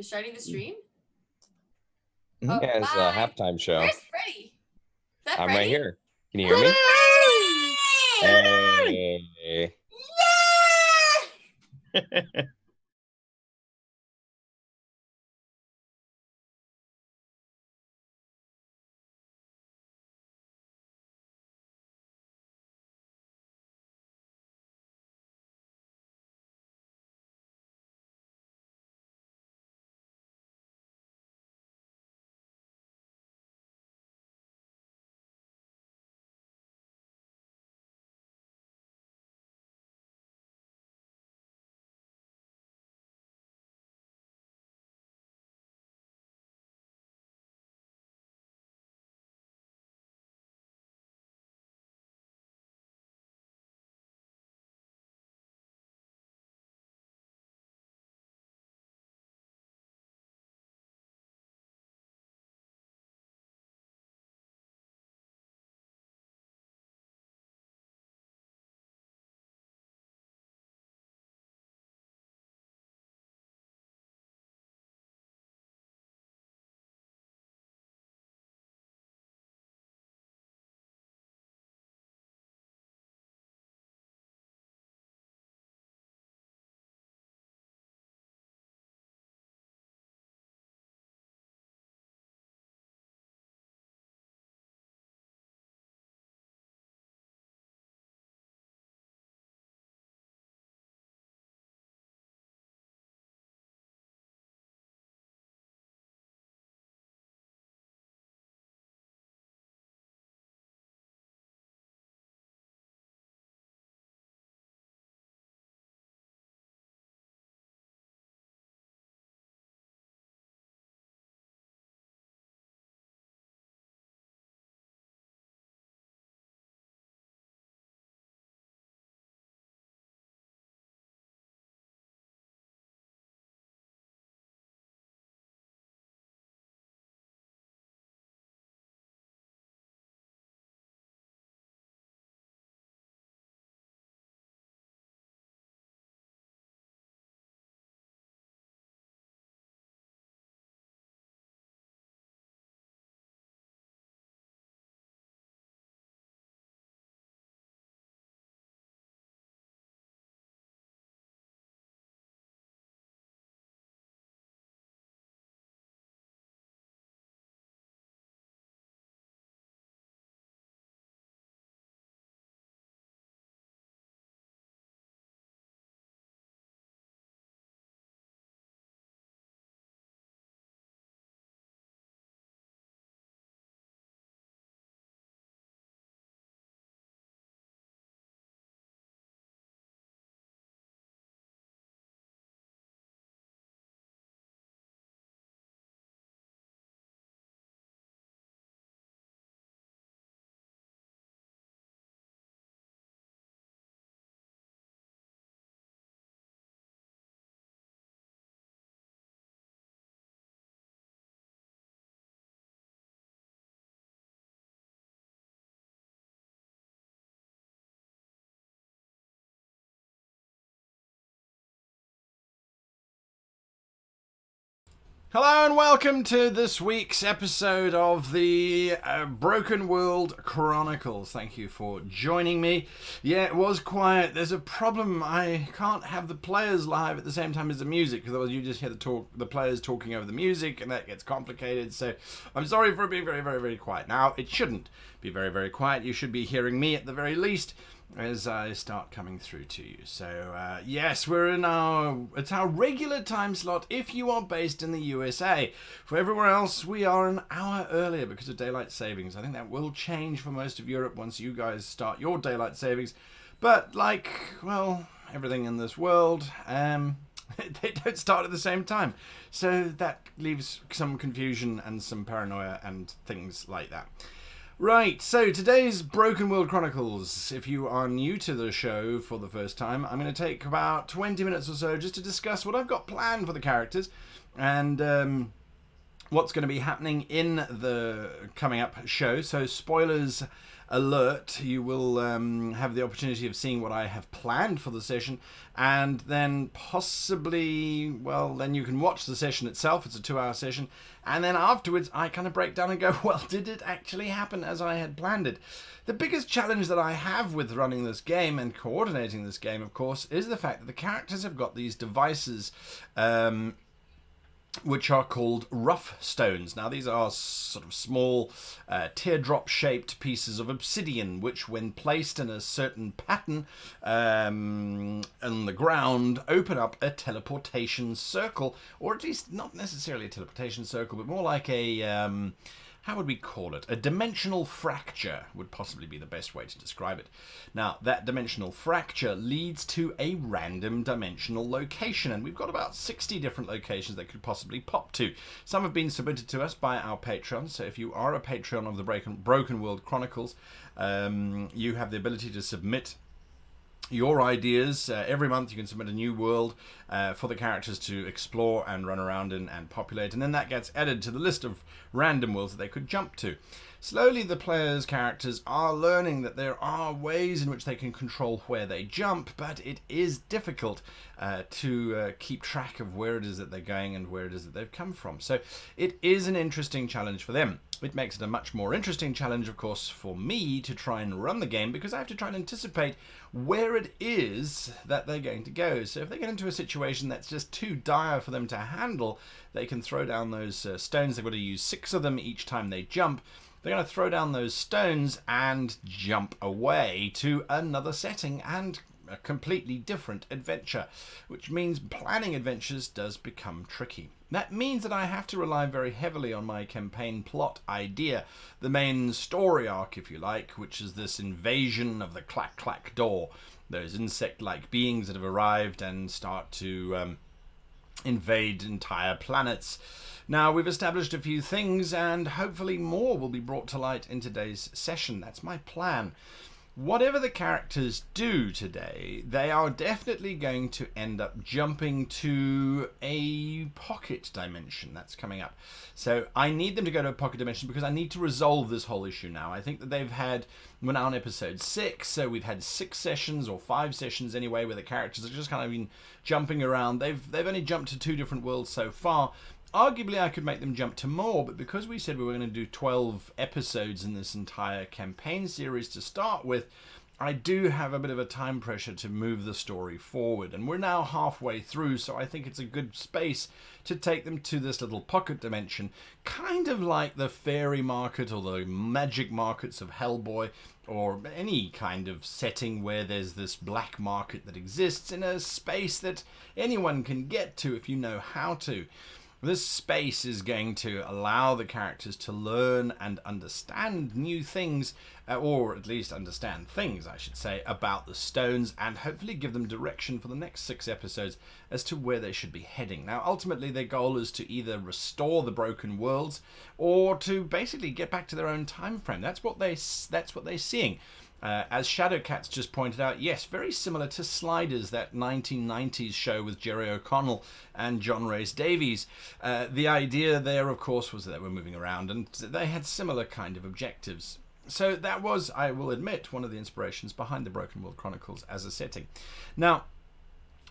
You're starting the stream? Oh, Yeah, it's a bye. halftime show. Where's Freddy? Is that I'm Freddy? right here. Can you hear me? Hey. Hello and welcome to this week's episode of the Broken World Chronicles. Thank you for joining me. Yeah, it was quiet. There's a problem. I can't have the players live at the same time as the music, because otherwise you just hear the players talking over the music, and that gets complicated. So I'm sorry for being very, very, very quiet. Now, it shouldn't be very, very quiet. You should be hearing me at the very least as I start coming through to you. So yes, it's our regular time slot if you are based in the USA. For everywhere else, we are an hour earlier because of daylight savings. I think that will change for most of Europe once you guys start your daylight savings. But like, well, everything in this world, they don't start at the same time. So that leaves some confusion and some paranoia and things like that. Right, so today's Broken World Chronicles, if you are new to the show for the first time, I'm going to take about 20 minutes or so just to discuss what I've got planned for the characters and what's going to be happening in the coming up show. So spoilers alert, you will have the opportunity of seeing what I have planned for the session, and then possibly, well, then you can watch the session itself. It's a 2-hour session, and then afterwards I kind of break down and go, well, did it actually happen as I had planned it? The biggest challenge that I have with running this game and coordinating this game, of course, is the fact that the characters have got these devices which are called rough stones. Now, these are sort of small teardrop-shaped pieces of obsidian, which, when placed in a certain pattern on the ground, open up a teleportation circle, or at least not necessarily a teleportation circle, but more like a how would we call it? A dimensional fracture would possibly be the best way to describe it. Now, that dimensional fracture leads to a random dimensional location, and we've got about 60 different locations they could possibly pop to. Some have been submitted to us by our patrons, so if you are a patron of the Broken World Chronicles, you have the ability to submit your ideas. Every month you can submit a new world for the characters to explore and run around in and populate, and then that gets added to the list of random worlds that they could jump to. Slowly the players' characters are learning that there are ways in which they can control where they jump, but it is difficult to keep track of where it is that they're going and where it is that they've come from. So it is an interesting challenge for them. It makes it a much more interesting challenge, of course, for me to try and run the game, because I have to try and anticipate where it is that they're going to go. So if they get into a situation that's just too dire for them to handle, they can throw down those stones. They've got to use 6 of them each time they jump. They're going to throw down those stones and jump away to another setting and a completely different adventure, which means planning adventures does become tricky. That means that I have to rely very heavily on my campaign plot idea, the main story arc, if you like, which is this invasion of the Clack Clack Door, those insect-like beings that have arrived and start to invade entire planets. Now, we've established a few things, and hopefully more will be brought to light in today's session. That's my plan. Whatever the characters do today, they are definitely going to end up jumping to a pocket dimension. That's coming up. So I need them to go to a pocket dimension because I need to resolve this whole issue now. I think that we're now on episode 6, so we've had 6 sessions, or 5 sessions anyway, where the characters have just kind of been jumping around. They've only jumped to 2 different worlds so far. Arguably, I could make them jump to more, but because we said we were going to do 12 episodes in this entire campaign series to start with, I do have a bit of a time pressure to move the story forward. And we're now halfway through, so I think it's a good space to take them to this little pocket dimension, kind of like the fairy market or the magic markets of Hellboy, or any kind of setting where there's this black market that exists in a space that anyone can get to if you know how to. This space is going to allow the characters to learn and understand new things, or at least understand things, I should say, about the stones, and hopefully give them direction for the next 6 episodes as to where they should be heading. Now, ultimately, their goal is to either restore the broken worlds or to basically get back to their own time frame. That's what they're seeing. As Shadowcats just pointed out, yes, very similar to Sliders, that 1990s show with Jerry O'Connell and John Rhys Davies. The idea there, of course, was that they were moving around, and they had similar kind of objectives. So that was, I will admit, one of the inspirations behind the Broken World Chronicles as a setting. Now,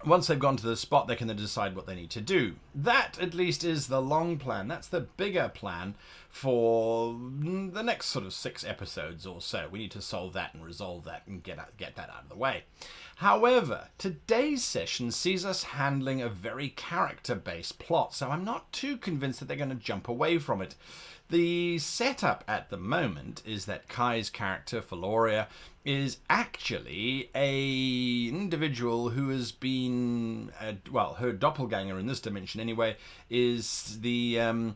once they've gone to the spot, they can then decide what they need to do. That, at least, is the long plan. That's the bigger plan for the next sort of 6 episodes or so. We need to solve that and resolve that and get that out of the way. However, today's session sees us handling a very character-based plot, so I'm not too convinced that they're going to jump away from it. The setup at the moment is that Kai's character, Feloria, is actually a individual who has been, her doppelganger in this dimension anyway, is is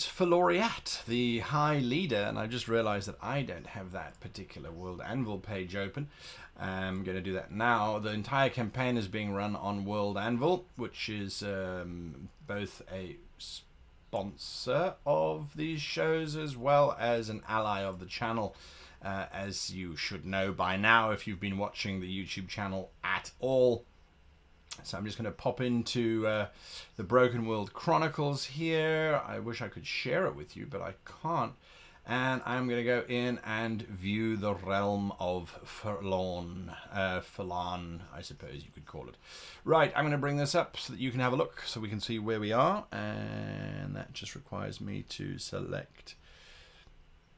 Feloriat, the High Leader, and I just realized that I don't have that particular World Anvil page open. I'm going to do that now. The entire campaign is being run on World Anvil, which is both a sponsor of these shows as well as an ally of the channel, as you should know by now if you've been watching the YouTube channel at all. So I'm just going to pop into the Broken World Chronicles here. I wish I could share it with you, but I can't. and I'm going to go in and view the realm of Forlorn. Forlorn, I suppose you could call it. Right, I'm going to bring this up so that you can have a look, so we can see where we are, and that just requires me to select...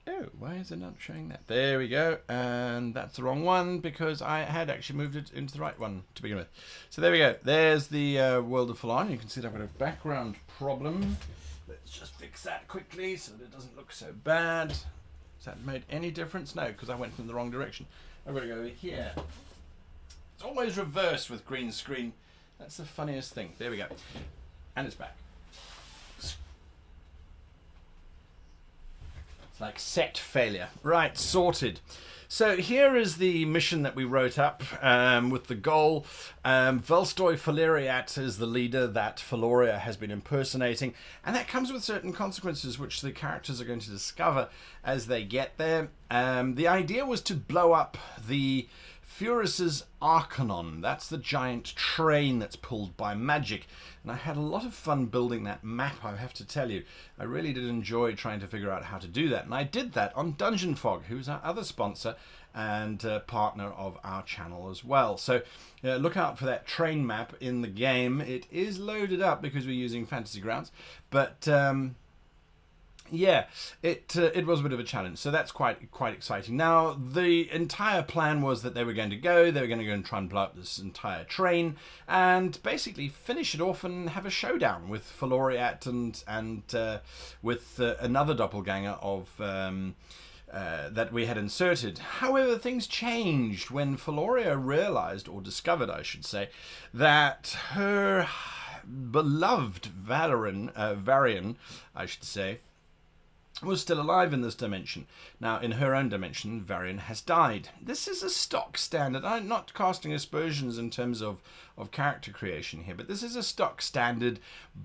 Oh, why is it not showing that? There we go. And that's the wrong one because I had actually moved it into the right one to begin with. So there we go. There's the World of Falon. You can see that I've got a background problem. Let's just fix that quickly so that it doesn't look so bad. Has that made any difference? No, because I went in the wrong direction. I've got to go over here. It's always reversed with green screen. That's the funniest thing. There we go. And it's back. Like set failure. Right, sorted. So here is the mission that we wrote up with the goal. Volstoy Faleriat is the leader that Faloria has been impersonating, and that comes with certain consequences which the characters are going to discover as they get there. The idea was to blow up the Furus's Arcanum. That's the giant train that's pulled by magic. And I had a lot of fun building that map, I have to tell you. I really did enjoy trying to figure out how to do that. And I did that on Dungeon Fog, who's our other sponsor and partner of our channel as well. So look out for that train map in the game. It is loaded up because we're using Fantasy Grounds. But... yeah, it was a bit of a challenge, so that's quite exciting. Now, the entire plan was that they were going to go and try and blow up this entire train, and basically finish it off and have a showdown with Faloriat and with another doppelganger of that we had inserted. However, things changed when Faloria realized, or discovered, I should say, that her beloved Varian, I should say, was still alive in this dimension. Now, in her own dimension, Varian has died. This is a stock standard. I'm not casting aspersions in terms of character creation here, but this is a stock standard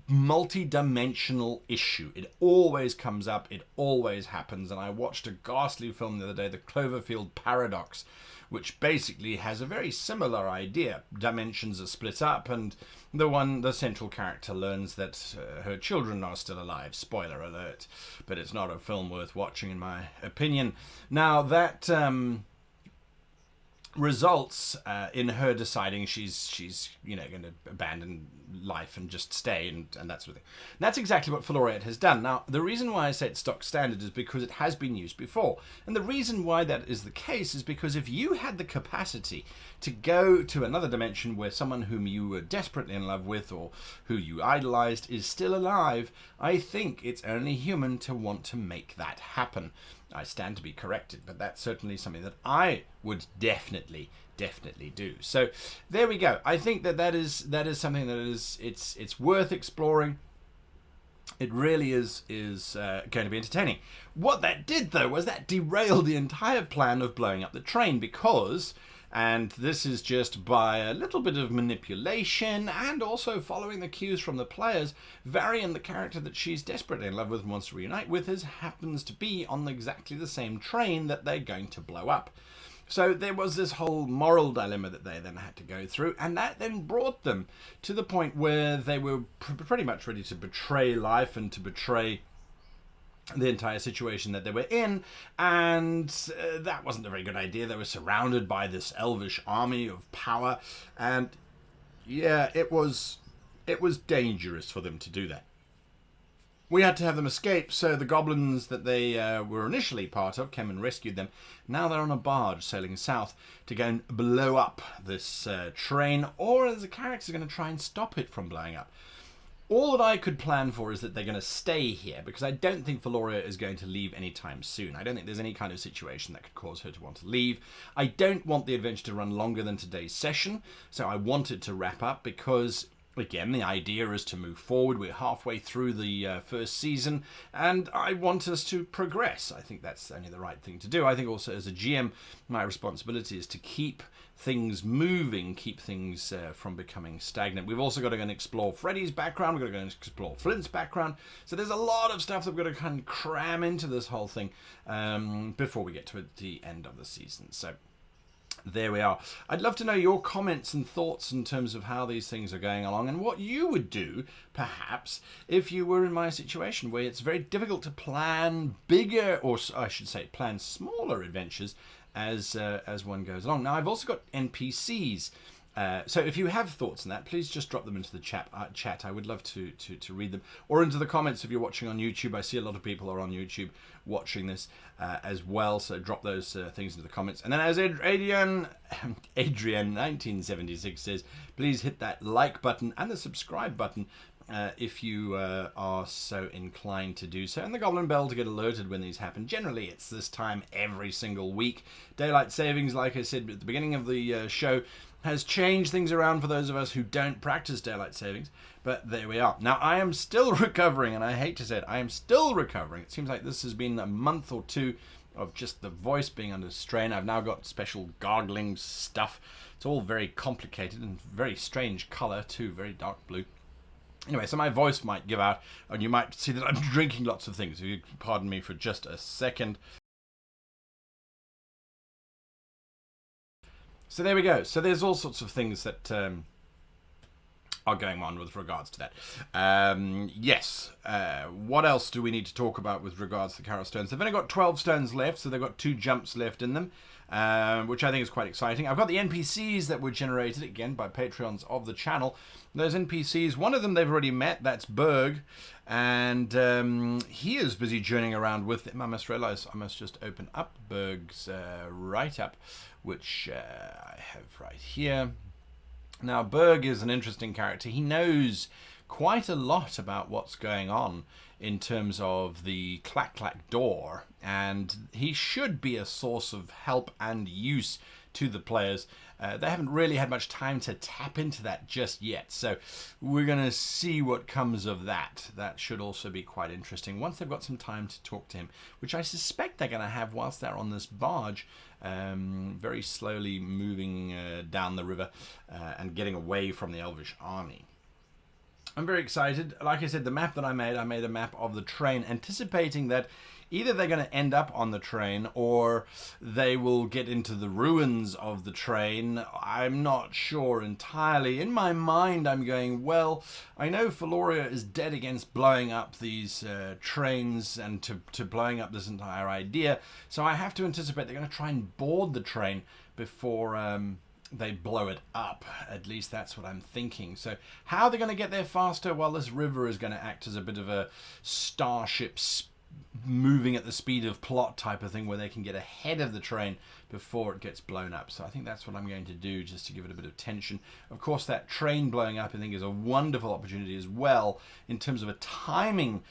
multi-dimensional issue. It always comes up, it always happens, and I watched a ghastly film the other day, The Cloverfield Paradox, which basically has a very similar idea. Dimensions are split up, and the central character learns that her children are still alive. Spoiler alert. But it's not a film worth watching, in my opinion. Now, that results in her deciding she's going to abandon life and just stay and that sort of thing. And that's exactly what Faloriat has done. Now, the reason why I say it's stock standard is because it has been used before. And the reason why that is the case is because if you had the capacity to go to another dimension where someone whom you were desperately in love with or who you idolized is still alive, I think it's only human to want to make that happen. I stand to be corrected, but that's certainly something that I would definitely do. So there we go. I think that is something that is it's worth exploring. It really is going to be entertaining. What that did, though, was that derailed the entire plan of blowing up the train because, and this is just by a little bit of manipulation and also following the cues from the players, Varian, the character that she's desperately in love with and wants to reunite with, happens to be on exactly the same train that they're going to blow up. So there was this whole moral dilemma that they then had to go through, and that then brought them to the point where they were pretty much ready to betray life and to betray the entire situation that they were in, and that wasn't a very good idea. They were surrounded by this elvish army of power, and yeah, it was dangerous for them to do that. We had to have them escape, so the goblins that they were initially part of came and rescued them. Now they're on a barge sailing south to go and blow up this train, or as the characters are going to try and stop it from blowing up. All that I could plan for is that they're going to stay here, because I don't think Faloria is going to leave anytime soon. I don't think there's any kind of situation that could cause her to want to leave. I don't want the adventure to run longer than today's session, so I want it to wrap up because... Again, the idea is to move forward. We're halfway through the first season, and I want us to progress. I think that's only the right thing to do. I think also as a GM, my responsibility is to keep things moving, keep things from becoming stagnant. We've also got to go and explore Freddy's background. We've got to go and explore Flint's background. So there's a lot of stuff that we've got to kind of cram into this whole thing before we get to the end of the season. So There we are. I'd love to know your comments and thoughts in terms of how these things are going along and what you would do, perhaps, if you were in my situation where it's very difficult to plan bigger, or I should say plan smaller adventures as one goes along. Now, I've also got NPCs. So if you have thoughts on that, please just drop them into the chat. I would love to read them. Or into the comments if you're watching on YouTube. I see a lot of people are on YouTube watching this as well. So drop those things into the comments. And then as Adrian1976 says, please hit that like button and the subscribe button if you are so inclined to do so. And the Goblin Bell to get alerted when these happen. Generally, it's this time every single week. Daylight savings, like I said at the beginning of the show, has changed things around for those of us who don't practice daylight savings, but there we are. Now, I am still recovering, and I hate to say it, I am still recovering. It seems like this has been a month or two of just the voice being under strain. I've now got special gargling stuff. It's all very complicated and very strange color too, very dark blue. Anyway, so my voice might give out, and you might see that I'm drinking lots of things. If you pardon me for just a second. So there we go. So there's all sorts of things that are going on with regards to that. Yes. What else do we need to talk about with regards to the Carol Stones? They've only got 12 stones left, so they've got 2 jumps left in them, which I think is quite exciting. I've got the NPCs that were generated, again, by Patreons of the channel. Those NPCs, one of them they've already met, that's Berg, and he is busy journeying around with them. I must realize I must just open up Berg's write-up, which I have right here. Now, Berg is an interesting character. He knows quite a lot about what's going on in terms of the clack-clack door, and he should be a source of help and use to the players. They haven't really had much time to tap into that just yet, so we're going to see what comes of that. That should also be quite interesting once they've got some time to talk to him, which I suspect they're going to have whilst they're on this barge, very slowly moving down the river and getting away from the Elvish army. I'm very excited. Like I said, the map that I made a map of the train, anticipating that either they're going to end up on the train or they will get into the ruins of the train. I'm not sure entirely. In my mind, I'm going, well, I know Feloria is dead against blowing up these trains and to blowing up this entire idea. So I have to anticipate they're going to try and board the train before they blow it up. At least that's what I'm thinking. So how they're going to get there faster? Well, this river is going to act as a bit of a starship moving at the speed of plot type of thing, where they can get ahead of the train before it gets blown up. So I think that's what I'm going to do, just to give it a bit of tension. Of course, that train blowing up I think is a wonderful opportunity as well in terms of a timing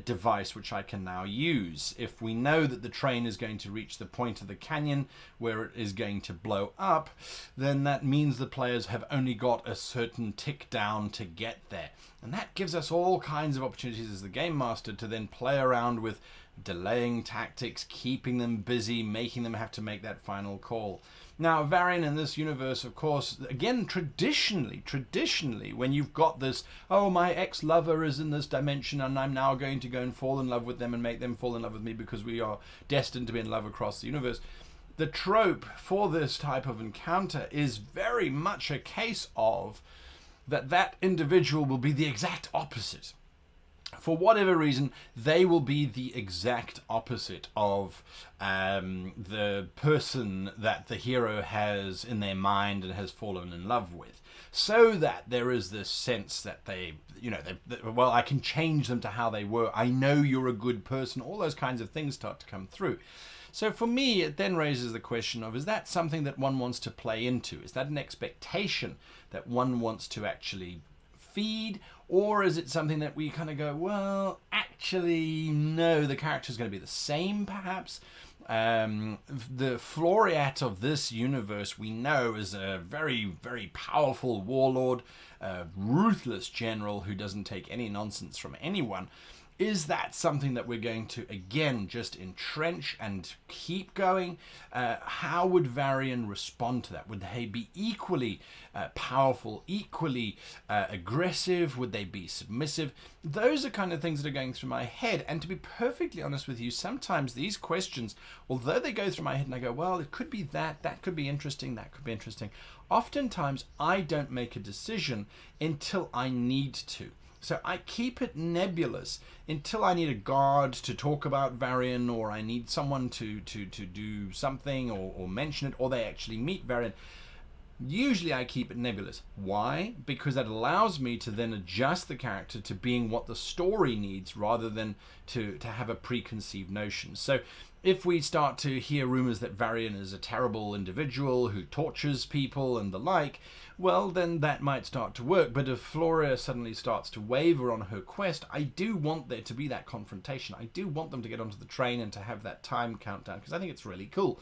device which I can now use. If we know that the train is going to reach the point of the canyon where it is going to blow up, then that means the players have only got a certain tick down to get there. And that gives us all kinds of opportunities as the game master to then play around with delaying tactics, keeping them busy, making them have to make that final call. Now, Varian in this universe, of course, again, traditionally, when you've got this, oh, my ex-lover is in this dimension and I'm now going to go and fall in love with them and make them fall in love with me because we are destined to be in love across the universe. The trope for this type of encounter is very much a case of that individual will be the exact opposite. For whatever reason, they will be the exact opposite of the person that the hero has in their mind and has fallen in love with. So that there is this sense that well, I can change them to how they were. I know you're a good person. All those kinds of things start to come through. So for me, it then raises the question of, is that something that one wants to play into? Is that an expectation that one wants to actually feed? Or is it something that we kind of go, well, actually, no, the character's going to be the same, perhaps? The Floriat of this universe, we know, is a very, very powerful warlord, a ruthless general who doesn't take any nonsense from anyone. Is that something that we're going to, again, just entrench and keep going? How would Varian respond to that? Would they be equally powerful, equally aggressive? Would they be submissive? Those are kind of things that are going through my head. And to be perfectly honest with you, sometimes these questions, although they go through my head and I go, well, it could be that could be interesting, that could be interesting. Oftentimes, I don't make a decision until I need to. So I keep it nebulous until I need a guard to talk about Varian, or I need someone to do something or mention it, or they actually meet Varian. Usually I keep it nebulous. Why? Because that allows me to then adjust the character to being what the story needs rather than to have a preconceived notion. So if we start to hear rumors that Varian is a terrible individual who tortures people and the like, well, then that might start to work. But if Floria suddenly starts to waver on her quest, I do want there to be that confrontation. I do want them to get onto the train and to have that time countdown, because I think it's really cool.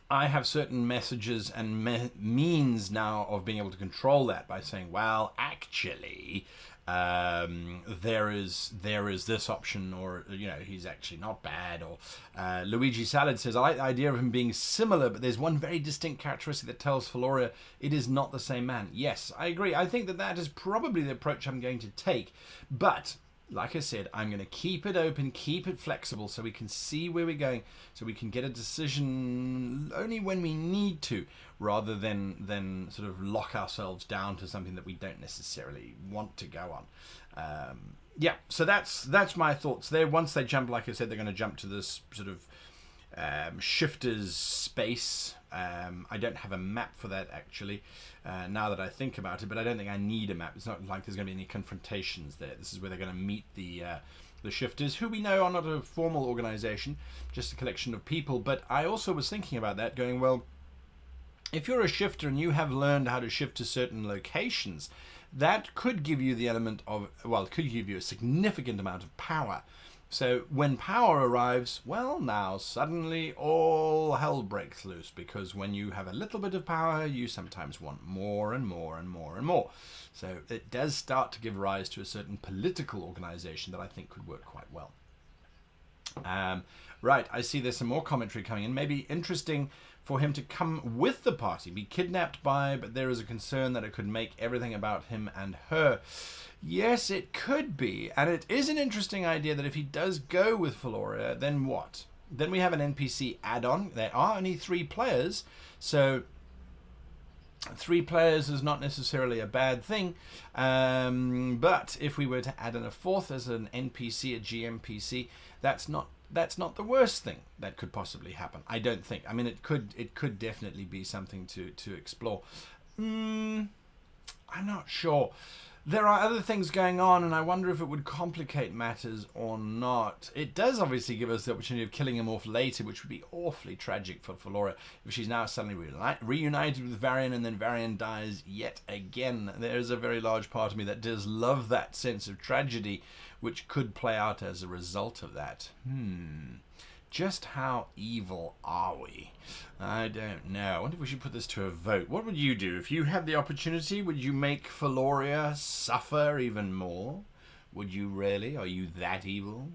I have certain messages and means now of being able to control that by saying, well, actually, there is this option, or he's actually not bad, or Luigi Salad says, I like the idea of him being similar, but there's one very distinct characteristic that tells Floria it is not the same man. Yes, I agree. I think that is probably the approach I'm going to take, but like I said, I'm going to keep it open, keep it flexible, so we can see where we're going, so we can get a decision only when we need to, rather than sort of lock ourselves down to something that we don't necessarily want to go on. Yeah, so that's my thoughts there. Once they jump, like I said, they're going to jump to this sort of shifters space. I don't have a map for that, actually, now that I think about it, but I don't think I need a map. It's not like there's going to be any confrontations there. This is where they're going to meet the shifters, who we know are not a formal organization, just a collection of people. But I also was thinking about that, going, well, if you're a shifter and you have learned how to shift to certain locations, that could give you the element of, well, it could give you a significant amount of power. So when power arrives, well, now suddenly all hell breaks loose, because when you have a little bit of power, you sometimes want more and more and more and more. So it does start to give rise to a certain political organization that I think could work quite well. Right, I see there's some more commentary coming in. Maybe interesting for him to come with the party, be kidnapped by, but there is a concern that it could make everything about him and her. Yes, it could be. And it is an interesting idea that if he does go with Floria, then what? Then we have an NPC add-on. There are only 3 players, so 3 players is not necessarily a bad thing. But if we were to add in a 4th as an NPC, a GMPC, that's not the worst thing that could possibly happen, I don't think. I mean, it could definitely be something to explore. I'm not sure. There are other things going on, and I wonder if it would complicate matters or not. It does obviously give us the opportunity of killing him off later, which would be awfully tragic for Floria if she's now suddenly reunited with Varian, and then Varian dies yet again. There's a very large part of me that does love that sense of tragedy, which could play out as a result of that. Just how evil are we? I don't know. I wonder if we should put this to a vote. What would you do? If you had the opportunity, would you make Floria suffer even more? Would you really? Are you that evil?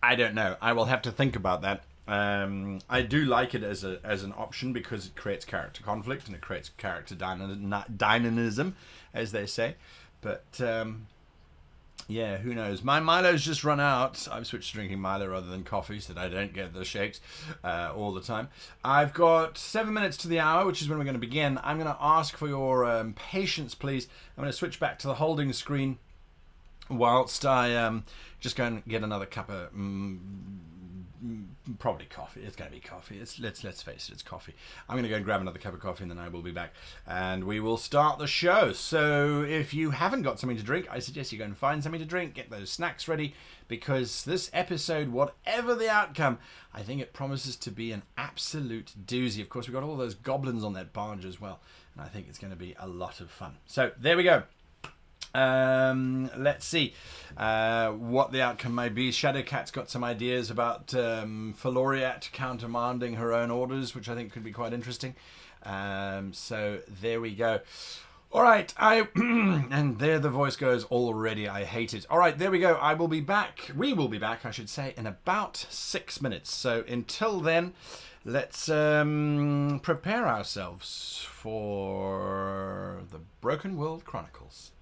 I don't know. I will have to think about that. I do like it as an option, because it creates character conflict and it creates character dynamism, as they say. But yeah, who knows? My Milo's just run out. I've switched to drinking Milo rather than coffee so that I don't get the shakes all the time. I've got 7 minutes to the hour, which is when we're going to begin. I'm going to ask for your patience, please. I'm going to switch back to the holding screen whilst I just go and get another cup of probably coffee. It's going to be coffee. Let's face it, it's coffee. I'm going to go and grab another cup of coffee, and then I will be back, and we will start the show. So if you haven't got something to drink, I suggest you go and find something to drink, get those snacks ready, because this episode, whatever the outcome, I think it promises to be an absolute doozy. Of course, we've got all those goblins on that barge as well, and I think it's going to be a lot of fun. So there we go. Let's see what the outcome may be. Shadowcat's got some ideas about Floriat countermanding her own orders, which I think could be quite interesting. So there we go. All right, and there the voice goes already. I hate it. All right, there we go. I will be back. We will be back, I should say, in about 6 minutes. So until then, let's prepare ourselves for the Broken World Chronicles.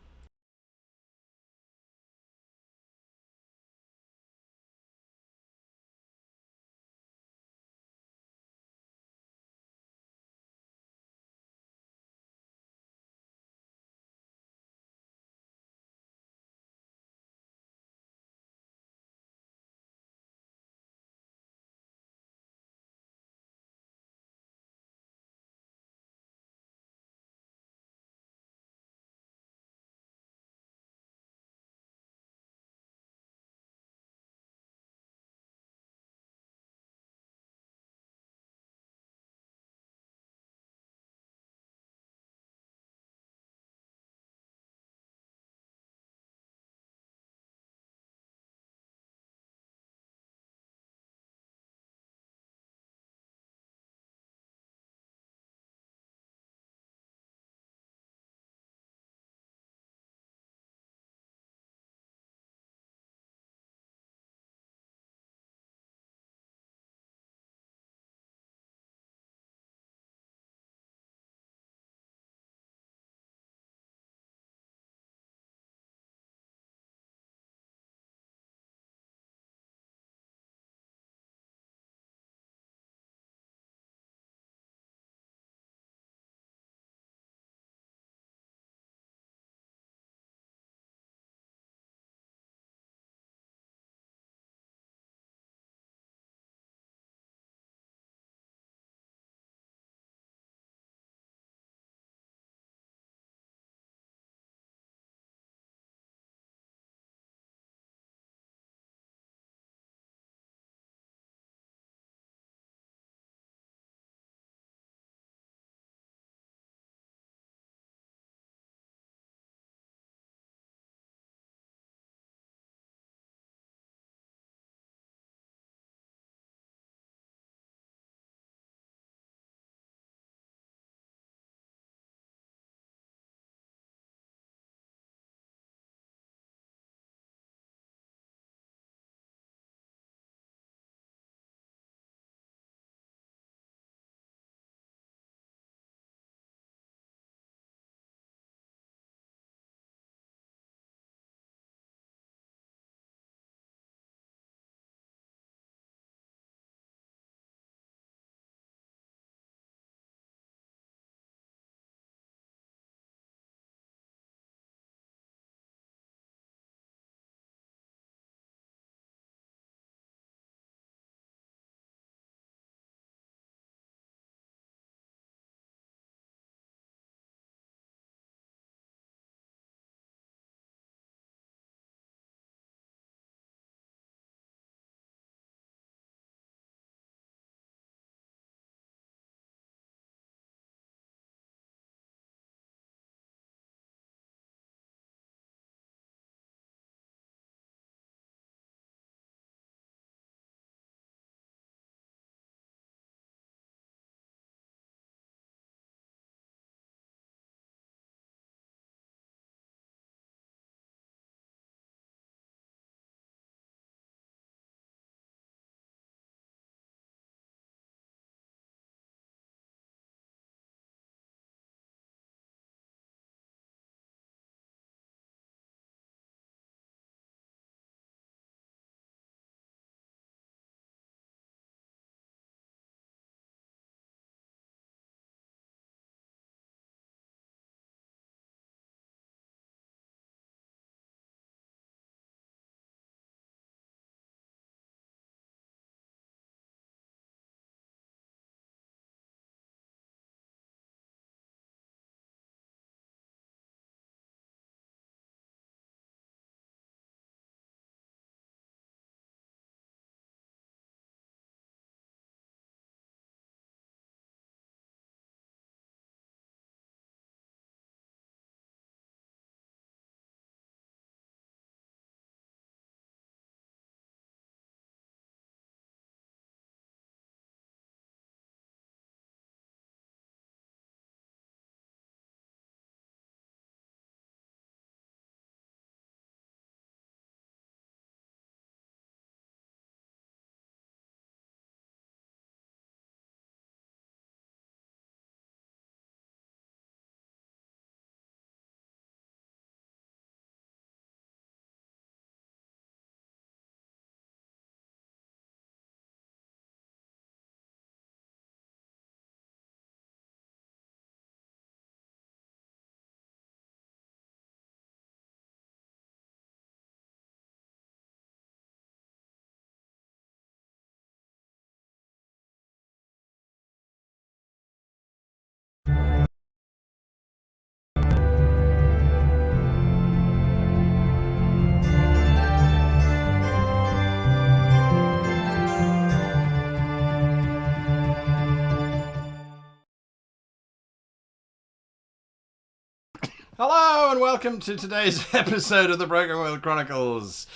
Hello and welcome to today's episode of the Broken World Chronicles.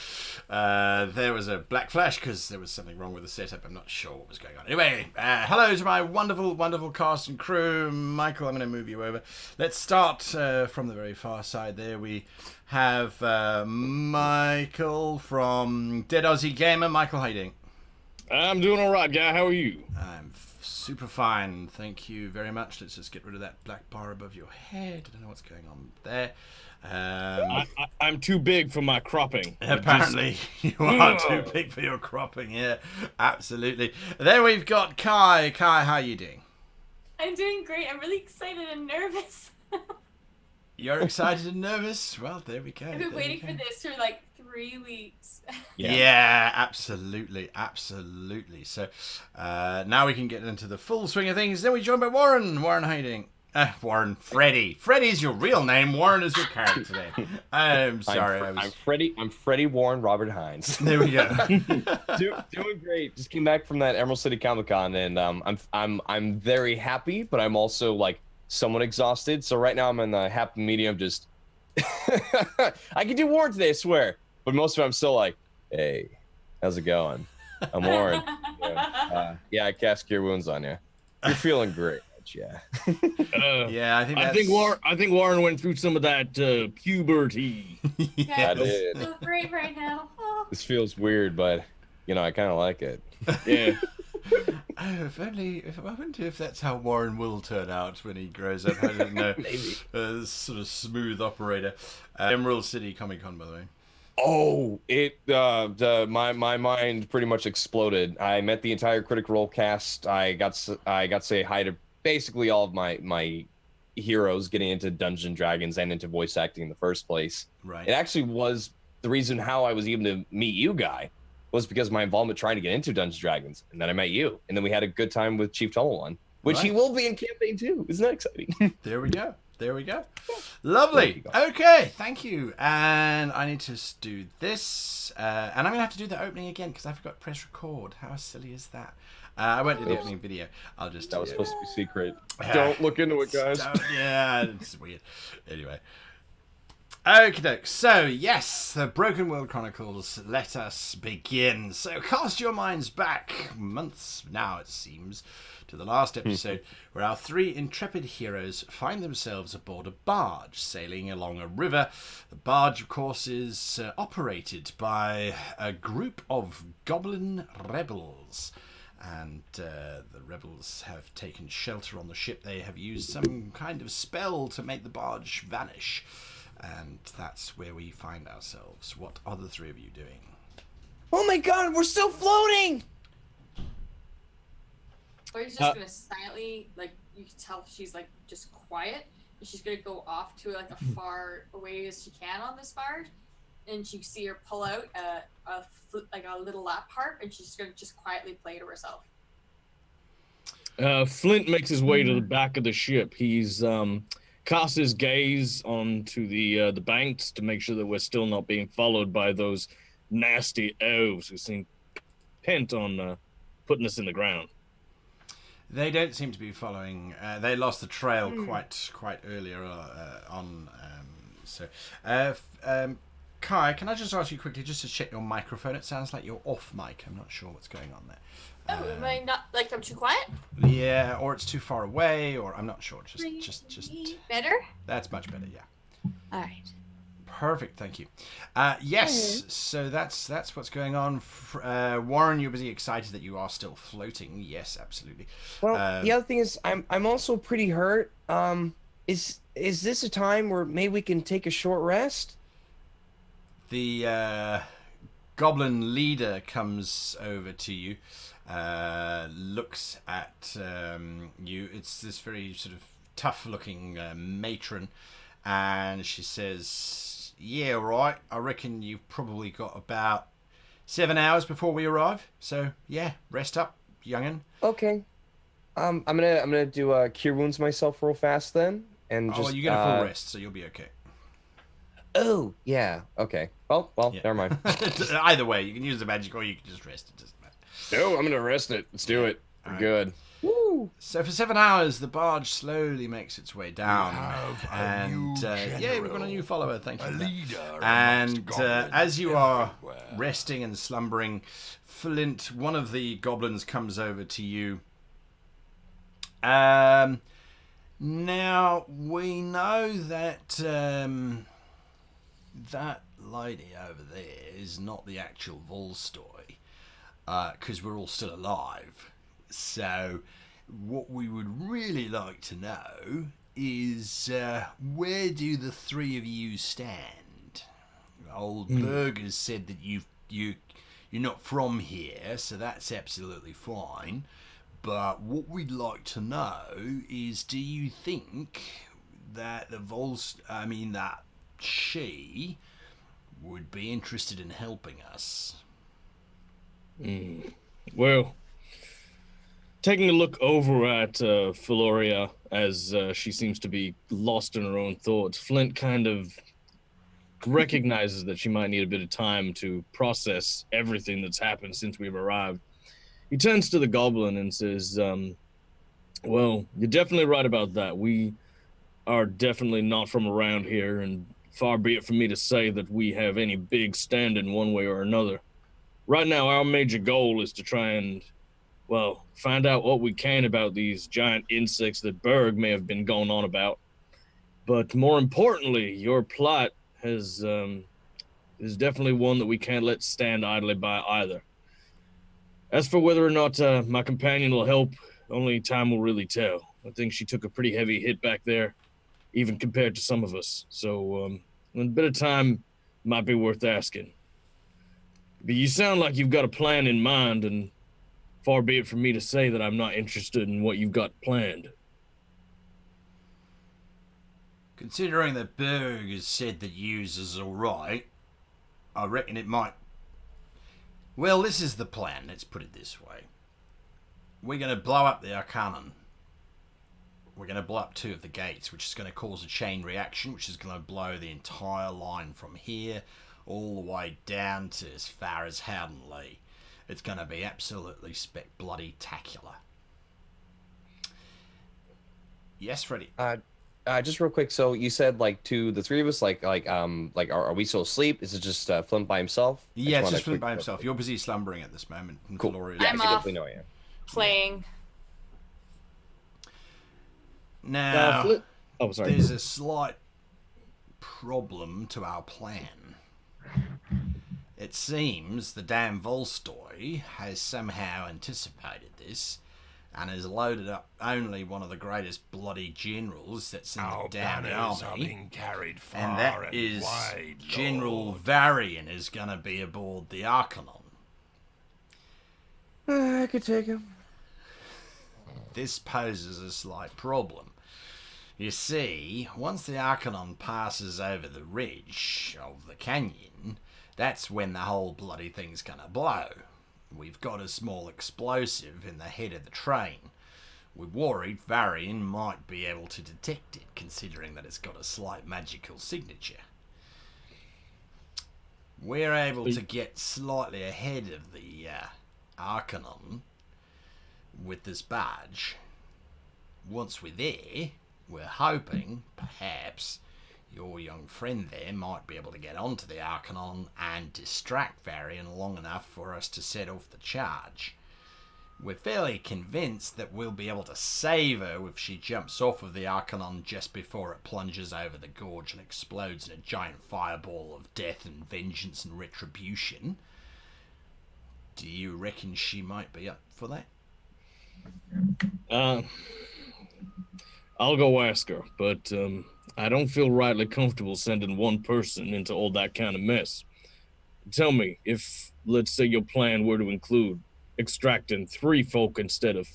There was a black flash because there was something wrong with the setup. I'm not sure what was going on. Anyway, hello to my wonderful, wonderful cast and crew. Michael, I'm going to move you over. Let's start from the very far side there. We have Michael from Dead Aussie Gamer. Michael, how you doing? I'm doing all right, guy. How are you? I'm super fine. Thank you very much. Let's just get rid of that black bar above your head. I don't know what's going on there. I'm too big for my cropping. Apparently, you are too big for your cropping. Yeah, absolutely. Then we've got Kai. Kai, how are you doing? I'm doing great. I'm really excited and nervous. You're excited and nervous? Well, there we go. I've been waiting for this for like 3 weeks. Yeah, absolutely, absolutely. So now we can get into the full swing of things. Then we join by Warren. Warren, how you doing? Warren, Freddie. Freddie's your real name. Warren is your character name. I'm sorry. I'm Freddie Warren Robert Hines. There we go. Doing great. Just came back from that Emerald City Comic Con, and I'm very happy, but I'm also like somewhat exhausted. So right now I'm in the happy medium. Just I can do Warren today, I swear. But most of it I'm still like, hey, how's it going? I'm Warren. Yeah, I cast Cure Wounds on you. You're feeling great. Yeah. Yeah, I think Warren went through some of that puberty. Yeah, I did. So great right now. Oh. This feels weird, but I kind of like it. Yeah. Oh, I wonder if that's how Warren will turn out when he grows up. I don't know. Maybe. Sort of smooth operator. Emerald City Comic Con, by the way. Oh, my mind pretty much exploded. I met the entire Critical Role cast. I got to say hi to basically all of my heroes getting into Dungeons & Dragons and into voice acting in the first place. Right. It actually was the reason how I was even to meet you, Guy, was because of my involvement trying to get into Dungeons & Dragons, and then I met you, and then we had a good time with Chief Tunnel, which Right. he will be in campaign too. Isn't that exciting? There we go. There we go. Lovely. Okay, thank you. And I need to do this. And I'm going to have to do the opening again because I forgot to press record. How silly is that? I won't do the opening video. I'll just... That was supposed to be secret. Don't look into it, guys. Yeah, it's weird. Anyway. Okie doke. So, yes, the Broken World Chronicles. Let us begin. So, cast your minds back months now, it seems, to the last episode, where our 3 intrepid heroes find themselves aboard a barge sailing along a river. The barge, of course, is operated by a group of goblin rebels. And the rebels have taken shelter on the ship. They have used some kind of spell to make the barge vanish. And that's where we find ourselves. What are the 3 of you doing? Oh my god, we're still floating! Or he's just gonna silently, like, you can tell she's like just quiet, and she's gonna go off to like a far away as she can on this barge, and you see her pull out a little lap harp, and she's gonna just quietly play to herself. Flint makes his way to the back of the ship. He's casts his gaze onto the banks to make sure that we're still not being followed by those nasty elves who seem bent on putting us in the ground. They don't seem to be following. They lost the trail quite earlier on. Kai, can I just ask you quickly, just to check your microphone? It sounds like you're off mic. I'm not sure what's going on there. Oh, am I not, like, I'm too quiet? Yeah, or it's too far away, or I'm not sure. Just Better? that's much better. Yeah. All right. Perfect, thank you. Yes, so that's what's going on. Warren, you're busy excited that you are still floating. Yes, absolutely. Well, the other thing is, I'm also pretty hurt. Is this a time where maybe we can take a short rest? The goblin leader comes over to you, looks at you. It's this very sort of tough-looking matron, and she says, "Yeah, right. I reckon you've probably got about 7 hours before we arrive. So yeah, rest up, young'un." Okay. I'm gonna do cure wounds myself real fast then, and just. Oh, you get a full rest, so you'll be okay. Oh yeah. Okay. Well, Yeah. never mind. Either way, you can use the magic or you can just rest. It doesn't matter. No, I'm gonna rest it. Let's do it. We're Alright. good. Woo! So for 7 hours, the barge slowly makes its way down, and we've got a new follower. Thank you for that. And as you are resting and slumbering, Flint, one of the goblins comes over to you. Now we know that that lady over there is not the actual Volstoy, because we're all still alive. So what we would really like to know is where do the three of you stand? Old Burgers said that you're not from here, so that's absolutely fine. But what we'd like to know is, do you think that that she would be interested in helping us? Well, taking a look over at Feloria as she seems to be lost in her own thoughts, Flint kind of recognizes that she might need a bit of time to process everything that's happened since we've arrived. He turns to the goblin and says, well, you're definitely right about that. We are definitely not from around here, and far be it from me to say that we have any big stand in one way or another. Right now, our major goal is to try and, well, find out what we can about these giant insects that Berg may have been going on about. But more importantly, your plot is definitely one that we can't let stand idly by either. As for whether or not my companion will help, only time will really tell. I think she took a pretty heavy hit back there, even compared to some of us. So a bit of time might be worth asking. But you sound like you've got a plan in mind, and far be it from me to say that I'm not interested in what you've got planned. Considering that Berg has said that yours is alright, I reckon it might... Well, this is the plan, let's put it this way. We're going to blow up the Arcanum. We're going to blow up 2 of the gates, which is going to cause a chain reaction, which is going to blow the entire line from here all the way down to as far as Howden Lee. It's going to be absolutely bloody-tacular. Yes, Freddie? Just real quick. So you said to the 3 of us, are we still asleep? Is it just Flint by himself? Yeah, it's just Flint by himself. You're busy slumbering at this moment. Cool. Floria's I'm off playing. Now, sorry. There's a slight problem to our plan. It seems the damn Volstoy has somehow anticipated this and has loaded up only one of the greatest bloody generals that's in the damn army. And that is wide, General Varian is going to be aboard the Arcanum. I could take him. This poses a slight problem. You see, once the Arcanum passes over the ridge of the canyon, that's when the whole bloody thing's gonna blow. We've got a small explosive in the head of the train. We're worried Varian might be able to detect it, considering that it's got a slight magical signature. We're able to get slightly ahead of the Arcanum with this badge. Once we're there, we're hoping, perhaps, your young friend there might be able to get onto the Arcanum and distract Varian long enough for us to set off the charge. We're fairly convinced that we'll be able to save her if she jumps off of the Arcanum just before it plunges over the gorge and explodes in a giant fireball of death and vengeance and retribution. Do you reckon she might be up for that? I'll go ask her, but I don't feel rightly comfortable sending one person into all that kind of mess. Tell me, if, let's say, your plan were to include extracting 3 folk instead of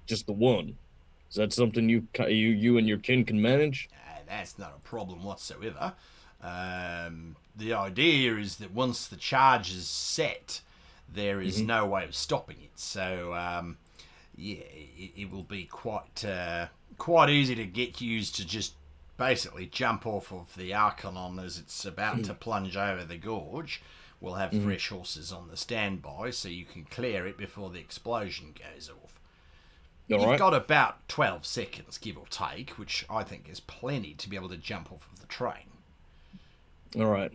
just the 1, is that something you and your kin can manage? That's not a problem whatsoever. The idea is that once the charge is set, there is no way of stopping it. So, it will be quite easy to get used to just basically jump off of the Arcanum as it's about to plunge over the gorge. We'll have fresh horses on the standby so you can clear it before the explosion goes off. You've right. got about 12 seconds, give or take, which I think is plenty to be able to jump off of the train. All right.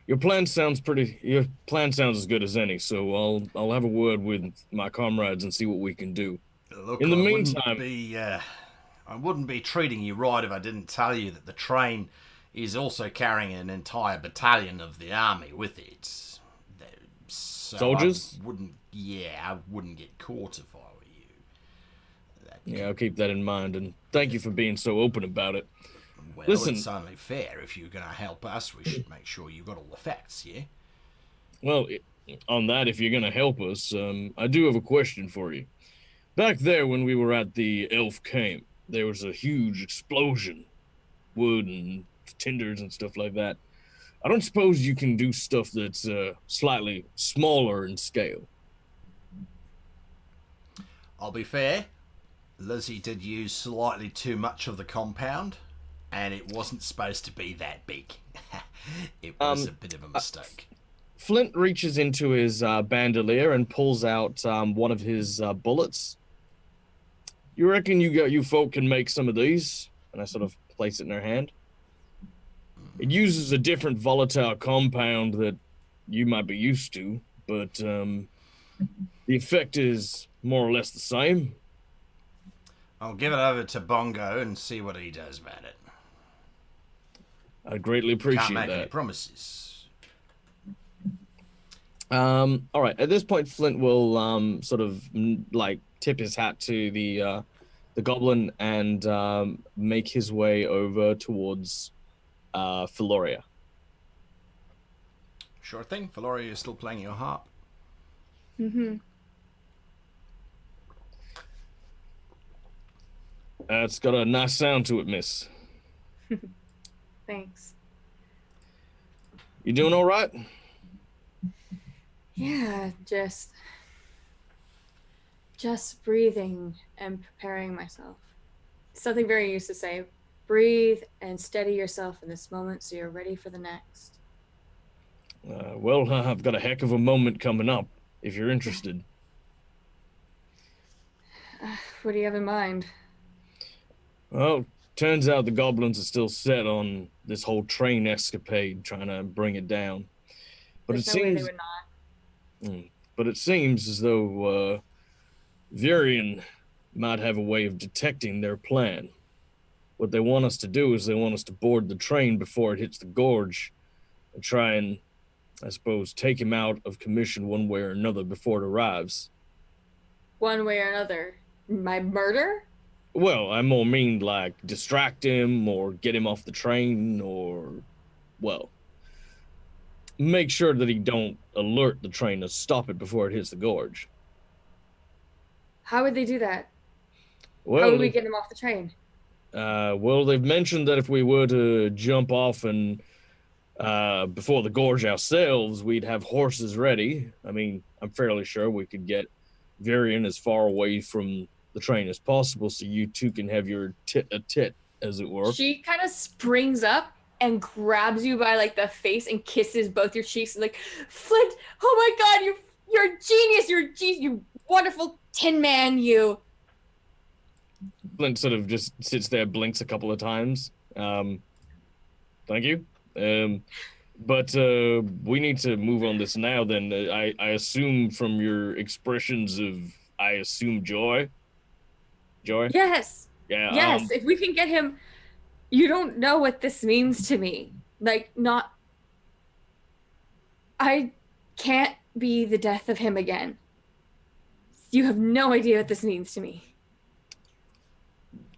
Your plan sounds as good as any, so I'll have a word with my comrades and see what we can do. Look, In the I meantime, wouldn't be treating you right if I didn't tell you that the train is also carrying an entire battalion of the army with it. So soldiers? I wouldn't get caught if I were you. Yeah, I'll keep that in mind, and thank you for being so open about it. Well, Listen, it's only fair. If you're going to help us, we should make sure you've got all the facts, yeah? well, on that, if you're gonna help us, I do have a question for you. Back there, when we were at the Elf Camp, there was a huge explosion, wood and tinders and stuff like that. I don't suppose you can do stuff that's slightly smaller in scale. I'll be fair. Lizzie did use slightly too much of the compound, and it wasn't supposed to be that big. It was a bit of a mistake. Flint reaches into his bandolier and pulls out one of his bullets. You reckon you folk can make some of these? And I sort of place it in her hand. It uses a different volatile compound that you might be used to, but the effect is more or less the same. I'll give it over to Bongo and see what he does about it. I'd greatly appreciate Can't make that. any promises. All right. At this point, Flint will sort of like tip his hat to the goblin and make his way over towards Philoria. Sure thing. Philoria is still playing your harp. Mm-hmm. It's got a nice sound to it, miss. Thanks. You doing all right? Yeah, just breathing and preparing myself. Something very used to say, breathe and steady yourself in this moment so you're ready for the next. Well, I've got a heck of a moment coming up, if you're interested. What do you have in mind? Well, turns out the goblins are still set on this whole train escapade, trying to bring it down. But There's it no way seems, they would not. But it seems as though Virion might have a way of detecting their plan. What they want us to do is they want us to board the train before it hits the gorge and try and, I suppose, take him out of commission one way or another before it arrives. One way or another. My murder? Well, I more mean like distract him or get him off the train or, well, make sure that he don't alert the train to stop it before it hits the gorge. How would they do that? Well, How would we get him off the train? well, they've mentioned that if we were to jump off and before the gorge ourselves, we'd have horses ready. I mean, I'm fairly sure we could get Virion as far away from the train as possible so you two can have your tit-a-tit, as it were. She kind of springs up and grabs you by like the face and kisses both your cheeks and like, Flint, oh my god, you're a genius, you wonderful tin man, you. Flint sort of just sits there, blinks a couple of times. Thank you. But we need to move on this now then. I assume from your expressions of, I assume joy? Joy? Yes. Yeah. Yes, if we can get him, you don't know what this means to me. Like, not, I can't be the death of him again. You have no idea what this means to me.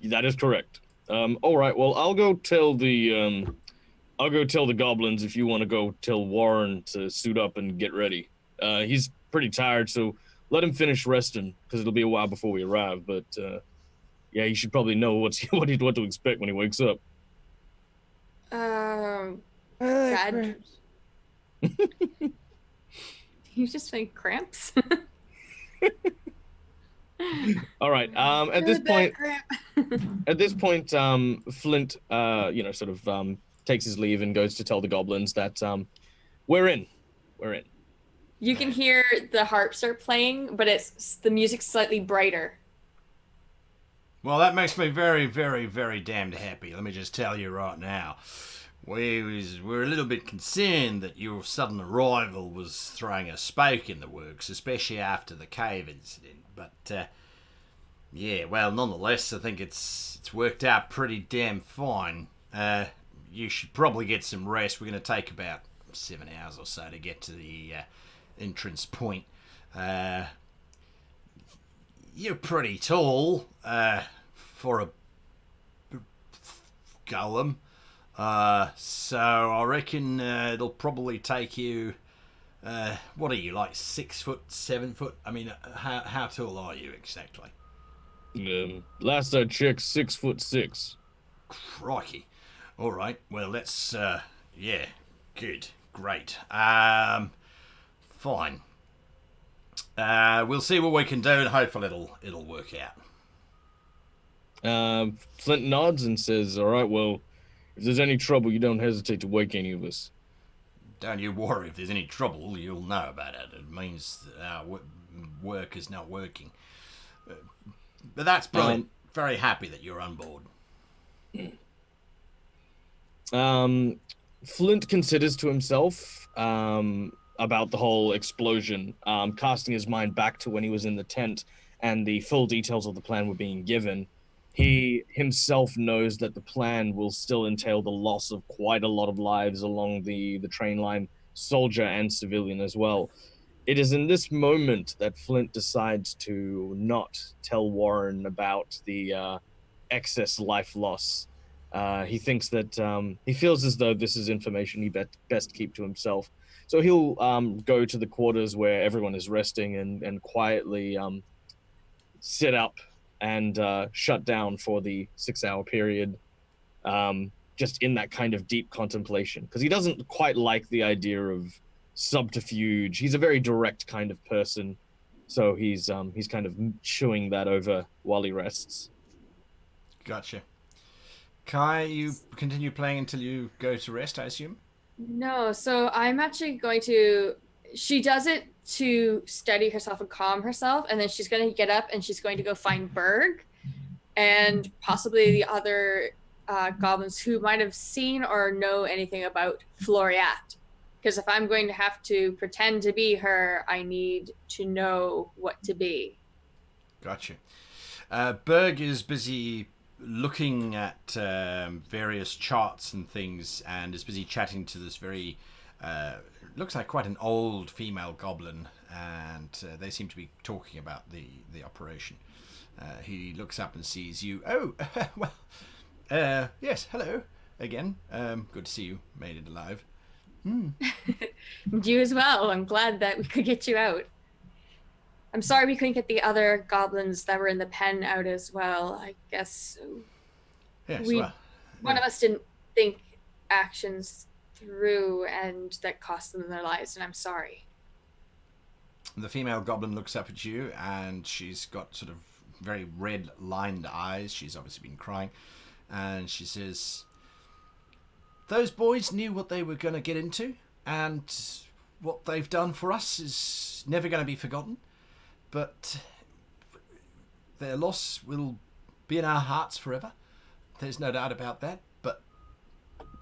That is correct. All right, well, I'll go tell the goblins if you want to go tell Warren to suit up and get ready. He's pretty tired, so let him finish resting, because it'll be a while before we arrive, but yeah, he should probably know what to expect when he wakes up. Dad. You just saying cramps? All right. At this point, Flint, sort of takes his leave and goes to tell the goblins that we're in. You can hear the harp start playing, but the music's slightly brighter. Well, that makes me very, very, very damned happy. Let me just tell you right now. We're a little bit concerned that your sudden arrival was throwing a spoke in the works, especially after the cave incident. But yeah, well, nonetheless, I think it's worked out pretty damn fine. You should probably get some rest. We're going to take about 7 hours or so to get to the entrance point. You're pretty tall for a golem. So I reckon it'll probably take you. What are you, like 6 foot, 7 foot? I mean, how tall are you exactly? Last I checked, 6'6". Crikey! All right. Well, let's. Yeah. Good. Great. Fine. We'll see what we can do, and hopefully it'll work out. Flint nods and says, "All right, well, if there's any trouble, you don't hesitate to wake any of us." Don't you worry. If there's any trouble, you'll know about it. It means that our work is not working. But that's brilliant. Very happy that you're on board. Flint considers to himself about the whole explosion, casting his mind back to when he was in the tent and the full details of the plan were being given. He himself knows that the plan will still entail the loss of quite a lot of lives along the train line, soldier and civilian as well. It is in this moment that Flint decides to not tell Warren about the excess life loss. He thinks that he feels as though this is information he best keep to himself. So he'll go to the quarters where everyone is resting and quietly sit up and shut down for the 6-hour period, just in that kind of deep contemplation. Because he doesn't quite like the idea of subterfuge. He's a very direct kind of person. So he's kind of chewing that over while he rests. Gotcha. Kai, you continue playing until you go to rest, I assume? No, so I'm actually going to. She does it to steady herself and calm herself, and then she's going to get up and she's going to go find Berg and possibly the other goblins who might have seen or know anything about Floriat. Because if I'm going to have to pretend to be her, I need to know what to be. Gotcha. Berg is busy looking at various charts and things and is busy chatting to this very looks like quite an old female goblin, and they seem to be talking about the operation. He looks up and sees you. Oh, well, yes, hello again. Good to see you made it alive. You as well. I'm glad that we could get you out. I'm sorry we couldn't get the other goblins that were in the pen out as well. I guess Yes, one of us didn't think actions through, and that cost them their lives, and I'm sorry. The female goblin looks up at you, and she's got sort of very red lined eyes. She's obviously been crying, and she says, "Those boys knew what they were going to get into, and what they've done for us is never going to be forgotten. But their loss will be in our hearts forever. There's no doubt about that. But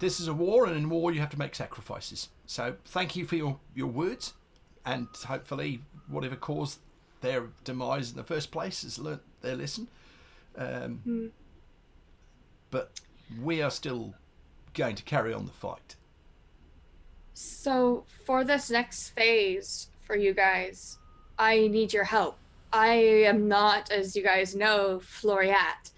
this is a war, and in war you have to make sacrifices. So thank you for your words, and hopefully whatever caused their demise in the first place has learnt their lesson. But we are still going to carry on the fight." So for this next phase for you guys, I need your help. I am not, as you guys know, Floriat,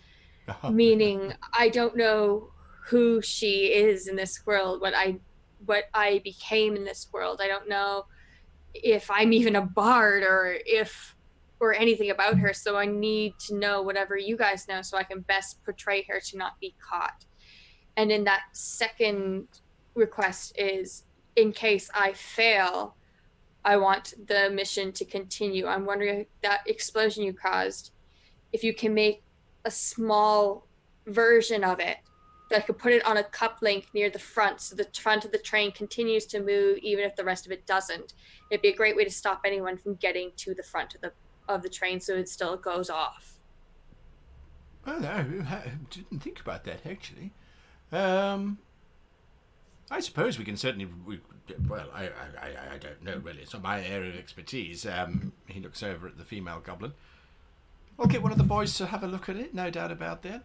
meaning I don't know who she is in this world, what I became in this world. I don't know if I'm even a bard or anything about her. So I need to know whatever you guys know so I can best portray her to not be caught. And in that second request is, in case I fail, I want the mission to continue. I'm wondering, that explosion you caused, if you can make a small version of it, that I could put it on a cup link near the front, so the front of the train continues to move even if the rest of it doesn't. It'd be a great way to stop anyone from getting to the front of the train, so it still goes off. Well, no, I didn't think about that, actually. I suppose we can certainly... well, I don't know, really. It's not my area of expertise. He looks over at the female goblin. I'll get one of the boys to have a look at it, no doubt about that.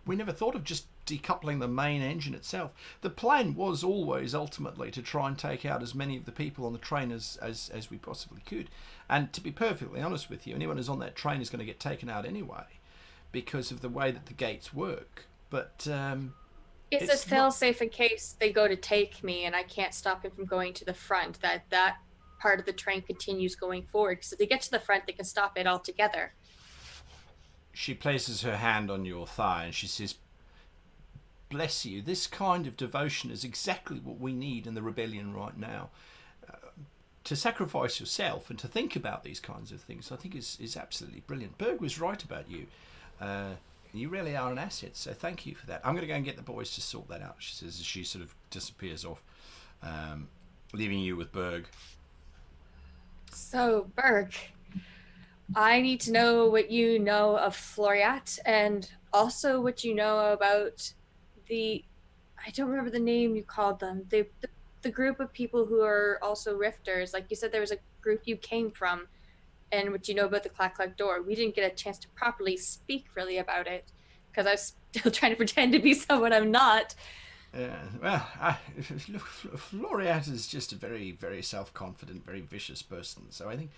We never thought of just decoupling the main engine itself. The plan was always ultimately to try and take out as many of the people on the train as we possibly could. And to be perfectly honest with you, anyone who's on that train is going to get taken out anyway because of the way that the gates work. But it's a fail-safe in case they go to take me and I can't stop him from going to the front, that part of the train continues going forward. Because if they get to the front, they can stop it altogether. She places her hand on your thigh and she says, bless you, this kind of devotion is exactly what we need in the rebellion right now. To sacrifice yourself and to think about these kinds of things, I think is absolutely brilliant. Berg was right about you. You really are an asset, so thank you for that. I'm going to go and get the boys to sort that out, she says as she sort of disappears off, leaving you with Berg. So, Berg, I need to know what you know of Floriat and also what you know about I don't remember the name you called them, the group of people who are also rifters. Like you said, there was a group you came from, and what you know about the Clack Clack door. We didn't get a chance to properly speak really about it because I was still trying to pretend to be someone I'm not. Well, look, Floriat is just a very, very self-confident, very vicious person. So I think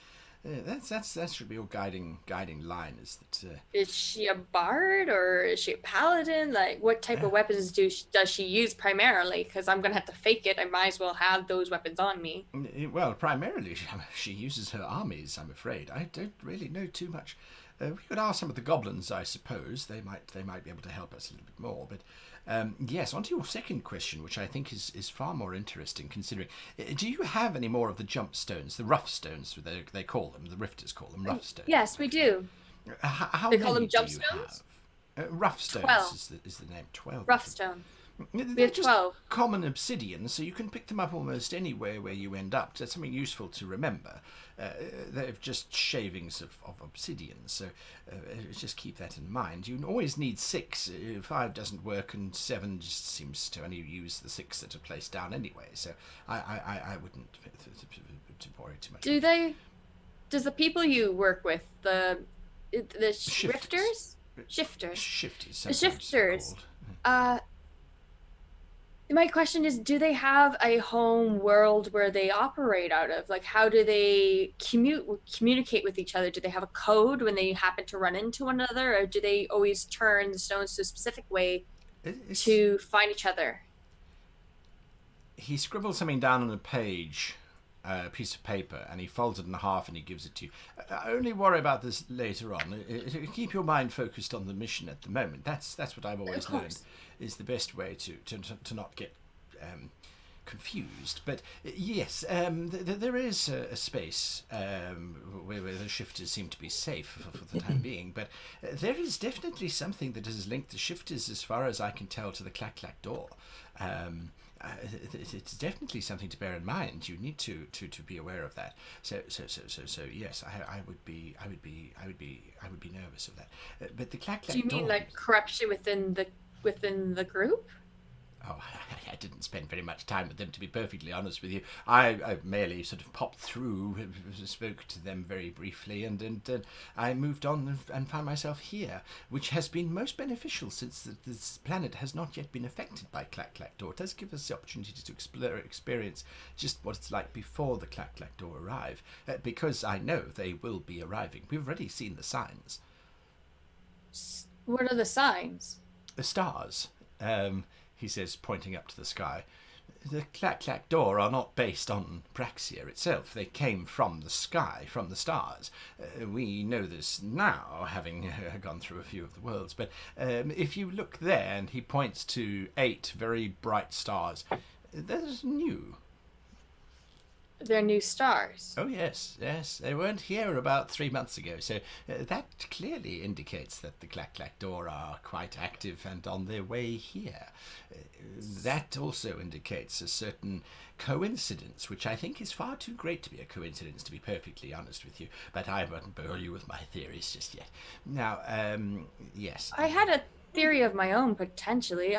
that should be your guiding line. Is that? Is she a bard or is she a paladin? Like, what type of weapons does she use primarily? Because I'm gonna have to fake it. I might as well have those weapons on me. Well, primarily she uses her armies. I'm afraid I don't really know too much. We could ask some of the goblins, I suppose. They might be able to help us a little bit more. But yes, on to your second question, which I think is far more interesting. Considering, do you have any more of the jump stones, the rough stones? They call them. The rifters call them rough stones. Yes, we do. How they many call them jump do you stones. Have? Rough stones 12. is the name. 12. Rough stone. They're just 12. common obsidian, so you can pick them up almost anywhere where you end up. That's something useful to remember. They're just shavings of obsidian, so just keep that in mind. You always need 6. 5 doesn't work, and 7 just seems to only use the 6 that are placed down anyway. So I wouldn't to worry too much. Does the people you work with, the Shifters. Shifters? The shifters. My question is, do they have a home world where they operate out of? Like, how do they communicate with each other? Do they have a code when they happen to run into one another, or do they always turn the stones to a specific way to find each other? He scribbles something down on a piece of paper, and he folds it in half and he gives it to you. Only worry about this later on. Keep your mind focused on the mission at the moment. That's what I've always learned is the best way to not get confused. But yes, there is a space where the shifters seem to be safe for the time being. But there is definitely something that has linked the shifters, as far as I can tell, to the Clack Clack door. It's definitely something to bear in mind. You need to be aware of that. So yes, I would be nervous of that. But the Clack Clack door. Do you mean like corruption within the group? Oh, I didn't spend very much time with them, to be perfectly honest with you. I merely sort of popped through, spoke to them very briefly, and I moved on and found myself here, which has been most beneficial since this planet has not yet been affected by Clack Clack Door. It does give us the opportunity to experience just what it's like before the Clack Clack Door arrive, because I know they will be arriving. We've already seen the signs. What are the signs? The stars. He says, pointing up to the sky. The Clack Clack Door are not based on Praxia itself. They came from the sky, from the stars. We know this now, having gone through a few of the worlds. But if you look there, and he points to 8 very bright stars, that is new. They're new stars. Oh, yes, yes. They weren't here about 3 months ago, so that clearly indicates that the Clack Clack Door are quite active and on their way here. That also indicates a certain coincidence, which I think is far too great to be a coincidence, to be perfectly honest with you. But I won't bore you with my theories just yet. Now, yes. I had a theory of my own, potentially.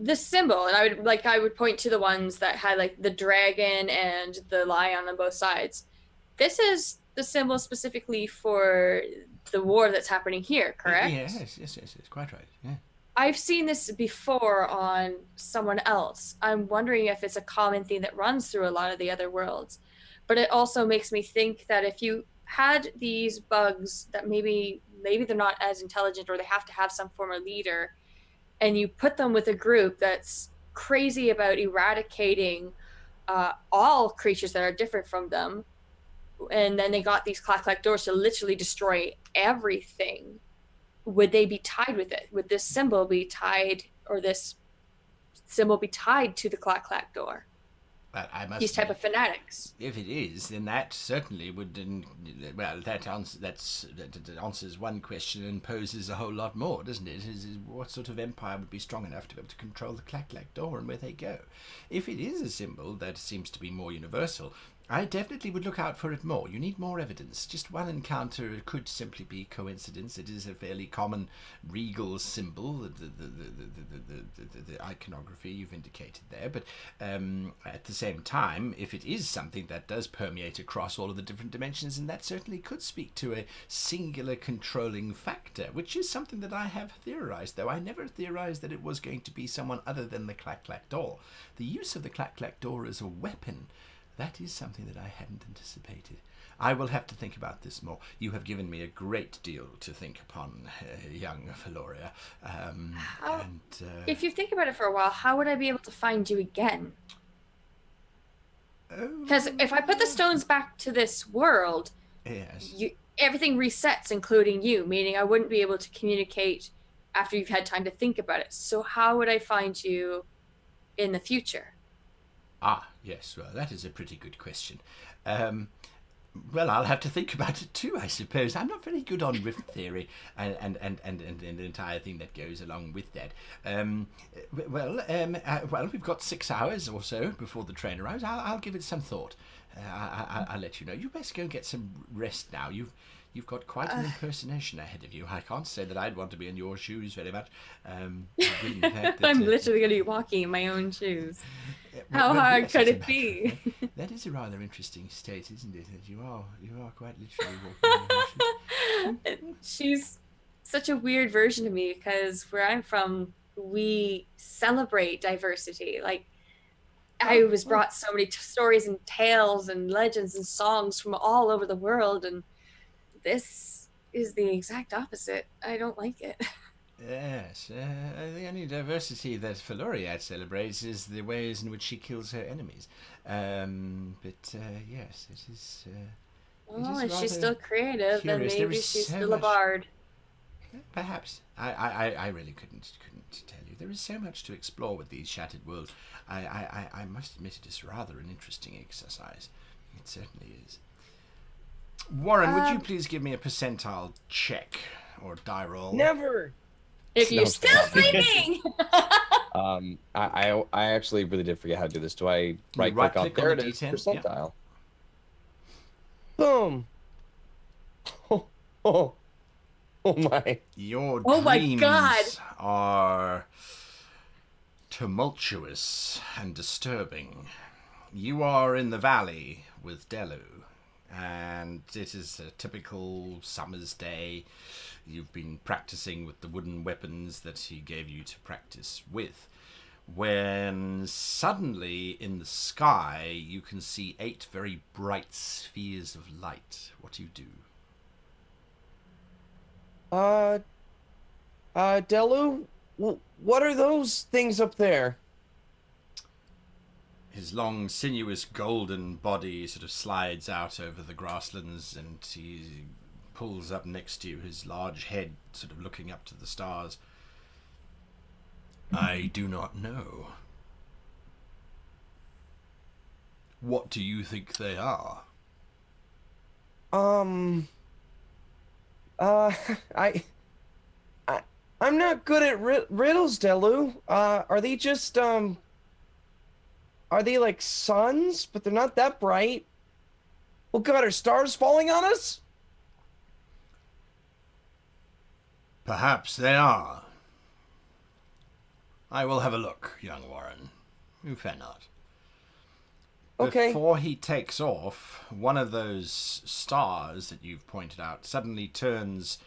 The symbol, and I would point to the ones that had like the dragon and the lion on both sides. This is the symbol specifically for the war that's happening here, correct? Yes, quite right. Yeah. I've seen this before on someone else. I'm wondering if it's a common theme that runs through a lot of the other worlds. But it also makes me think that if you had these bugs that maybe they're not as intelligent, or they have to have some form of leader, and you put them with a group that's crazy about eradicating all creatures that are different from them, and then they got these clack clack doors to literally destroy everything, would they be tied with it? Would this symbol be tied, or this symbol be tied to the clack clack door? But I must. These type of fanatics. If it is, then that certainly would. Well, that answers one question and poses a whole lot more, doesn't it? Is what sort of empire would be strong enough to be able to control the Clack Clack Door and where they go? If it is a symbol that seems to be more universal, I definitely would look out for it more. You need more evidence. Just one encounter could simply be coincidence. It is a fairly common regal symbol, the iconography you've indicated there. But at the same time, if it is something that does permeate across all of the different dimensions, and that certainly could speak to a singular controlling factor, which is something that I have theorized, though I never theorized that it was going to be someone other than the Clack Clack Door. The use of the Clack Clack Door as a weapon, that is something that I hadn't anticipated. I will have to think about this more. You have given me a great deal to think upon, young Feloria. If you think about it for a while, how would I be able to find you again? Because if I put the stones back to this world, yes, everything resets, including you, meaning I wouldn't be able to communicate after you've had time to think about it. So how would I find you in the future? Ah, yes, well, that is a pretty good question. Well, I'll have to think about it too, I suppose. I'm not very good on rift theory and the entire thing that goes along with that. Well, we've got 6 hours or so before the train arrives. I'll give it some thought. I'll let you know. You best go and get some rest now. You've got quite an impersonation ahead of you. I can't say that I'd want to be in your shoes very much. Given the fact that, I'm literally going to be walking in my own shoes. How hard yes, could as a it be? That is a rather interesting state, isn't it? That you are quite literally walking in your shoes. She's such a weird version of me, because where I'm from, we celebrate diversity. Like, I was brought so many stories and tales and legends and songs from all over the world, and this is the exact opposite. I don't like it. Yes, the only diversity that Feloriat celebrates is the ways in which she kills her enemies. Yes, it is. Well, if she's still creative, then curious. maybe she's still a bard. Perhaps. I really couldn't tell you. There is so much to explore with these shattered worlds. I must admit it is rather an interesting exercise. It certainly is. Warren, would you please give me a percentile check or die roll? Never. If you're still sleeping. I actually really did forget how to do this. Do I right click on there? It is percentile. Yeah. Boom. Oh my. Your oh my dreams God. are tumultuous and disturbing. You are in the valley with Delu, and it is a typical summer's day. You've been practicing with the wooden weapons that he gave you to practice with, when suddenly in the sky you can see 8 very bright spheres of light. What do you do? Delu, what are those things up there? His long, sinuous, golden body sort of slides out over the grasslands, and he pulls up next to you, his large head sort of looking up to the stars. I do not know. What do you think they are? I, I I'm not good at riddles, Delu. Are they just are they like suns, but they're not that bright? Oh God, are stars falling on us? Perhaps they are. I will have a look, young Warren. You fear not. Okay. Before he takes off, one of those stars that you've pointed out suddenly turns,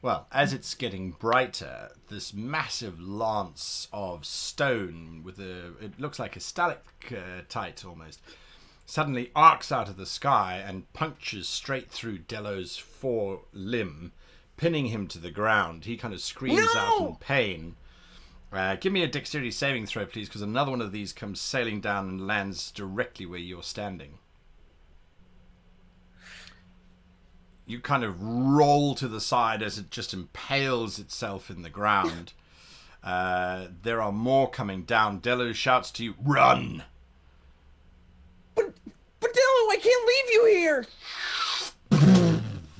well, as it's getting brighter, this massive lance of stone with it looks like a stalactite almost, suddenly arcs out of the sky and punctures straight through Delo's forelimb, pinning him to the ground. He kind of screams out in pain. Give me a dexterity saving throw, please, because another one of these comes sailing down and lands directly where you're standing. You kind of roll to the side as it just impales itself in the ground. There are more coming down. Delo shouts to you, "Run!" But Delu, I can't leave you here.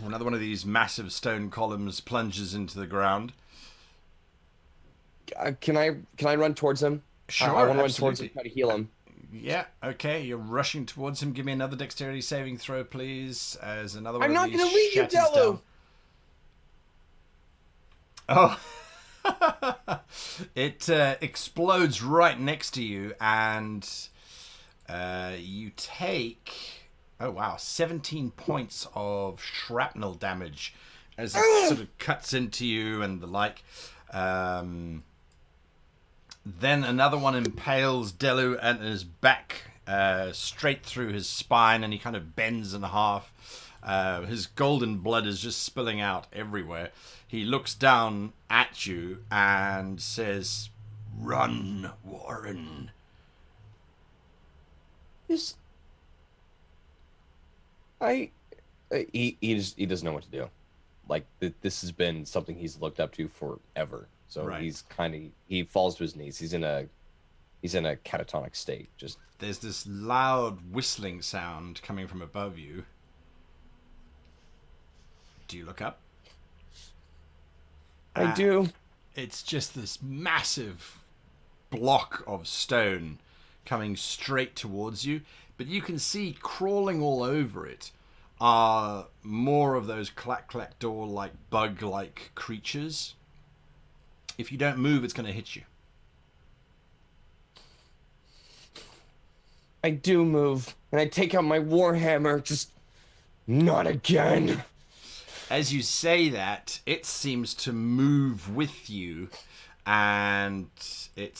Another one of these massive stone columns plunges into the ground. Can I run towards him? Sure, I want to run absolutely. towards him, try to heal him. Yeah, okay, you're rushing towards him. Give me another dexterity saving throw, please, as another one I'm of not these going to leave you, shatters Delu. down. Oh. It explodes right next to you, and you take, 17 points of shrapnel damage as it sort of cuts into you and the like. Then another one impales Delu and his back straight through his spine, and he kind of bends in half. His golden blood is just spilling out everywhere. He looks down at you and says, "Run, Warren." He doesn't know what to do. Like this has been something he's looked up to forever. So right. he falls to his knees. He's in a catatonic state. Just there's this loud whistling sound coming from above you. Do you look up? I do. It's just this massive block of stone coming straight towards you, but you can see crawling all over it are more of those clack-clack-door like bug-like creatures. If you don't move, it's going to hit you. I do move, and I take out my warhammer. Just not again. As you say that, it seems to move with you, and it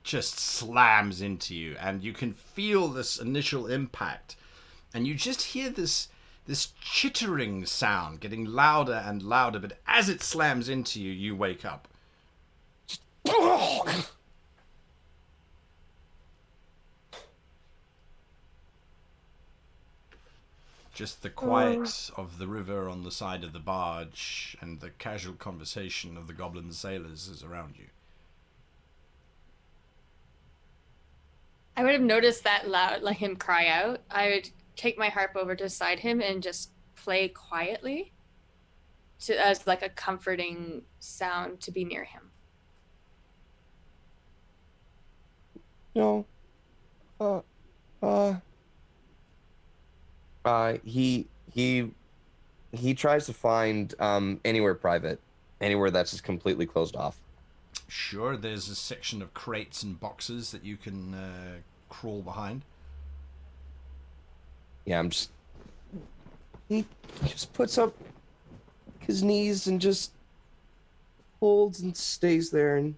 just slams into you, and you can feel this initial impact, and you just hear this chittering sound getting louder and louder, but as it slams into you, you wake up. Just the quiet of the river on the side of the barge and the casual conversation of the goblin sailors is around you. I would have noticed that loud, like him cry out. I would take my harp over to beside him and just play quietly as like a comforting sound to be near him. No. He tries to find anywhere private, anywhere that's just completely closed off. Sure, there's a section of crates and boxes that you can crawl behind. Yeah, he just puts up his knees and just holds and stays there, and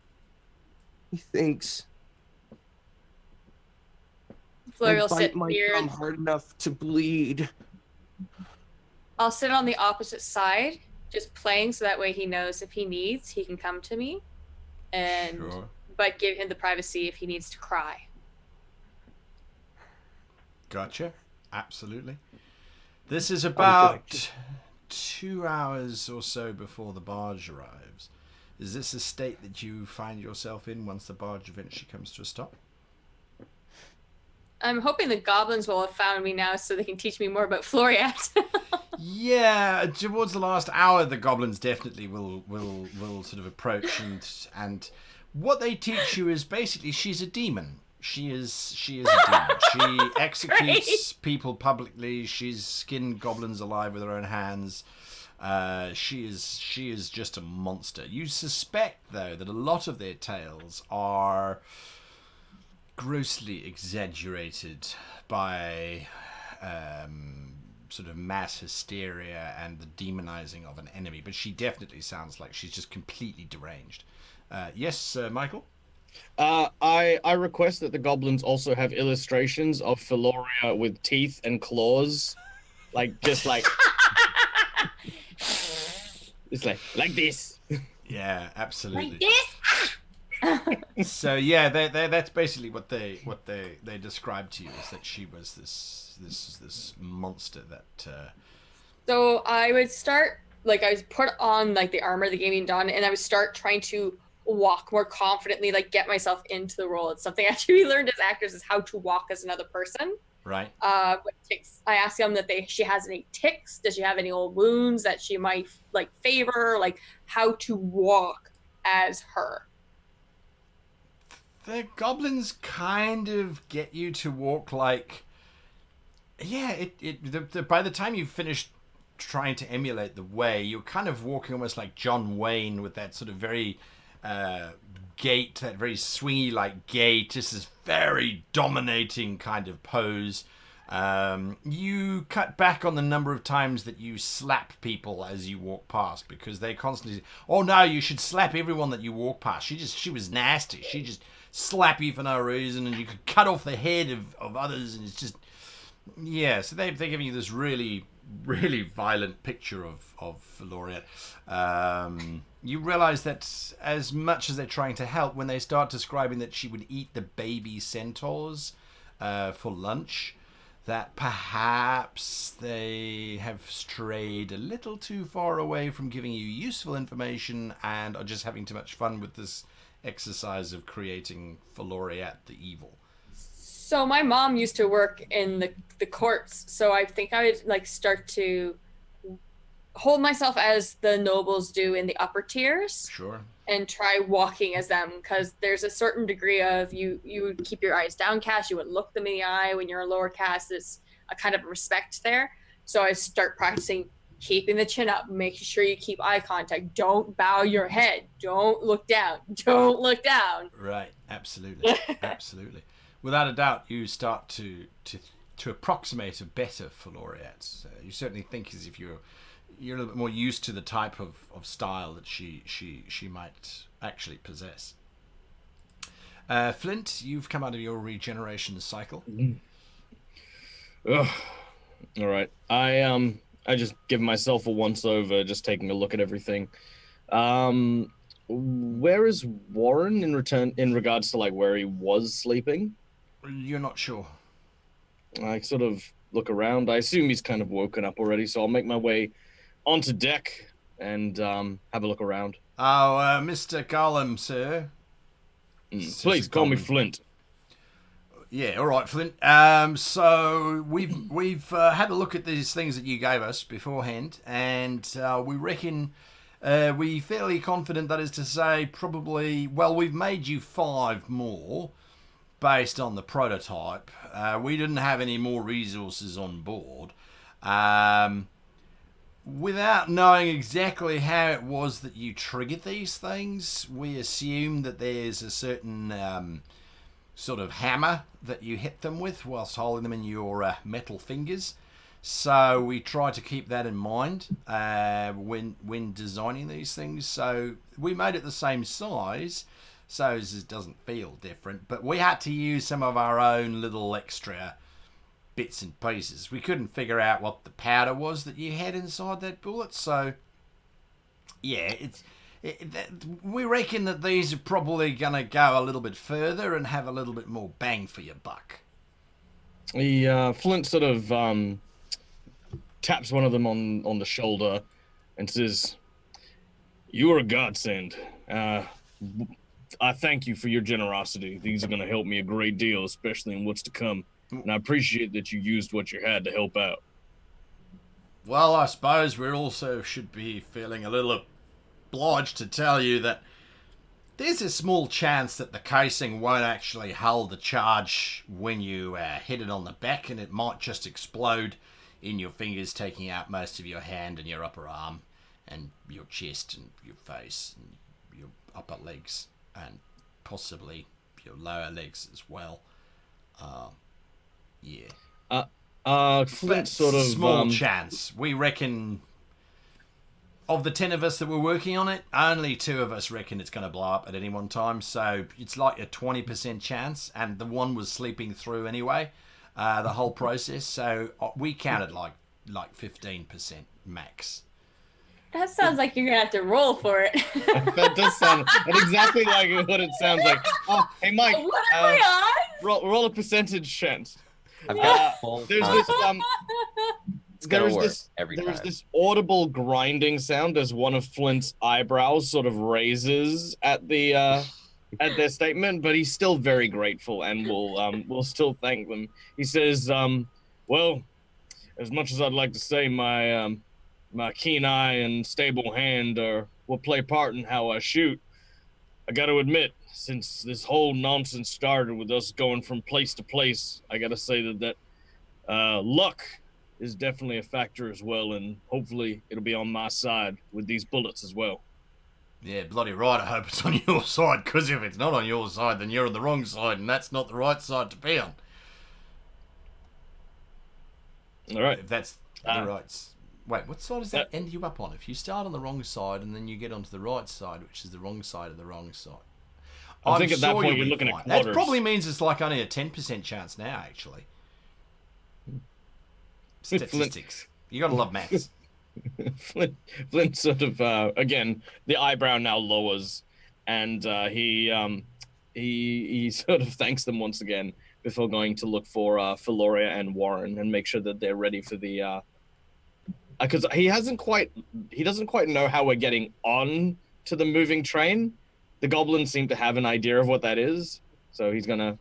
he thinks, Flurry will sit might near. come hard enough to bleed. I'll sit on the opposite side, just playing, so that way he knows if he needs, he can come to me, and Sure. but give him the privacy if he needs to cry. Gotcha. Absolutely. This is about 2 hours or so before the barge arrives. Is this a state that you find yourself in once the barge eventually comes to a stop? I'm hoping the goblins will have found me now so they can teach me more about Floriat. Yeah, towards the last hour, the goblins definitely will sort of approach, and what they teach you is basically she's a demon. She is a demon. She executes people publicly. She's skinned goblins alive with her own hands. She is just a monster. You suspect, though, that a lot of their tales are grossly exaggerated by sort of mass hysteria and the demonizing of an enemy, but she definitely sounds like she's just completely deranged. Yes, Michael? I request that the goblins also have illustrations of Feloria with teeth and claws, just like it's like this. Yeah, absolutely. Like this? So yeah, that's basically what they described to you, is that she was this monster that. So I would start, like, I would put on like the armor, the gaming dawn, and I would start trying to walk more confidently, like get myself into the role. It's something actually we learned as actors, is how to walk as another person. Right. With ticks, I asked them that she has any ticks. Does she have any old wounds that she might like favor? Like how to walk as her. The goblins kind of get you to walk like, yeah. By the time you've finished trying to emulate the way, you're kind of walking almost like John Wayne, with that sort of very gait, that very swingy like gait, just this very dominating kind of pose. You cut back on the number of times that you slap people as you walk past, because they constantly say, oh no, you should slap everyone that you walk past. She was nasty. She just slap you for no reason, and you could cut off the head of others, and it's just, yeah. So they're giving you this really violent picture of Laureate. You realize that as much as they're trying to help, when they start describing that she would eat the baby centaurs for lunch, that perhaps they have strayed a little too far away from giving you useful information and are just having too much fun with this exercise of creating Floriat the evil. So my mom used to work in the courts, so I think I would like start to hold myself as the nobles do in the upper tiers. Sure. And try walking as them, because there's a certain degree of you would keep your eyes downcast, you would look them in the eye when you're a lower caste. There's a kind of respect there. So I start practicing keeping the chin up, making sure you keep eye contact, don't bow your head, don't look down. Right, absolutely. Absolutely. Without a doubt, you start to approximate a better Floriat. You certainly think as if you're a little bit more used to the type of style that she might actually possess. Flint, you've come out of your regeneration cycle. Ugh. All right. I just give myself a once over, just taking a look at everything. Where is Warren in regards to like where he was sleeping? You're not sure. I sort of look around. I assume he's kind of woken up already, so I'll make my way onto deck and have a look around. Oh, Mr. Gollum, sir. Please call me Flint. Yeah, all right, Flint. So we've had a look at these things that you gave us beforehand, and we reckon we're fairly confident, that is to say, probably. Well, we've made you 5 more based on the prototype. We didn't have any more resources on board. Without knowing exactly how it was that you triggered these things, we assume that there's a certain sort of hammer that you hit them with whilst holding them in your metal fingers. So we try to keep that in mind when designing these things. So we made it the same size, so it doesn't feel different. But we had to use some of our own little extra bits and pieces. We couldn't figure out what the powder was that you had inside that bullet. So yeah, we reckon that these are probably going to go a little bit further and have a little bit more bang for your buck. Flint sort of taps one of them on the shoulder and says, "You are a godsend. I thank you for your generosity. These are going to help me a great deal, especially in what's to come. and I appreciate that you used what you had to help out. Well, I suppose we also should be feeling a little obliged to tell you that there's a small chance that the casing won't actually hold the charge when you hit it on the back, and it might just explode in your fingers, taking out most of your hand and your upper arm and your chest and your face and your upper legs and possibly your lower legs as well. Yeah. Flint But sort of small chance. We reckon of the 10 of us that were working on it, only 2 of us reckon it's going to blow up at any one time. So it's like a 20% chance, and the one was sleeping through anyway, the whole process. So we counted like 15% max. That sounds like you're gonna have to roll for it. That does sound exactly like what it sounds like. Oh, hey Mike, What are my odds? roll a percentage chance. I've got full There's this It's gonna there's work this every there's time. this audible grinding sound as one of Flint's eyebrows sort of raises at the at their statement, but he's still very grateful and will still thank them. He says, well, as much as I'd like to say my my keen eye and stable hand will play part in how I shoot, I got to admit, since this whole nonsense started with us going from place to place, I got to say that luck is definitely a factor as well, and hopefully it'll be on my side with these bullets as well. Yeah, bloody right, I hope it's on your side, because if it's not on your side, then you're on the wrong side, and that's not the right side to be on. All right. If that's the right... Wait, what side does that end you up on? If you start on the wrong side and then you get onto the right side, which is the wrong side of the wrong side. I think at that point you're looking at quarters. That probably means it's like only a 10% chance now, actually. Statistics. You gotta love maths. Flint sort of again, the eyebrow now lowers, and he sort of thanks them once again before going to look for Feloria and Warren and make sure that they're ready for the because he doesn't quite know how we're getting on to the moving train. The goblins seem to have an idea of what that is, so he's gonna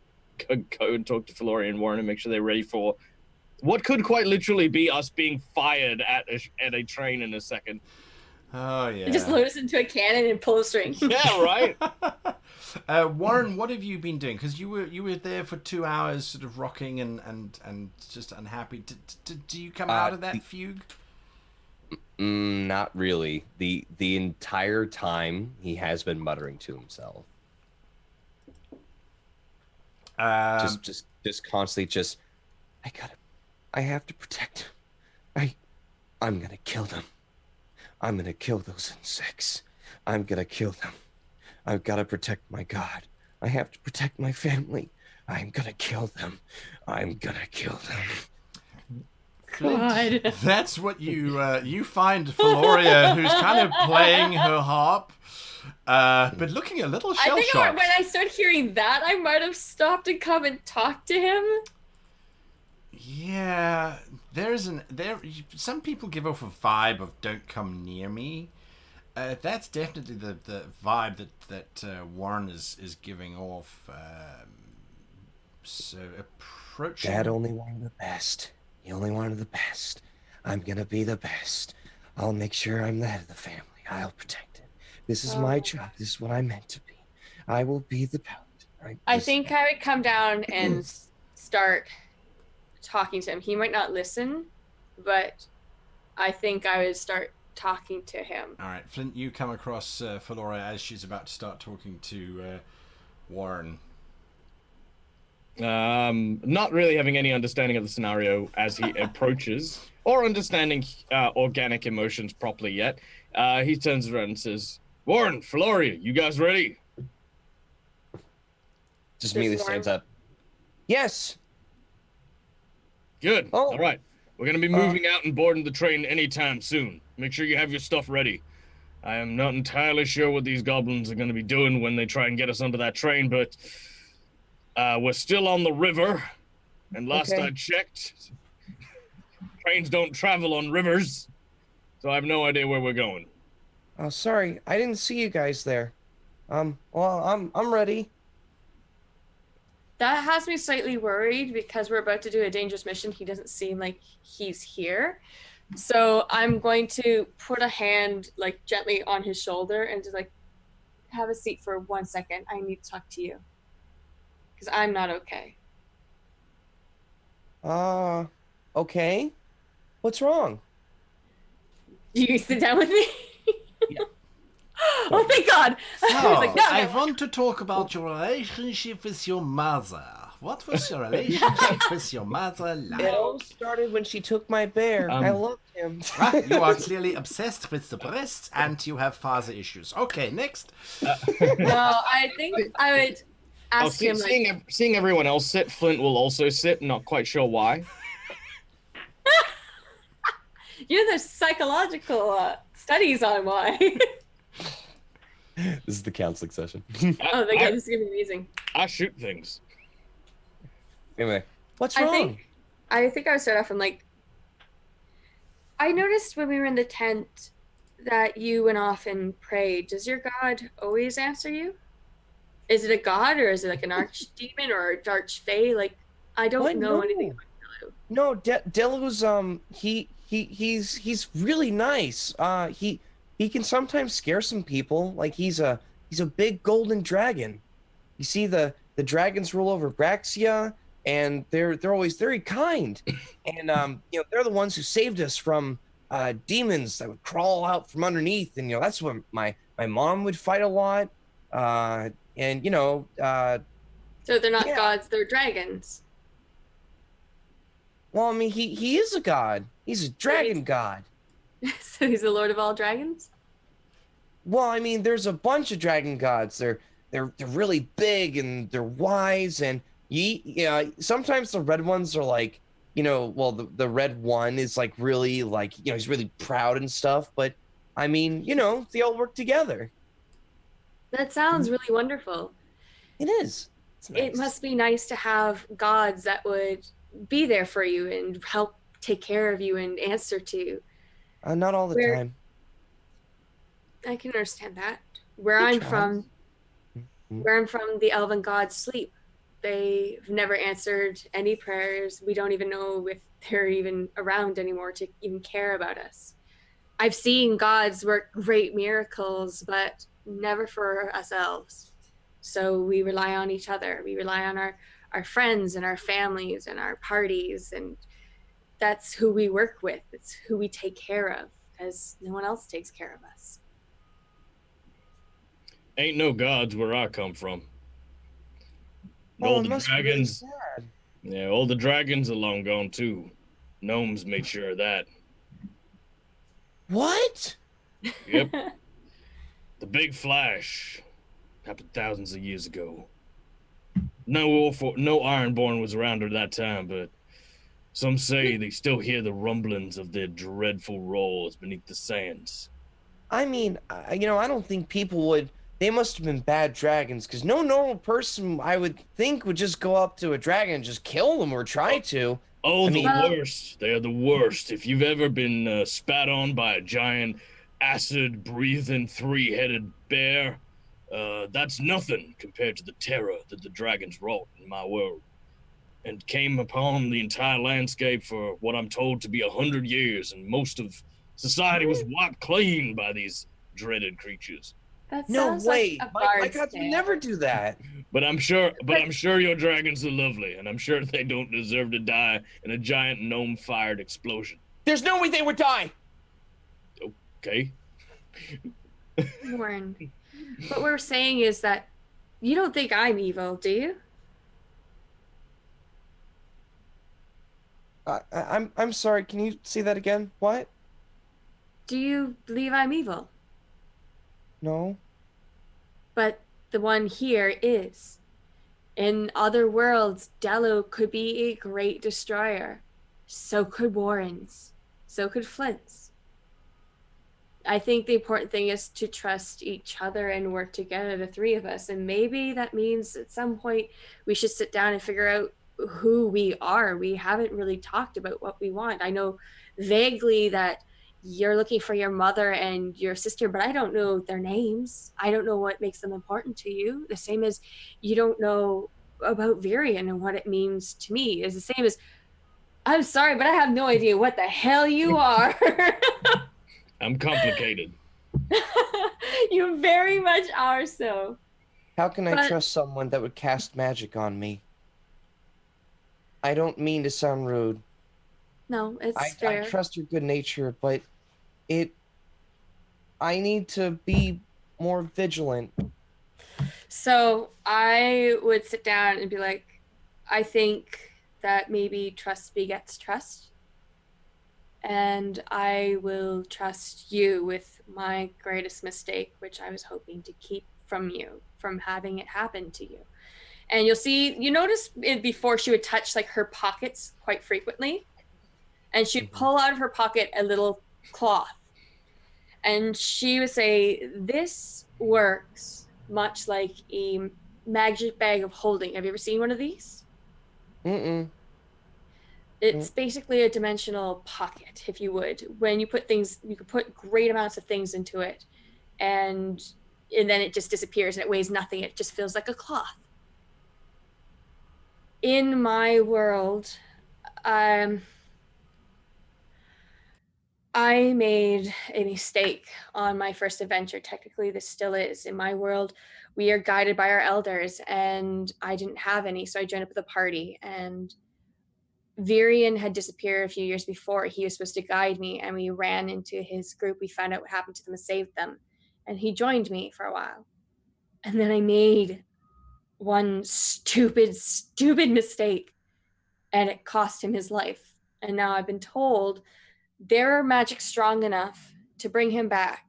go and talk to Feloria and Warren and make sure they're ready for what could quite literally be us being fired at a train in a second. Oh, yeah. You just load us into a cannon and pull a string. Yeah, right? Warren, what have you been doing? Because you were there for 2 hours sort of rocking and just unhappy. Do you come out of that fugue? Not really. The entire time he has been muttering to himself. Just constantly I have to protect him. I'm gonna kill them. I'm gonna kill those insects. I'm gonna kill them. I've got to protect my god. I have to protect my family. I'm gonna kill them. I'm gonna kill them. God. That's what you find Feloria, who's kind of playing her harp, but looking a little shell-shocked. I think when I started hearing that, I might have stopped and come and talked to him. Yeah, some people give off a vibe of "don't come near me." That's definitely the vibe that Warren is giving off. So approaching. Dad only wanted the best. He only wanted the best. I'm gonna be the best. I'll make sure I'm the head of the family. I'll protect it. This is my job. This is what I'm meant to be. I will be the paladin. Right? I think I would come down and start talking to him. He might not listen, but I think I would start talking to him. All right, Flint, you come across Feloria as she's about to start talking to Warren. Not really having any understanding of the scenario as he approaches, or understanding organic emotions properly yet. He turns around and says, Warren, Feloria, you guys ready? Just immediately stands up. Yes. Good. All right. We're going to be moving out and boarding the train anytime soon. Make sure you have your stuff ready. I am not entirely sure what these goblins are going to be doing when they try and get us onto that train, but we're still on the river. And last I checked, trains don't travel on rivers. So I have no idea where we're going. Oh, sorry. I didn't see you guys there. Well, I'm ready. That has me slightly worried because we're about to do a dangerous mission. He doesn't seem like he's here. So I'm going to put a hand like gently on his shoulder and just like have a seat for 1 second. I need to talk to you. Because I'm not okay. Okay. What's wrong? Do you sit down with me? Yeah. Oh, thank God. So, I was like, no, I no. want to talk about your relationship with your mother. What was your relationship with your mother It like? all started when she took my bear. I loved him. Ah, you are clearly obsessed with the breasts and you have father issues. Okay, next. No, I think I would ask him like, Seeing everyone else sit, Flint will also sit. Not quite sure why. you're the psychological studies on why. This is the counseling session. Oh my God, this is gonna be amazing. I shoot things. Anyway, what's wrong? I think I would start off from like, I noticed when we were in the tent that you went off and prayed. Does your God always answer you? Is it a god or is it like an archdemon or an archfey? Like, I don't know anything about Delu. No, Delu's he's really nice. He can sometimes scare some people. Like he's a big golden dragon. You see the dragons rule over Braxia, and they're always very kind. And they're the ones who saved us from demons that would crawl out from underneath. And that's when my mom would fight a lot. So they're not gods, they're dragons. Well, I mean, he is a god. He's a dragon god. So he's the Lord of all dragons? Well, I mean, there's a bunch of dragon gods. They're really big and they're wise, and sometimes the red ones are like, the red one is like really like, he's really proud and stuff, but I mean, they all work together. That sounds really wonderful. It is. It's nice. It must be nice to have gods that would be there for you and help take care of you and answer to you. Not all the time. I can understand that. Where I'm from, the elven gods sleep. They've never answered any prayers. We don't even know if they're even around anymore to even care about us. I've seen gods work great miracles, but never for ourselves. So we rely on each other. We rely on our friends and our families and our parties, and that's who we work with. It's who we take care of, because no one else takes care of us. Ain't no gods where I come from. All the dragons. Yeah, all the dragons are long gone too. Gnomes made sure of that. What? Yep. The big flash happened thousands of years ago. No Ironborn was around at that time, but some say they still hear the rumblings of their dreadful roars beneath the sands. I mean, I don't think people would. They must have been bad dragons, because no normal person, I would think, would just go up to a dragon and just kill them or try to. Oh, worst. They are the worst. If you've ever been spat on by a giant acid-breathing three-headed bear, that's nothing compared to the terror that the dragons wrought in my world, and came upon the entire landscape for what I'm told to be 100 years, and most of society was wiped clean by these dreaded creatures. That No way. like a My bard's gods would tale. never do that. But I'm sure your dragons are lovely, and I'm sure they don't deserve to die in a giant gnome-fired explosion. There's no way they would die. Okay. Warren, what we're saying is that you don't think I'm evil, do you? I'm sorry. Can you say that again? What? Do you believe I'm evil? No. But the one here is. In other worlds, Delu could be a great destroyer. So could Warren's. So could Flint's. I think the important thing is to trust each other and work together, the three of us. And maybe that means at some point we should sit down and figure out who we are. We haven't really talked about what we want. I know vaguely that you're looking for your mother and your sister, but I don't know their names. I don't know what makes them important to you. The same as you don't know about Virion and what it means to me is the same as, I'm sorry, but I have no idea what the hell you are. I'm complicated. You very much are so. How can I But- trust someone that would cast magic on me? I don't mean to sound rude. No, it's I fair. trust your good nature, but I need to be more vigilant. So I would sit down and be like, I think that maybe trust begets trust. And I will trust you with my greatest mistake, which I was hoping to keep from you, from having it happen to you. And you notice it before she would touch like her pockets quite frequently. And she'd pull out of her pocket a little cloth. And she would say, this works much like a magic bag of holding. Have you ever seen one of these? Mm-mm. It's basically a dimensional pocket, if you would. When you put things, you could put great amounts of things into it, and then it just disappears and it weighs nothing. It just feels like a cloth. In my world, I made a mistake on my first adventure. Technically, this still is. In my world, we are guided by our elders, and I didn't have any, so I joined up with a party. And Virion had disappeared a few years before. He was supposed to guide me, and we ran into his group. We found out what happened to them and saved them. And he joined me for a while. And then I made one stupid mistake, and it cost him his life. And now I've been told their magic strong enough to bring him back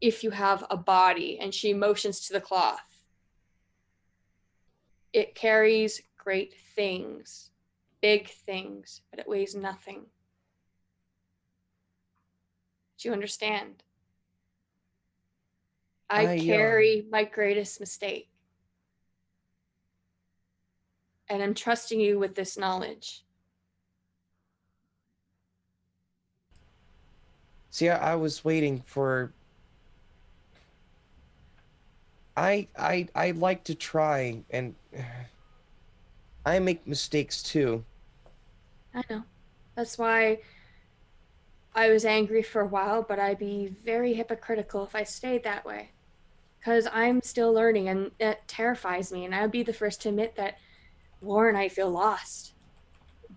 if you have a body. And she motions to the cloth. It carries great things, big things, but it weighs nothing. Do you understand? I carry my greatest mistake. And I'm trusting you with this knowledge. See, I was waiting for... I like to try, and I make mistakes too. I know. That's why I was angry for a while, but I'd be very hypocritical if I stayed that way. Because I'm still learning, and it terrifies me. And I would be the first to admit that Warren, I feel lost.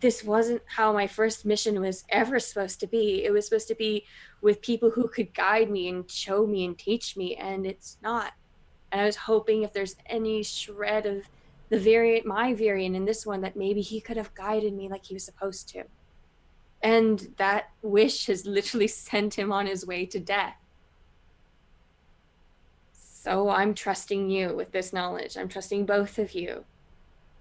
This wasn't how my first mission was ever supposed to be. It was supposed to be with people who could guide me and show me and teach me, and it's not. And I was hoping if there's any shred of my variant in this one, that maybe he could have guided me like he was supposed to. And that wish has literally sent him on his way to death. So I'm trusting you with this knowledge. I'm trusting both of you.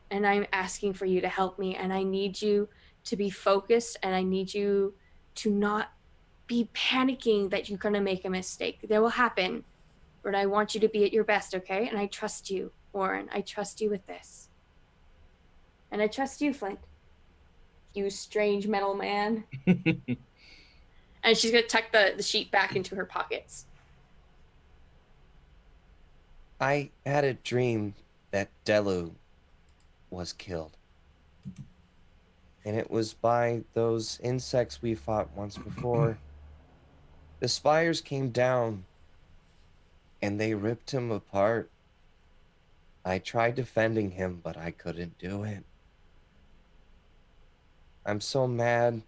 And I'm asking for you to help me. And I need you to be focused, and I need you to not be panicking that you're going to make a mistake. That will happen. But I want you to be at your best, okay? And I trust you, Warren. I trust you with this. And I trust you, Flint. You strange metal man. And she's going to tuck the sheet back into her pockets. I had a dream that Delu was killed. And it was by those insects we fought once before. The spires came down, and they ripped him apart. I tried defending him, but I couldn't do it. I'm so mad.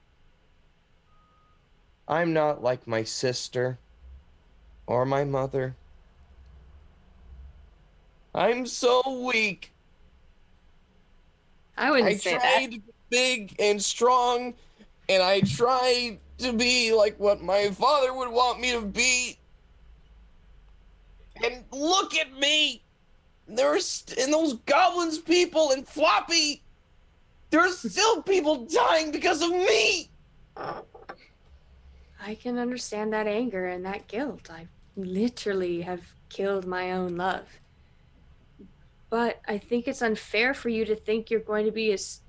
I'm not like my sister or my mother. I'm so weak. I wouldn't say that. I tried to be big and strong, and I tried to be like what my father would want me to be. And look at me! There's and those goblins people and Floppy. There's still people dying because of me. I can understand that anger and that guilt. I literally have killed my own love. But I think it's unfair for you to think you're going to be as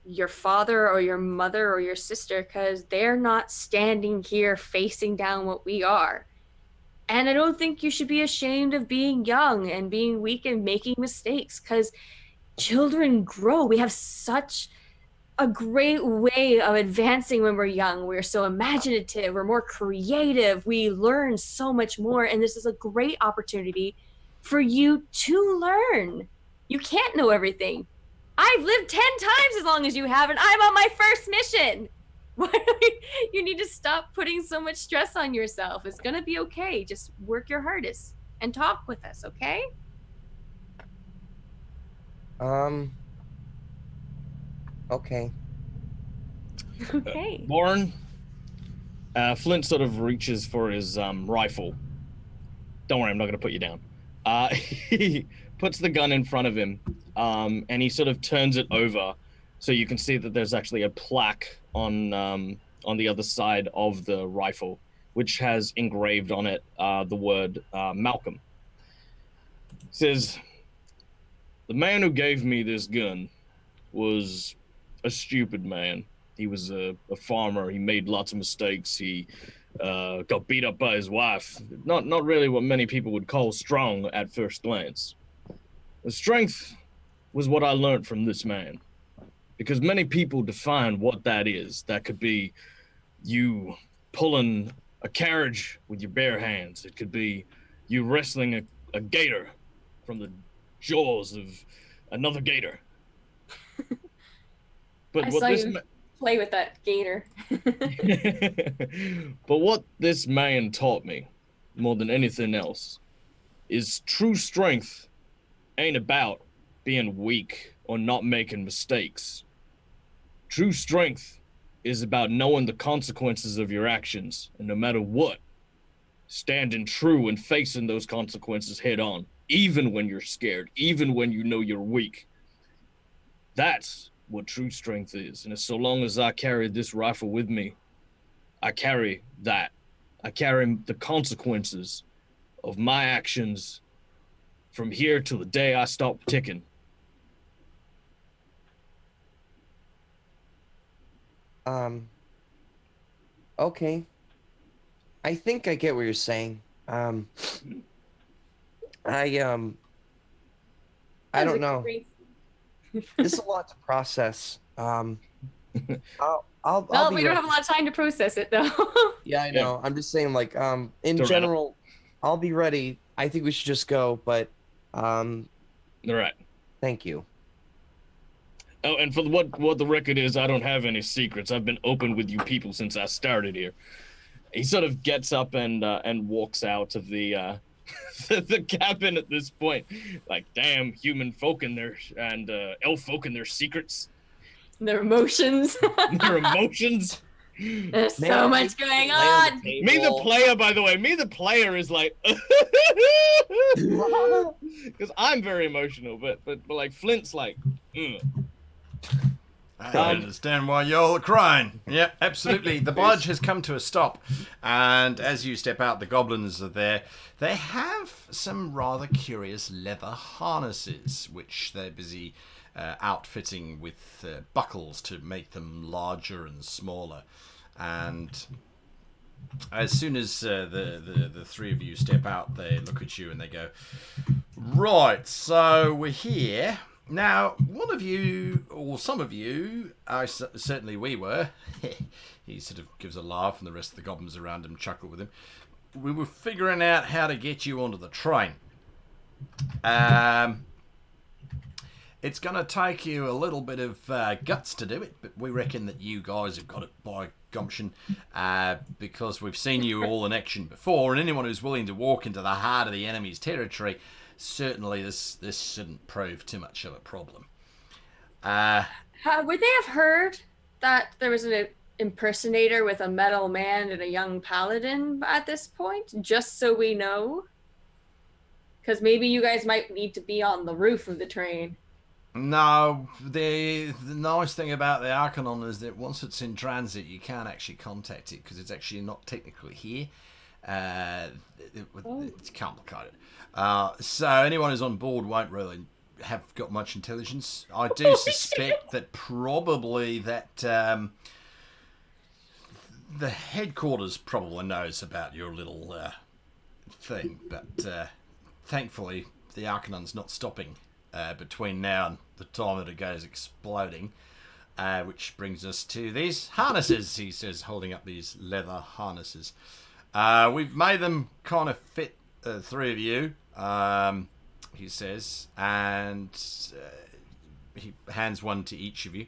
your father or your mother or your sister, because they're not standing here facing down what we are. And I don't think you should be ashamed of being young and being weak and making mistakes, because children grow. We have such a great way of advancing when we're young. We're so imaginative, we're more creative, we learn so much more. And this is a great opportunity for you to learn. You can't know everything. I've lived 10 times as long as you have, and I'm on my first mission. You need to stop putting so much stress on yourself. It's going to be okay. Just work your hardest and talk with us, okay? Okay. Okay. Lauren, Flint sort of reaches for his rifle. Don't worry, I'm not going to put you down. He puts the gun in front of him, and he sort of turns it over so you can see that there's actually a plaque on the other side of the rifle, which has engraved on it the word Malcolm. It says, "The man who gave me this gun was a stupid man. He was a farmer. He made lots of mistakes. He got beat up by his wife. Not really what many people would call strong at first glance. The strength was what I learned from this man. Because many people define what that is. That could be you pulling a carriage with your bare hands. It could be you wrestling a gator from the jaws of another gator. But I what saw this you play with that gator. But what this man taught me, more than anything else, is true strength ain't about being weak or not making mistakes. True strength is about knowing the consequences of your actions, and no matter what, standing true and facing those consequences head on, even when you're scared, even when you know you're weak. That's what true strength is. And so long as I carry this rifle with me, I carry that. I carry the consequences of my actions from here till the day I stop ticking." Okay. I think I get what you're saying. I don't know. This is a lot to process. I'll Well, be we don't ready. have a lot of time to process it, though. Yeah, I know. I'm just saying, like, in All right. general, I'll be ready. I think we should just go, but, All right. thank you. Oh, and for what the record is, I don't have any secrets. I've been open with you people since I started here. He sort of gets up and walks out of the the cabin at this point. Like, damn, human folk and elf folk and their secrets, Their emotions. their emotions. There's May so I much going lay on on. the Me, the table? player, by the way, is like, because I'm very emotional, but like Flint's like, I understand why you're crying. Yeah, absolutely. The barge has come to a stop, and as you step out, the goblins are there. They have some rather curious leather harnesses, which they're busy outfitting with buckles to make them larger and smaller. And as soon as the three of you step out, they look at you and they go, "Right, so we're here. Now, one of you, or some of you, certainly we were," he sort of gives a laugh and the rest of the goblins around him chuckle with him. "We were figuring out how to get you onto the train. It's going to take you a little bit of guts to do it, but we reckon that you guys have got it by gumption, because we've seen you all in action before, and anyone who's willing to walk into the heart of the enemy's territory, certainly this shouldn't prove too much of a problem." Would they have heard that there was an impersonator with a metal man and a young paladin at this point? Just so we know. Because maybe you guys might need to be on the roof of the train. No, the nice thing about the Arcanum is that once it's in transit, you can't actually contact it because it's actually not technically here. It's complicated. So anyone who's on board won't really have got much intelligence. I do suspect that probably that the headquarters probably knows about your little thing, but thankfully the Arcanum's not stopping between now and the time that it goes exploding. Which brings us to these harnesses, he says, holding up these leather harnesses. We've made them kind of fit the three of you, he says, and he hands one to each of you.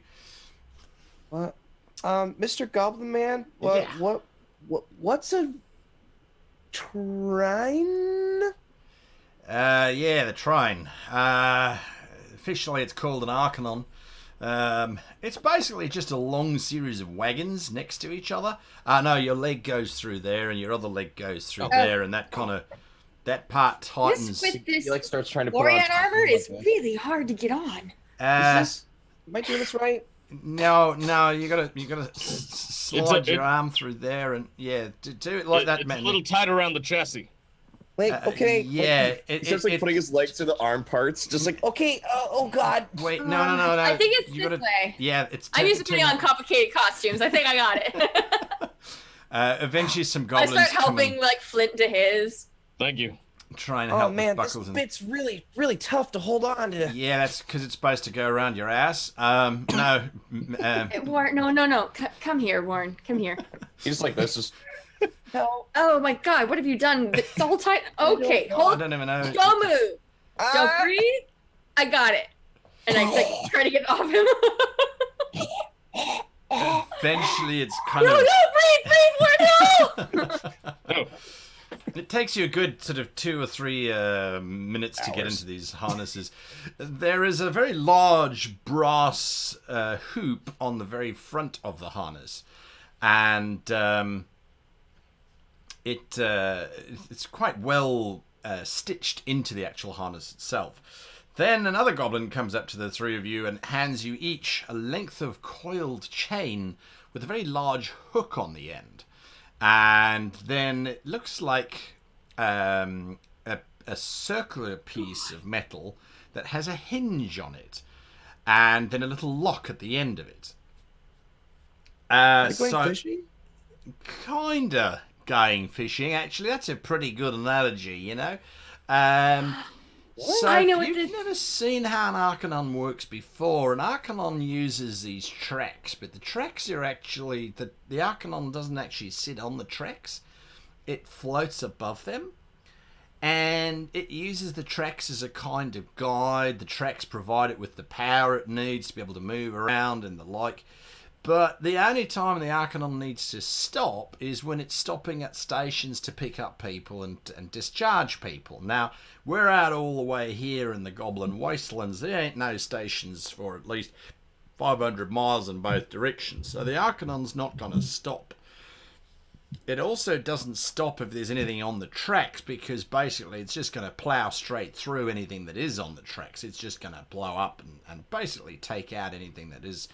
What? Mr. Goblin Man, what's a trine? Yeah, the trine. Officially, it's called an Arcanum. It's basically just a long series of wagons next to each other. No, your leg goes through there, and your other leg goes through there, and that part tightens. This He like starts trying to put Lorian on armor is really hard to get on. Am I doing this right? No, you gotta slide your arm through there, and do it like that, it's man. a little tight around the chassis. Wait, okay. Yeah, He starts like putting his legs through the arm parts, just like Okay, oh God. Wait, no. I think it's You this way. Yeah, it's. I'm used to putting on complicated costumes. I think I got it. Eventually, some I goblins start helping like Flint to his. Thank you. trying to Oh help with man, this buckles and. bit's really, really tough to hold on to. Yeah, that's because it's supposed to go around your ass. No. Warren, no. Come here, Warren. Come here. he's just like this. Just No. Oh my God, what have you done? It's all tight. Okay, I hold. don't even know. Don't move. Don't Ah! breathe. I got it. And I like try to get off him. Eventually, it's kind No, of. breathe, Warren, no. Oh, It takes you a good sort of 2 or 3 minutes to get Hours. into these harnesses. There is a very large brass hoop on the very front of the harness, and it's quite well stitched into the actual harness itself. Then another goblin comes up to the three of you and hands you each a length of coiled chain with a very large hook on the end. And then it looks like a circular piece of metal that has a hinge on it, and then a little lock at the end of it. Are you going fishing? Kinda going fishing, actually. That's a pretty good analogy, you know. So I know if what you've this- never seen how an Arcanum works before, an Arcanum uses these tracks, but the tracks are actually the Arcanum doesn't actually sit on the tracks; it floats above them, and it uses the tracks as a kind of guide. The tracks provide it with the power it needs to be able to move around and the like. But the only time the Arcanum needs to stop is when it's stopping at stations to pick up people and discharge people. Now, we're out all the way here in the Goblin Wastelands. There ain't no stations for at least 500 miles in both directions. So the Arcanum's not going to stop. It also doesn't stop if there's anything on the tracks, because basically it's just going to plow straight through anything that is on the tracks. It's just going to blow up and basically take out anything that is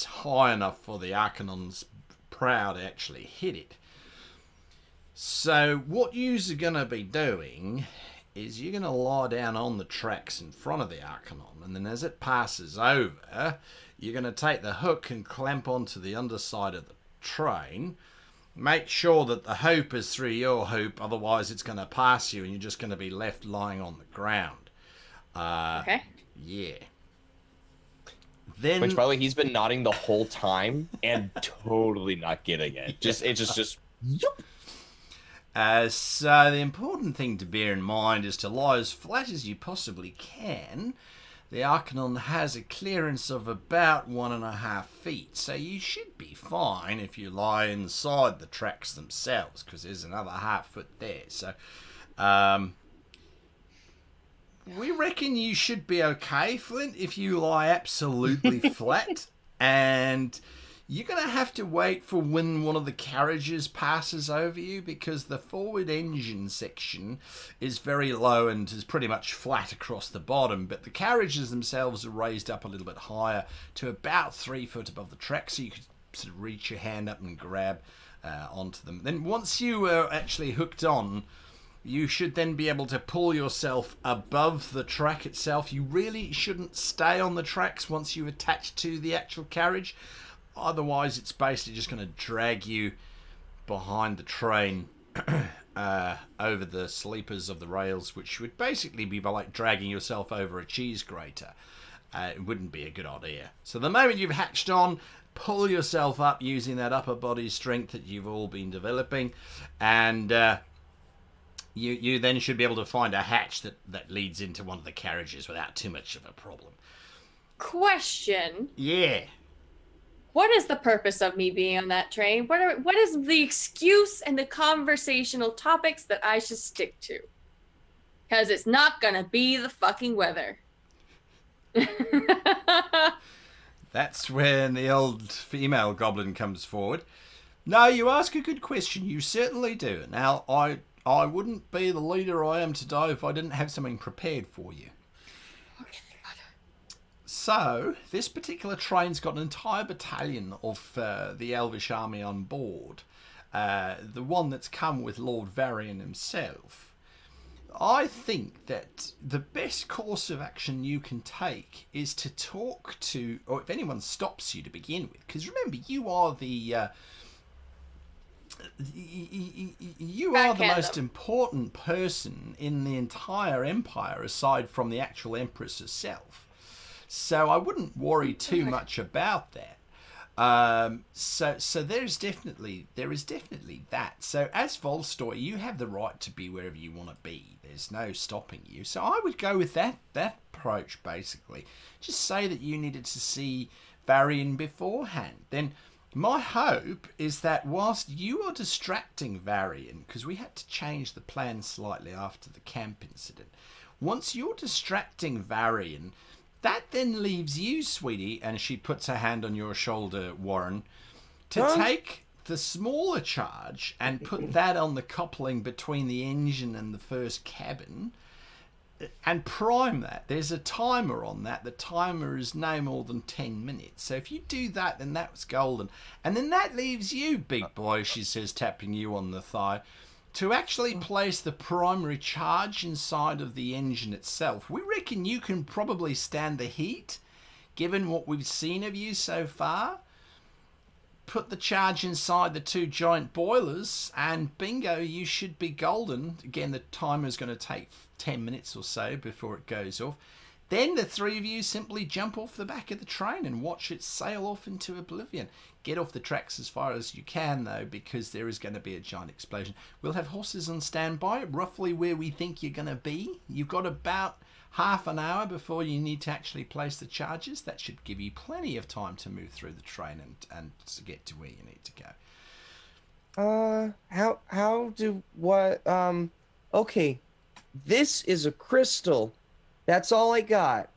high enough for the Arcanum's prow to actually hit it. So what you're going to be doing is you're going to lie down on the tracks in front of the Arcanum, and then as it passes over, you're going to take the hook and clamp onto the underside of the train. Make sure that the hoop is through your hoop, otherwise it's going to pass you and you're just going to be left lying on the ground. Okay. Yeah. Then, which, by the way, he's been nodding the whole time and totally not getting it. Just. So the important thing to bear in mind is to lie as flat as you possibly can. The Arcanum has a clearance of about 1.5 feet, so you should be fine if you lie inside the tracks themselves, because there's another half foot there. So, we reckon you should be okay, Flint, if you lie absolutely flat. And you're going to have to wait for when one of the carriages passes over you, because the forward engine section is very low and is pretty much flat across the bottom. But the carriages themselves are raised up a little bit higher to about 3 foot above the track, so you could sort of reach your hand up and grab onto them. Then once you are actually hooked on, you should then be able to pull yourself above the track itself. You really shouldn't stay on the tracks once you attach to the actual carriage. Otherwise, it's basically just going to drag you behind the train. over the sleepers of the rails, which would basically be like dragging yourself over a cheese grater. It wouldn't be a good idea. So the moment you've hatched on, pull yourself up using that upper body strength that you've all been developing, and you then should be able to find a hatch that leads into one of the carriages without too much of a problem. Question. Yeah. What is the purpose of me being on that train? What is the excuse and the conversational topics that I should stick to? Because it's not gonna be the fucking weather. That's when the old female goblin comes forward. No, you ask a good question. You certainly do. Now, I wouldn't be the leader I am today if I didn't have something prepared for you. Okay, God. So, this particular train's got an entire battalion of the Elvish army on board. The one that's come with Lord Varian himself. I think that the best course of action you can take is to talk to, or if anyone stops you to begin with, because remember, you are the most important person in the entire empire aside from the actual empress herself. So I wouldn't worry too much about that. So there is definitely that. So as Volstoy, you have the right to be wherever you want to be. There's no stopping you. So I would go with that approach basically. Just say that you needed to see Varian beforehand. Then my hope is that whilst you are distracting Varian, because we had to change the plan slightly after the camp incident, once you're distracting Varian, that then leaves you, sweetie, and she puts her hand on your shoulder, Warren, to take the smaller charge and put that on the coupling between the engine and the first cabin and prime that. There's a timer on that. The timer is no more than 10 minutes. So if you do that, then that's golden. And then that leaves you, big boy, she says, tapping you on the thigh, to actually place the primary charge inside of the engine itself. We reckon you can probably stand the heat, given what we've seen of you so far. Put the charge inside the two giant boilers, and bingo, you should be golden. Again, the timer's going to take 10 minutes or so before it goes off. Then the three of you simply jump off the back of the train and watch it sail off into oblivion. Get off the tracks as far as you can, though, because there is going to be a giant explosion. We'll have horses on standby, roughly where we think you're going to be. You've got about half an hour before you need to actually place the charges. That should give you plenty of time to move through the train and to get to where you need to go. Okay. This is a crystal. That's all I got.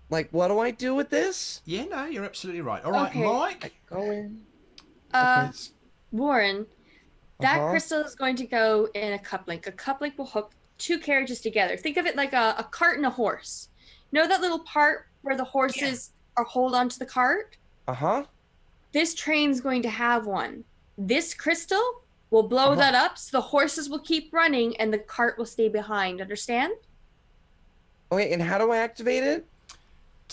Like, what do I do with this? Yeah, no, you're absolutely right. All right, Okay. Mike. Go in. Warren, that crystal is going to go in a cup-link. A cup-link will hook two carriages together. Think of it like a cart and a horse. You know that little part where the horses are hold onto the cart? Uh-huh. This train's going to have one. This crystal will blow that up, so the horses will keep running and the cart will stay behind. Understand? Okay, and how do I activate it?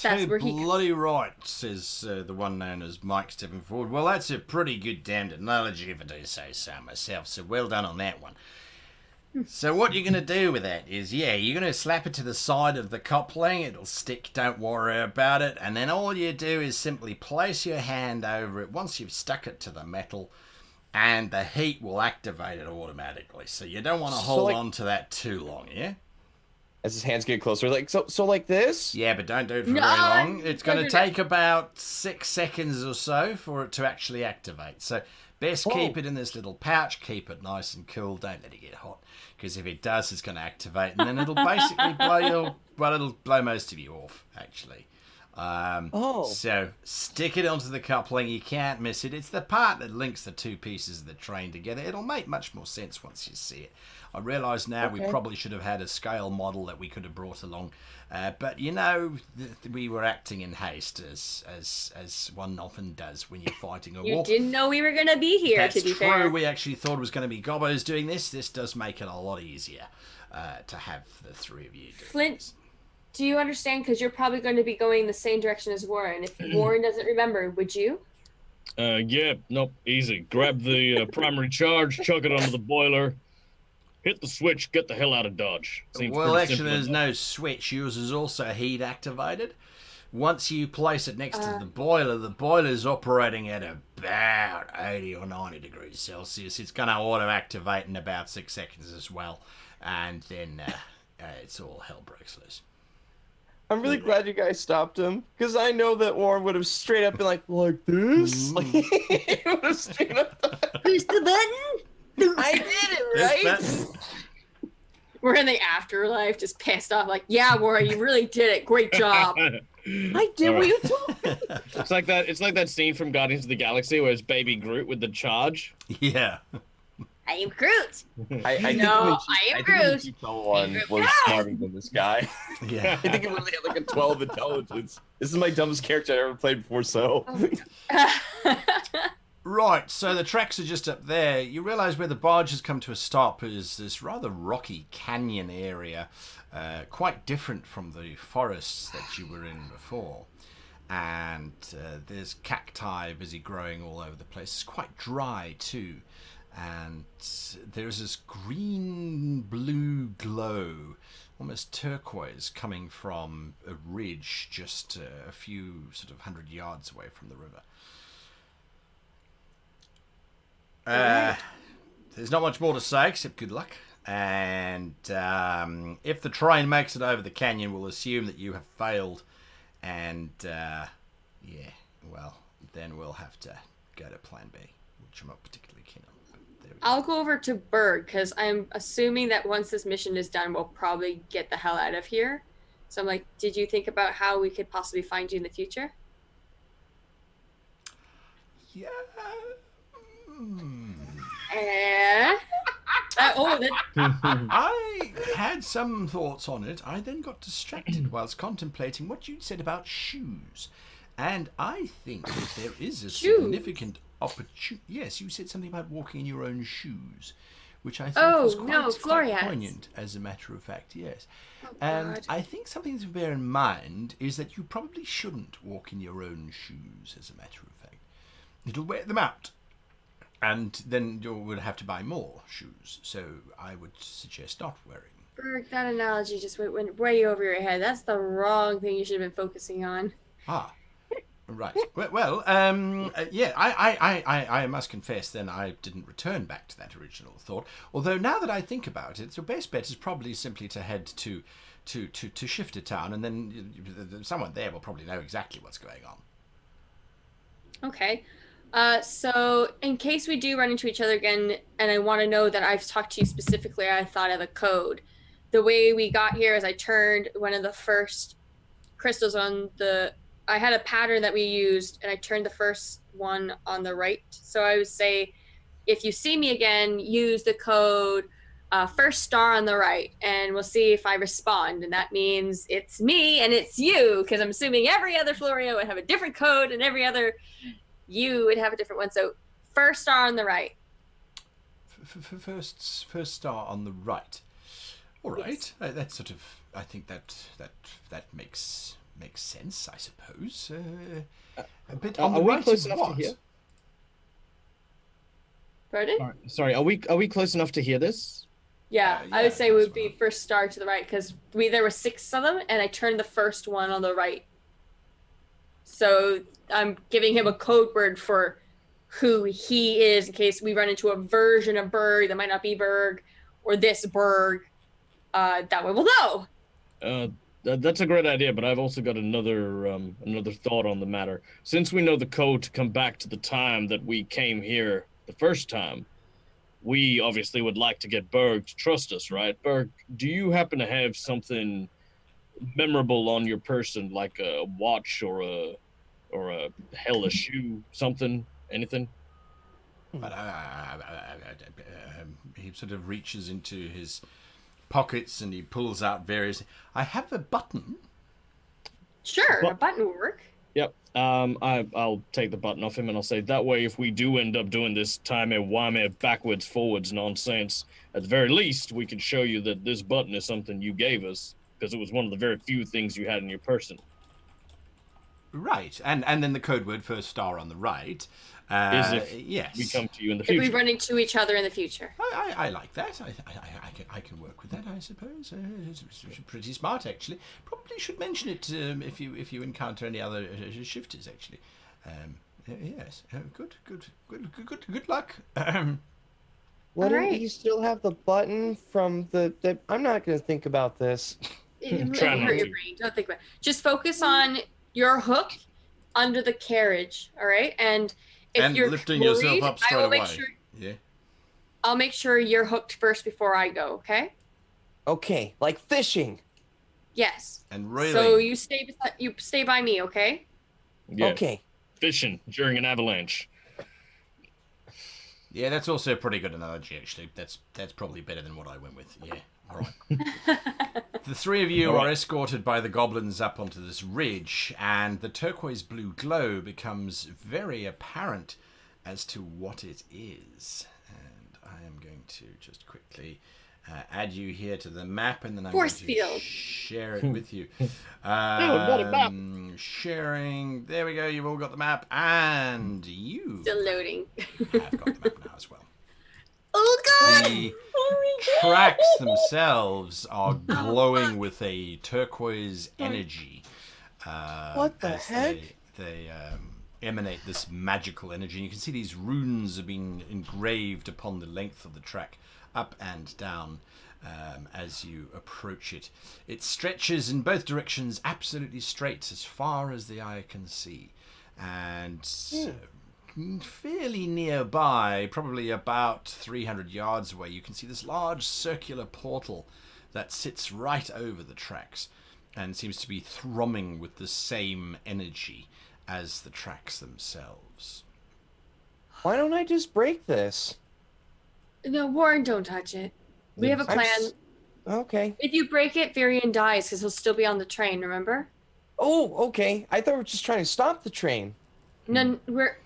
That's where he bloody right, says the one known as Mike, stepping forward. Well, that's a pretty good damned analogy, if I do say so myself, so well done on that one. So what you're going to do with that is, you're going to slap it to the side of the coupling. It'll stick, don't worry about it. And then all you do is simply place your hand over it once you've stuck it to the metal, and the heat will activate it automatically. So you don't want to hold on to that too long, yeah? As his hands get closer, like so like this? Yeah, but don't do it for very long. It's going to take about 6 seconds or so for it to actually activate. So best keep it in this little pouch. Keep it nice and cool. Don't let it get hot, because if it does, it's going to activate, and then it'll basically it'll blow most of you off, actually. So stick it onto the coupling. You can't miss it. It's the part that links the two pieces of the train together. It'll make much more sense once you see it. I realise now we probably should have had a scale model that we could have brought along, but we were acting in haste, as one often does when you're fighting a war. You didn't know we were going to be here. That's to be true. fair, We actually thought it was going to be Gobbos doing this. This does make it a lot easier to have the three of you do Flint, this. do you understand? Because you're probably going to be going the same direction as Warren. If Warren doesn't remember, would you? Yeah, nope, easy. Grab the primary charge, chuck it under the boiler, hit the switch, get the hell out of Dodge. Seems Well, pretty actually, simple there's enough. no switch. Yours is also heat activated. Once you place it next to the boiler's operating at about 80 or 90 degrees Celsius. It's going to auto-activate in about 6 seconds as well. And then it's all hell breaks loose. I'm really glad you guys stopped him, because I know that Warren would have straight up been like this? Like, he would have straight up Push the button. I did it, right? We're in the afterlife, just pissed off. Like, yeah, Warren, you really did it. Great job. I did what you told me. It's like that scene from Guardians of the Galaxy where it's Baby Groot with the charge. Yeah. I am Groot. I think No, I I am think Groot. someone was smarter than this guy. Yeah. I think he really had like a 12 intelligence. This is my dumbest character I ever played before, so. Right, so the tracks are just up there. You realise where the barge has come to a stop is this rather rocky canyon area, quite different from the forests that you were in before. And there's cacti busy growing all over the place. It's quite dry too. And there's this green-blue glow, almost turquoise, coming from a ridge just a few sort of 100 yards away from the river. There's not much more to say except good luck. And if the train makes it over the canyon, we'll assume that you have failed. And well, then we'll have to go to Plan B, which I'm not particularly keen on. But there we go. I'll go over to Berg because I'm assuming that once this mission is done, we'll probably get the hell out of here. So I'm like, did you think about how we could possibly find you in the future? Yeah. I had some thoughts on it. I then got distracted whilst contemplating what you said about shoes. And I think that there is a significant opportunity. Yes, you said something about walking in your own shoes, which I thought was quite poignant, as a matter of fact, yes. And I think something to bear in mind is that you probably shouldn't walk in your own shoes, as a matter of fact. It'll wear them out. And then you would have to buy more shoes. So I would suggest not wearing. Berg, that analogy just went way over your head. That's the wrong thing you should have been focusing on. Ah, right. I must confess then I didn't return back to that original thought. Although now that I think about it, your best bet is probably simply to head to Shifter Town, and then someone there will probably know exactly what's going on. Okay. So in case we do run into each other again, and I want to know that I've talked to you specifically, I thought of a code. The way we got here is I turned one of the first crystals on I had a pattern that we used, and I turned the first one on the right. So I would say, if you see me again, use the code first star on the right, and we'll see if I respond. And that means it's me and it's you, because I'm assuming every other Florio would have a different code, and every other you would have a different one. So first star on the right. First star on the right. All right. Yes. That's sort of. I think that makes sense. I suppose. A bit on the Are we right close of enough to what? hear? Pardon? Sorry, are we close enough to hear this? Yeah, yeah, I would say it that's would be fine. first star to the right, because there were 6 of them, and I turned the first one on the right. So I'm giving him a code word for who he is in case we run into a version of Berg that might not be Berg, or this Berg. That way we'll know. That's a great idea, but I've also got another thought on the matter. Since we know the code to come back to the time that we came here the first time, we obviously would like to get Berg to trust us, right? Berg, do you happen to have something memorable on your person, like a watch or a shoe, something, anything? But he sort of reaches into his pockets and he pulls out various. I have a button. Sure, Well- a button will work. Yep. I'll take the button off him and I'll say that way if we do end up doing this timey-wimey backwards forwards nonsense, at the very least we can show you that this button is something you gave us, because it was one of the very few things you had in your person. Right, and then the code word for star on the right. Is if yes. we come to you in the If future. we run into each other in the future. I like that. I can work with that, I suppose. It's pretty smart, actually. Probably should mention it if you encounter any other shifters, actually. Yes. Good luck. Wouldn't Alright. you still have the button from the I'm not going to think about this. It Try will not hurt your to. brain. Don't think about it. Just focus on your hook under the carriage, all right? And if And you're lifting worried, yourself up I straight will make away. sure Yeah. I'll make sure you're hooked first before I go, okay? Okay, like fishing. Yes. And really. So you stay by me, okay? Yeah. Okay. Fishing during an avalanche. Yeah, that's also a pretty good analogy, actually. That's probably better than what I went with. Yeah. All right. The three of you are escorted by the goblins up onto this ridge, and the turquoise blue glow becomes very apparent as to what it is. And I am going to just quickly add you here to the map, and then I'm Force going to field. share it with you. not a map. Sharing. There we go. You've all got the map, and you Still loading. have got the map now as well. Oh god! The Oh my God. tracks themselves are glowing with a turquoise energy. What the as heck? They emanate this magical energy. And you can see these runes have been engraved upon the length of the track, up and down, as you approach it. It stretches in both directions, absolutely straight, as far as the eye can see. And fairly nearby, probably about 300 yards away, you can see this large circular portal that sits right over the tracks and seems to be thrumming with the same energy as the tracks themselves. Why don't I just break this? No, Warren, don't touch it. We have a I'm plan. Okay. If you break it, Varian dies because he'll still be on the train, remember? Oh, okay. I thought we were just trying to stop the train. No, we're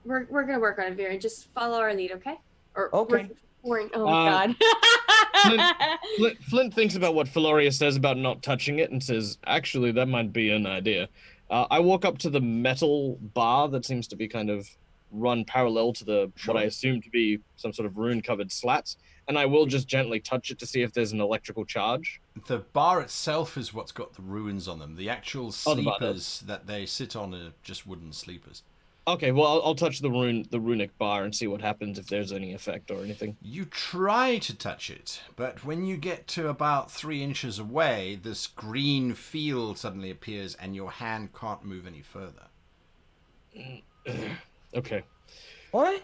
gonna work on it, Varian. Just follow our lead, okay? Or Okay. Warren, oh my god. Flint thinks about what Feloria says about not touching it and says, actually, that might be an idea. I walk up to the metal bar that seems to be kind of run parallel to the Sure. what I assume to be some sort of rune-covered slats, and I will just gently touch it to see if there's an electrical charge. The bar itself is what's got the ruins on them. The actual Oh, the bar sleepers that they sit on are just wooden sleepers. Okay, well, I'll touch the runic bar and see what happens if there's any effect or anything. You try to touch it, but when you get to about 3 inches away, this green field suddenly appears and your hand can't move any further. Okay. What?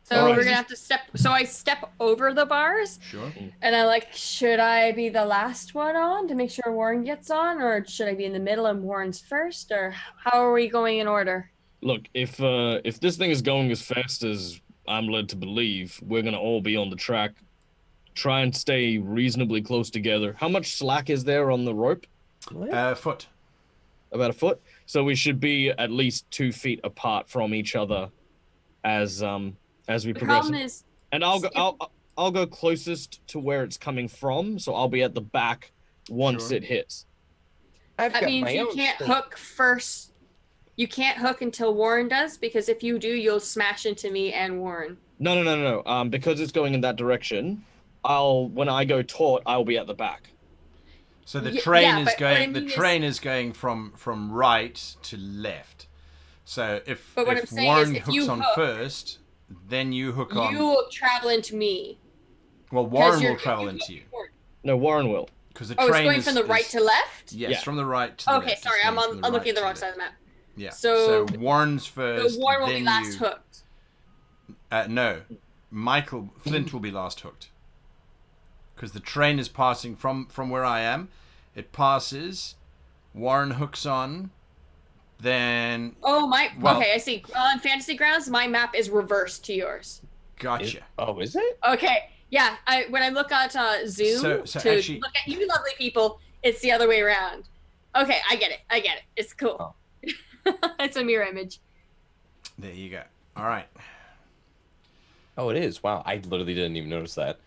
So Alright. we're gonna have to so I step over the bars Sure. and I like, should I be the last one on to make sure Warren gets on, or should I be in the middle and Warren's first, or how are we going in order? Look, if this thing is going as fast as I'm led to believe, we're gonna all be on the track. Try and stay reasonably close together. How much slack is there on the rope? What? Foot. About a foot. So we should be at least 2 feet apart from each other as we The progress. problem is, And I'll go closest to where it's coming from, so I'll be at the back once Sure. it hits. I've that got means my you own can't thing. hook first. You can't hook until Warren does, because if you do, you'll smash into me and Warren. No. Because it's going in that direction, when I go taut, I'll be at the back. So the Yeah, train yeah, is but what going. I The mean is- train is going from right to left. So if But what if I'm saying Warren is if hooks you on hook, first, then you hook on. You will travel into me. Well, 'cause Warren you're- will travel you into hook you Warren. No, Warren will. because the Oh, train it's going is from the right to left? Yes, Yeah. from the right to the Okay, left. sorry, It's I'm going from looking right at the to wrong side of the map. Yeah. So- Warren's first. So Warren will then be last you, hooked. No, Flint will be last hooked. Because the train is passing from where I am. It passes. Warren hooks on. Then Oh my. Well- okay, I see. On Fantasy Grounds, my map is reversed to yours. gotcha. Oh, is it? Okay. Yeah. When I look at Zoom So to actually- look at you lovely people, it's the other way around. Okay, I get it. It's cool. It's a mirror image. There you go. All right. Oh, it is. Wow, I literally didn't even notice that.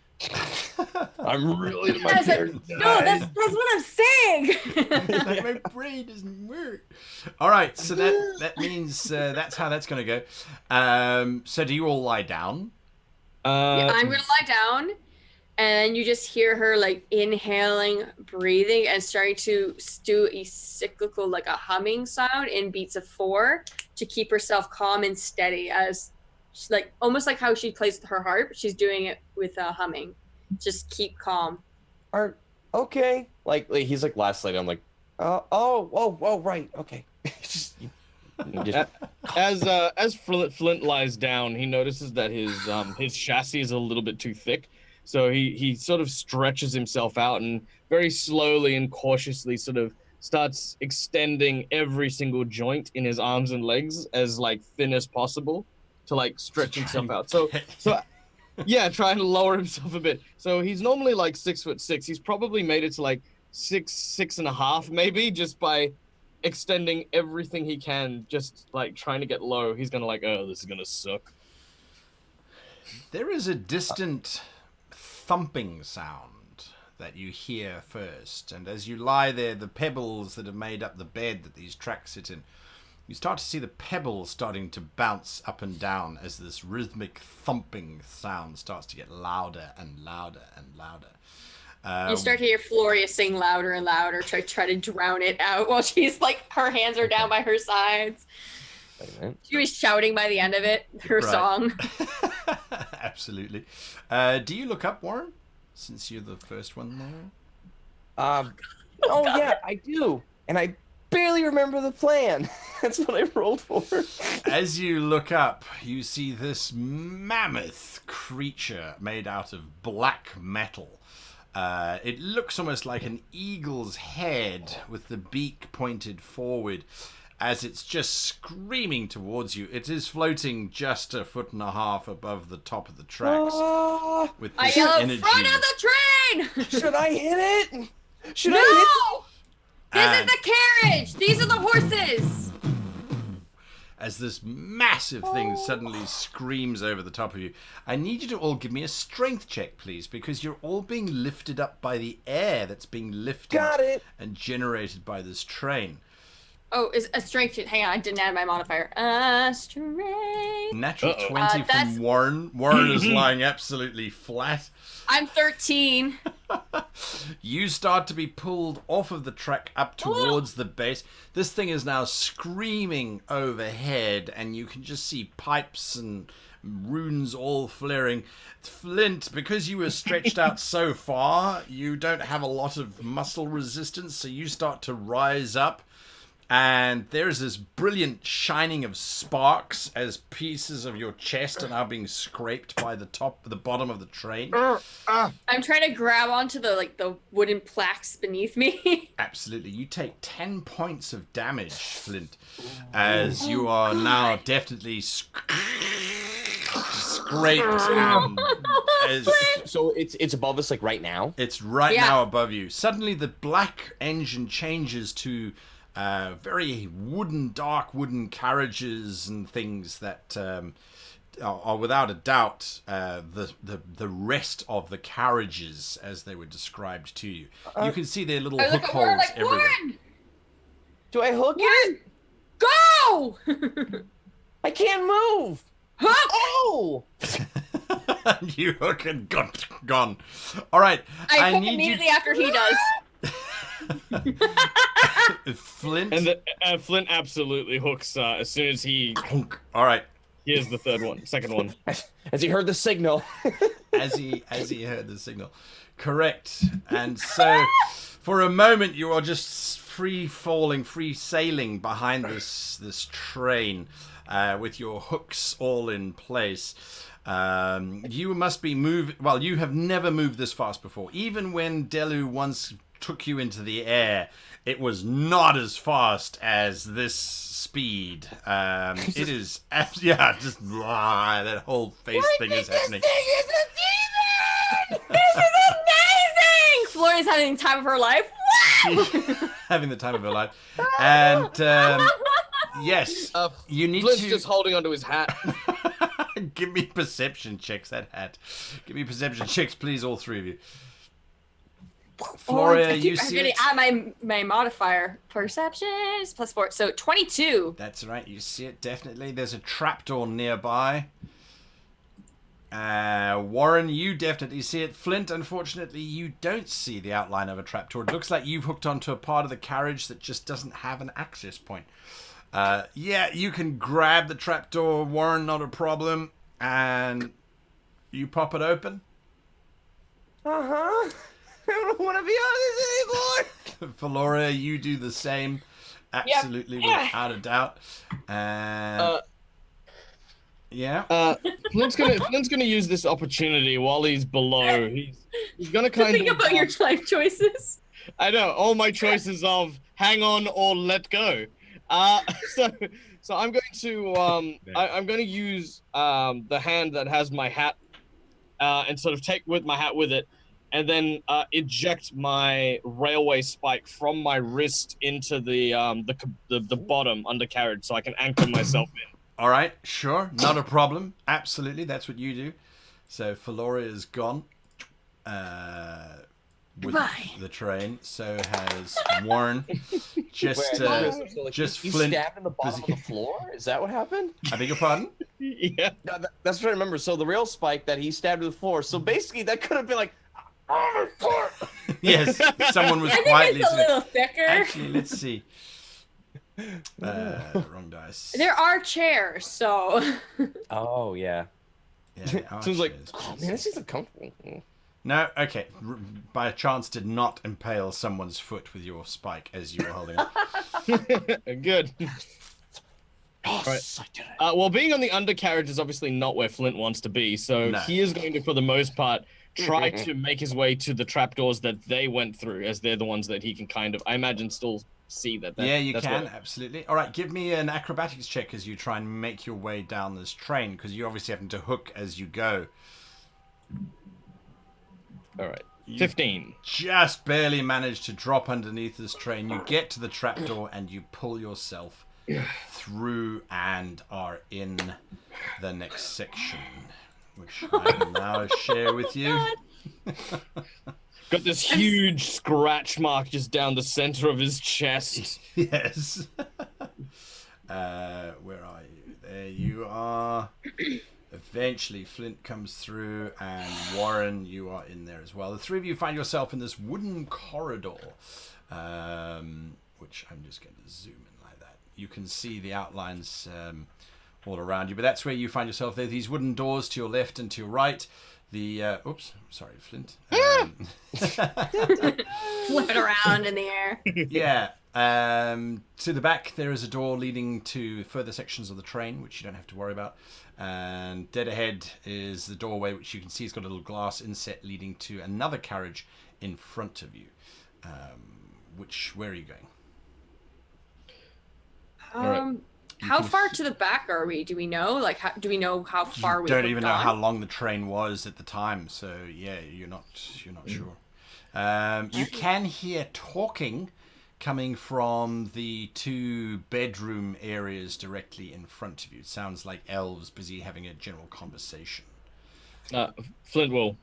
I'm really my Guys, character. no, that's what I'm saying. Like my brain doesn't work. All right, so that means that's how that's going to go. So do you all lie down? Yeah, I'm gonna lie down, and you just hear her like inhaling, breathing, and starting to do a cyclical, like a humming sound in beats of 4 to keep herself calm and steady, as she's like almost like how she plays with her harp. She's doing it with humming. Just keep calm. Okay. Like he's like last lady. I'm like, Oh, right. Okay. just As Flint lies down, he notices that his chassis is a little bit too thick, so he sort of stretches himself out and very slowly and cautiously sort of starts extending every single joint in his arms and legs as like thin as possible to like stretch himself out. So yeah, trying to lower himself a bit. So he's normally like 6'6". He's probably made it to like 6'6.5" maybe, just by extending everything he can, just like trying to get low. He's gonna like, oh, this is gonna suck. There is a distant thumping sound that you hear first, and as you lie there, the pebbles that have made up the bed that these tracks sit in, you start to see the pebbles starting to bounce up and down as this rhythmic thumping sound starts to get louder and louder and louder. You start to hear Floria sing louder and louder, try to drown it out while she's like, her hands are down by her sides. She was shouting by the end of it, her song. Absolutely. Do you look up, Warren, since you're the first one there? Oh yeah, I do, and I barely remember the plan. That's what I rolled for. As you look up, you see this mammoth creature made out of black metal. It looks almost like an eagle's head with the beak pointed forward as it's just screaming towards you. It is floating just 1.5 feet above the top of the tracks. With I this yell, energy. front of the train! Should I hit it? Should No! I This is the carriage! These are the horses! As this massive thing suddenly screams over the top of you. I need you to all give me a strength check, please, because you're all being lifted up by the air that's being lifted Got it. and generated by this train. Oh, is a strength check. Hang on, I didn't add my modifier. Strength. Natural 20 that's- from Warren. Warren is lying absolutely flat. I'm 13. You start to be pulled off of the track up towards the base. This thing is now screaming overhead, and you can just see pipes and runes all flaring. Flint, because you were stretched out so far, you don't have a lot of muscle resistance, so you start to rise up. And there's this brilliant shining of sparks as pieces of your chest are now being scraped by the bottom of the train. I'm trying to grab onto the wooden plaques beneath me. Absolutely. You take 10 points of damage, Flint, as you are now definitely scraped. so it's above us like right now. It's right now above you. Suddenly the black engine changes to very dark wooden carriages and things that are without a doubt the rest of the carriages as they were described to you. You can see their little hook holes like, everywhere. Warren! Do I hook it? Go! I can't move. Hook! Oh! You hook and gone. All right. I hook need immediately after he does. Flint. And Flint absolutely hooks as soon as he All right. hears the second one. As he heard the signal. as he heard the signal. Correct. And so for a moment you are just free sailing behind this train with your hooks all in place. You must be you have never moved this fast before. Even when Delu once took you into the air, it was not as fast as this speed. It is, just that whole face thing is happening. This is amazing! Floria's having the time of her life. Having the time of her life. And yes, you need Flint's to. just holding onto his hat. Give me perception checks, that hat. Give me perception checks, please, all three of you. Floria, you see I'm it? gonna add my modifier. Perception is +4, so 22. That's right, you see it, definitely. There's a trapdoor nearby. Warren, you definitely see it. Flint, unfortunately, you don't see the outline of a trapdoor. It looks like you've hooked onto a part of the carriage that just doesn't have an access point. Yeah, you can grab the trapdoor, Warren, not a problem. And you pop it open. Uh-huh. I don't want to be on this anymore. Floria, you do the same. Absolutely, without a doubt. And... yeah. Flint's gonna use this opportunity while he's below. He's gonna kind Think of about your life choices. I know all my choices of hang on or let go. So I'm going to I'm going to use the hand that has my hat and sort of take with my hat with it, and then eject my railway spike from my wrist into the bottom undercarriage, so I can anchor myself in. All right, sure, not a problem. Absolutely, that's what you do. So Floria is gone with the train. So has Warren. Just he Flint. stabbed in the bottom of the floor? Is that what happened? I beg your pardon? Yeah. No, that's what I remember. So the rail spike that he stabbed to the floor. So basically, that could have been like, oh, the floor. Yes, someone was I think quietly. it's a little thicker. Actually, let's see. Wrong dice. There are chairs, so. Oh yeah. Yeah, they are Seems like, chairs. oh man, this is uncomfortable. No, okay. By chance, did not impale someone's foot with your spike as you were holding it. Good. Oh, Right. I did it. Well, being on the undercarriage is obviously not where Flint wants to be, so No. he is going to, for the most part, try to make his way to the trapdoors that they went through, as they're the ones that he can kind of, I imagine, still see that. Yeah, you that's can, what- absolutely. All right, give me an acrobatics check as you try and make your way down this train, because you're obviously having to hook as you go. All right. You 15. just barely manage to drop underneath this train. You get to the trapdoor and you pull yourself through and are in the next section, which I will now share with you. Got this huge scratch mark just down the center of his chest. Yes. Where are you? There you are. Eventually, Flint comes through, and Warren, you are in there as well. The three of you find yourself in this wooden corridor, which I'm just going to zoom in like that. You can see the outlines all around you, but that's where you find yourself. There are these wooden doors to your left and to your right. The oops, sorry, Flint. Flip it around in the air. Yeah. To the back, there is a door leading to further sections of the train, which you don't have to worry about. And dead ahead is the doorway, which you can see has got a little glass inset leading to another carriage in front of you. Where are you going? right. How far to the back are we? Do we know? Like, do we know how far You we don't even know gone? how long the train was at the time, so yeah, you're not sure. You can hear talking coming from the two bedroom areas directly in front of you. It sounds like elves busy having a general conversation. Flint will.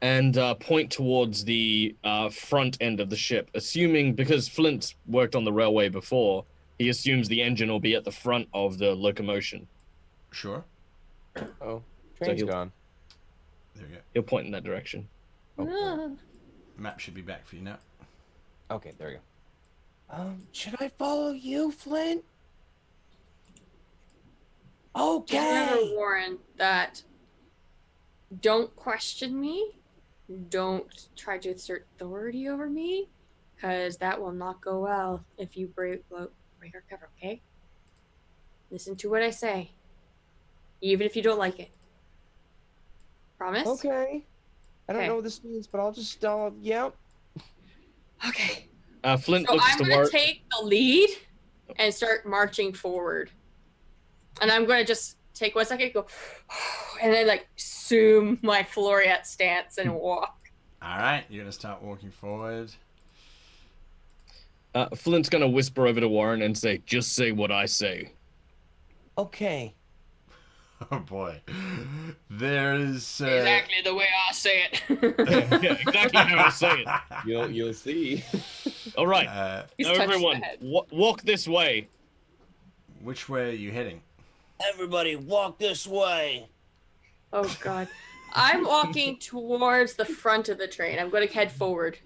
And point towards the front end of the ship, assuming, because Flint's worked on the railway before, he assumes the engine will be at the front of the locomotion. Sure. Oh, train's he'll- gone. There you go. He'll point in that direction. Oh, Map should be back for you now. okay, there you go. Should I follow you, Flint? Just remember, Okay. Warren, that don't question me. Don't try to assert authority over me, because that will not go well if you break our cover, okay? Listen to what I say, even if you don't like it. Promise? Okay. I don't Okay. know what this means, but I'll just, yep. Okay. Flint So looks I'm to going work. to take the lead and start marching forward. And I'm going to just take 1 second, go, and then like assume my Floriat stance and walk. All right, you're gonna start walking forward. Flint's gonna whisper over to Warren and say, "Just say what I say." Okay. Oh boy, there's Exactly the way I say it. Yeah, exactly how I say it. You'll see. All right, He's now touched everyone, the head. walk this way. Which way are you heading? Everybody, walk this way. Oh god. I'm walking towards the front of the train. I'm going to head forward.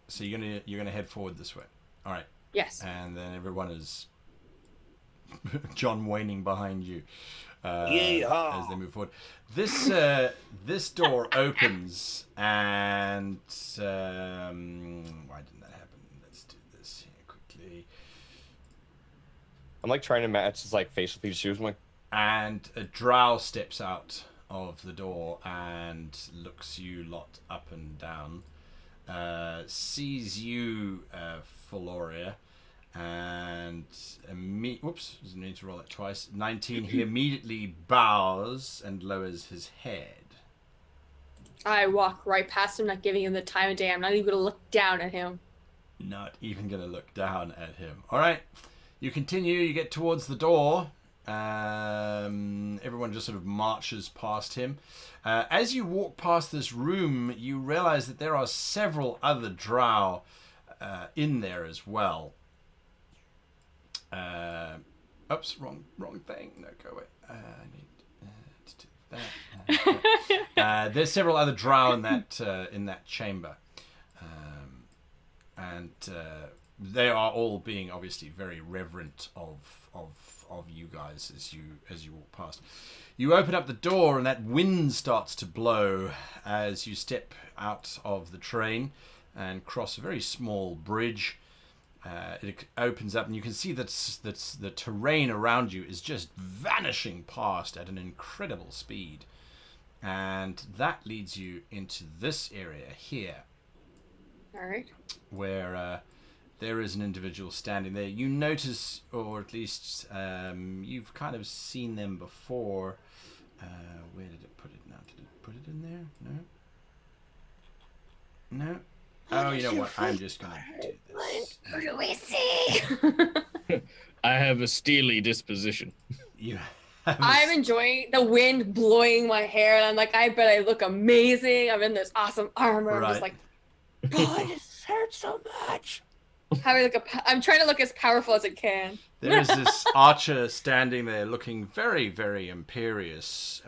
So you're gonna head forward this way. All right, Yes. and then everyone is John Wayning behind you Yeehaw. as they move forward. This door opens, and why didn't that happen? Let's do this here quickly. I'm like trying to match his like facial features. I'm like, And a drow steps out of the door and looks you lot up and down. Sees you, Faloria, and whoops, doesn't need to roll it twice. 19. He immediately bows and lowers his head. I walk right past him, not giving him the time of day. I'm not even going to look down at him. Not even gonna look down at him. All right, you continue. You get towards the door. Everyone just sort of marches past him. As you walk past this room, you realize that there are several other drow in there as well. Oops, wrong thing. No, go away. I need to do that. There's several other drow in that chamber, and they are all being obviously very reverent of you guys as you walk past. You open up the door and that wind starts to blow as you step out of the train and cross a very small bridge. It opens up and you can see that the terrain around you is just vanishing past at an incredible speed. And that leads you into this area here. All right. Where there is an individual standing there. You notice, or at least you've kind of seen them before. Where did it put it now? Did it put it in there? No? No? Oh, you know what? I'm just going to do this. Who do we see? I have a steely disposition. You have I'm enjoying the wind blowing my hair, and I'm like, I bet I look amazing. I'm in this awesome armor. I'm just Right. like, God, this hurts so much. I'm trying to look as powerful as I can. There is this archer standing there looking very, very imperious,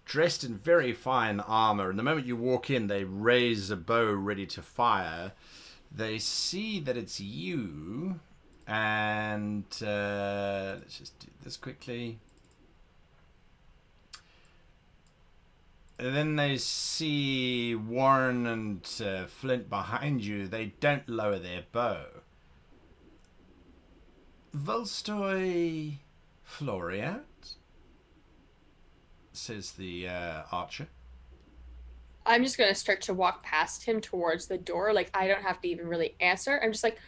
dressed in very fine armor. And the moment you walk in, they raise a bow ready to fire. They see that it's you, and let's just do this quickly. And then they see Warren and Flint behind you. They don't lower their bow. Volstoy Floriat, says the archer. I'm just gonna start to walk past him towards the door. Like, I don't have to even really answer. I'm just like,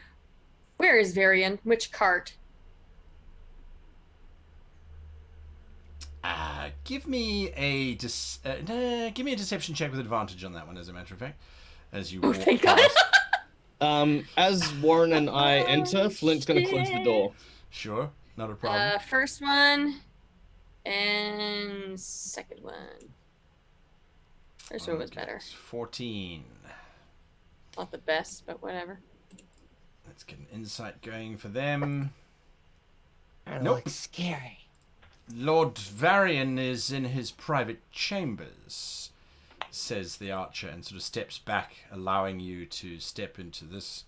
where is Varian? Which cart? Give me a deception check with advantage on that one, as a matter of fact, as you walk thank past. God. As Warren and I enter, Flint's going to close the door. Sure, not a problem. First one and second one. First one was better. It's 14. Not the best, but whatever. Let's get an insight going for them. That Nope. looks scary. Lord Varian is in his private chambers, says the archer, and sort of steps back, allowing you to step into this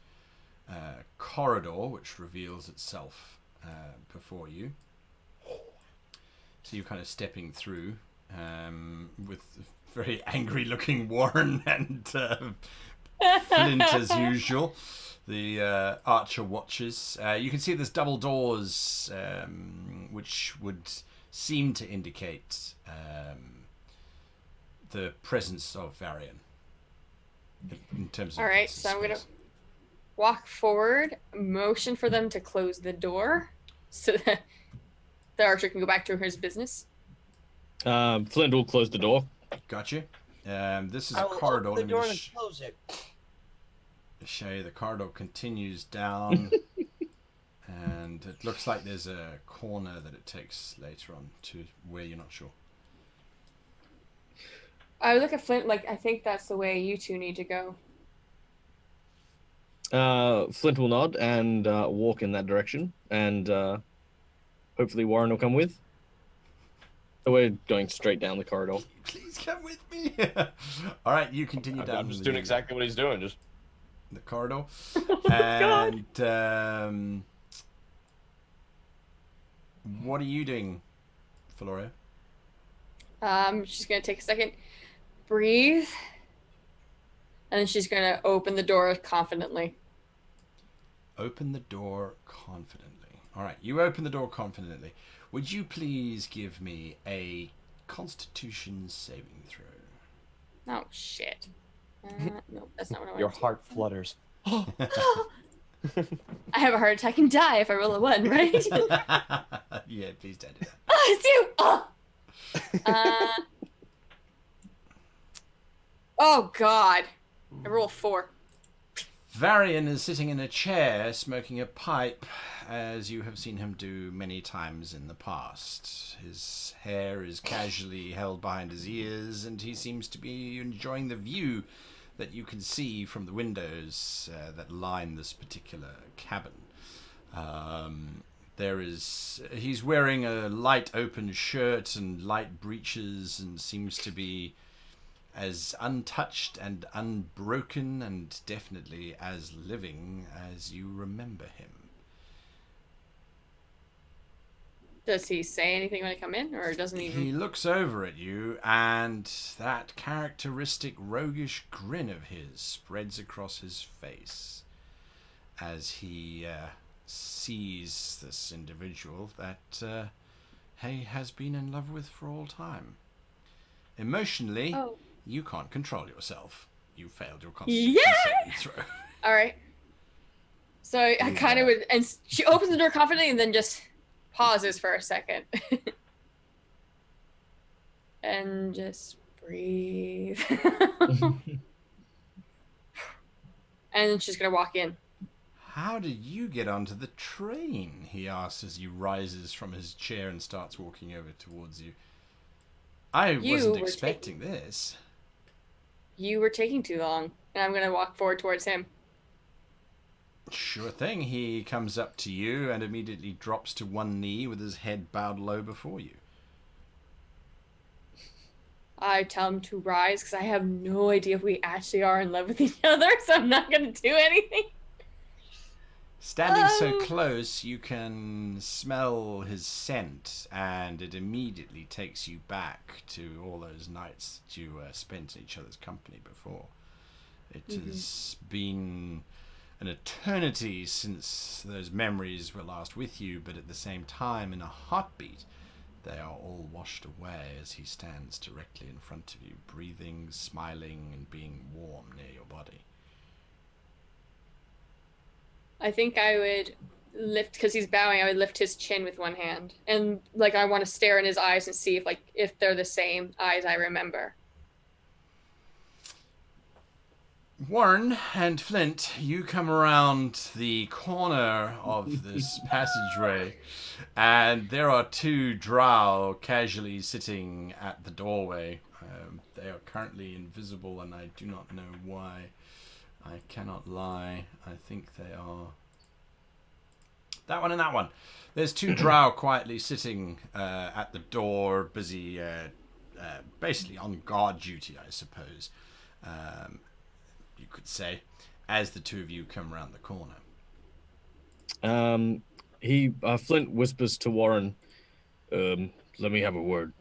corridor, which reveals itself before you. So you're kind of stepping through with very angry-looking Warren and Flint as usual. The archer watches. You can see there's double doors, which would seem to indicate the presence of Varian. In terms of All right, so I'm gonna walk forward, motion for them to close the door, so that the archer can go back to his business. Flint will close the door. Gotcha. This is I a will corridor. open the door Let me and close it. show you. The corridor continues down. And it looks like there's a corner that it takes later on to where you're not sure. I look at Flint like, I think that's the way you two need to go. Flint will nod and walk in that direction, and hopefully Warren will come with. So we're going straight down the corridor. Please come with me. All right, you continue down. I'm just doing exactly what he's doing. Just the corridor. God. And what are you doing, Floria? She's gonna take a second, breathe, and then she's gonna open the door confidently. Open the door confidently. All right, you open the door confidently. Would you please give me a Constitution saving throw? Oh shit. No, that's not what I want. Your heart flutters. I have a heart attack and die if I roll a 1, right? Yeah, please don't do that. Oh, it's you! Oh god. I roll 4. Varian is sitting in a chair smoking a pipe, as you have seen him do many times in the past. His hair is casually held behind his ears, and he seems to be enjoying the view that you can see from the windows that line this particular cabin. He's wearing a light open shirt and light breeches, and seems to be as untouched and unbroken and definitely as living as you remember him. Does he say anything when I come in, or doesn't he? He looks over at you, and that characteristic roguish grin of his spreads across his face as he sees this individual that he has been in love with for all time. Emotionally, you can't control yourself. You failed your Constitution saving throw. All right. So I kind of would, and she opens the door confidently and then just pauses for a second. And just breathe. And then she's going to walk in. How did you get onto the train? He asks as he rises from his chair and starts walking over towards you. I wasn't expecting this. You were taking too long, and I'm going to walk forward towards him. Sure thing. He comes up to you and immediately drops to one knee with his head bowed low before you. I tell him to rise because I have no idea if we actually are in love with each other, so I'm not going to do anything. Standing so close, you can smell his scent, and it immediately takes you back to all those nights that you spent in each other's company before. It has been an eternity since those memories were last with you, but at the same time, in a heartbeat, they are all washed away as he stands directly in front of you, breathing, smiling, and being warm near your body. I think I would lift, because he's bowing, I would lift his chin with one hand. And, like, I want to stare in his eyes and see if they're the same eyes I remember. Warren and Flint, you come around the corner of this passageway, and there are two drow casually sitting at the doorway. They are currently invisible, and I do not know why. I cannot lie. I think they are that one and that one. There's two drow quietly sitting at the door, busy, basically on guard duty, I suppose. You could say, as the two of you come around the corner. Flint whispers to Warren, let me have a word.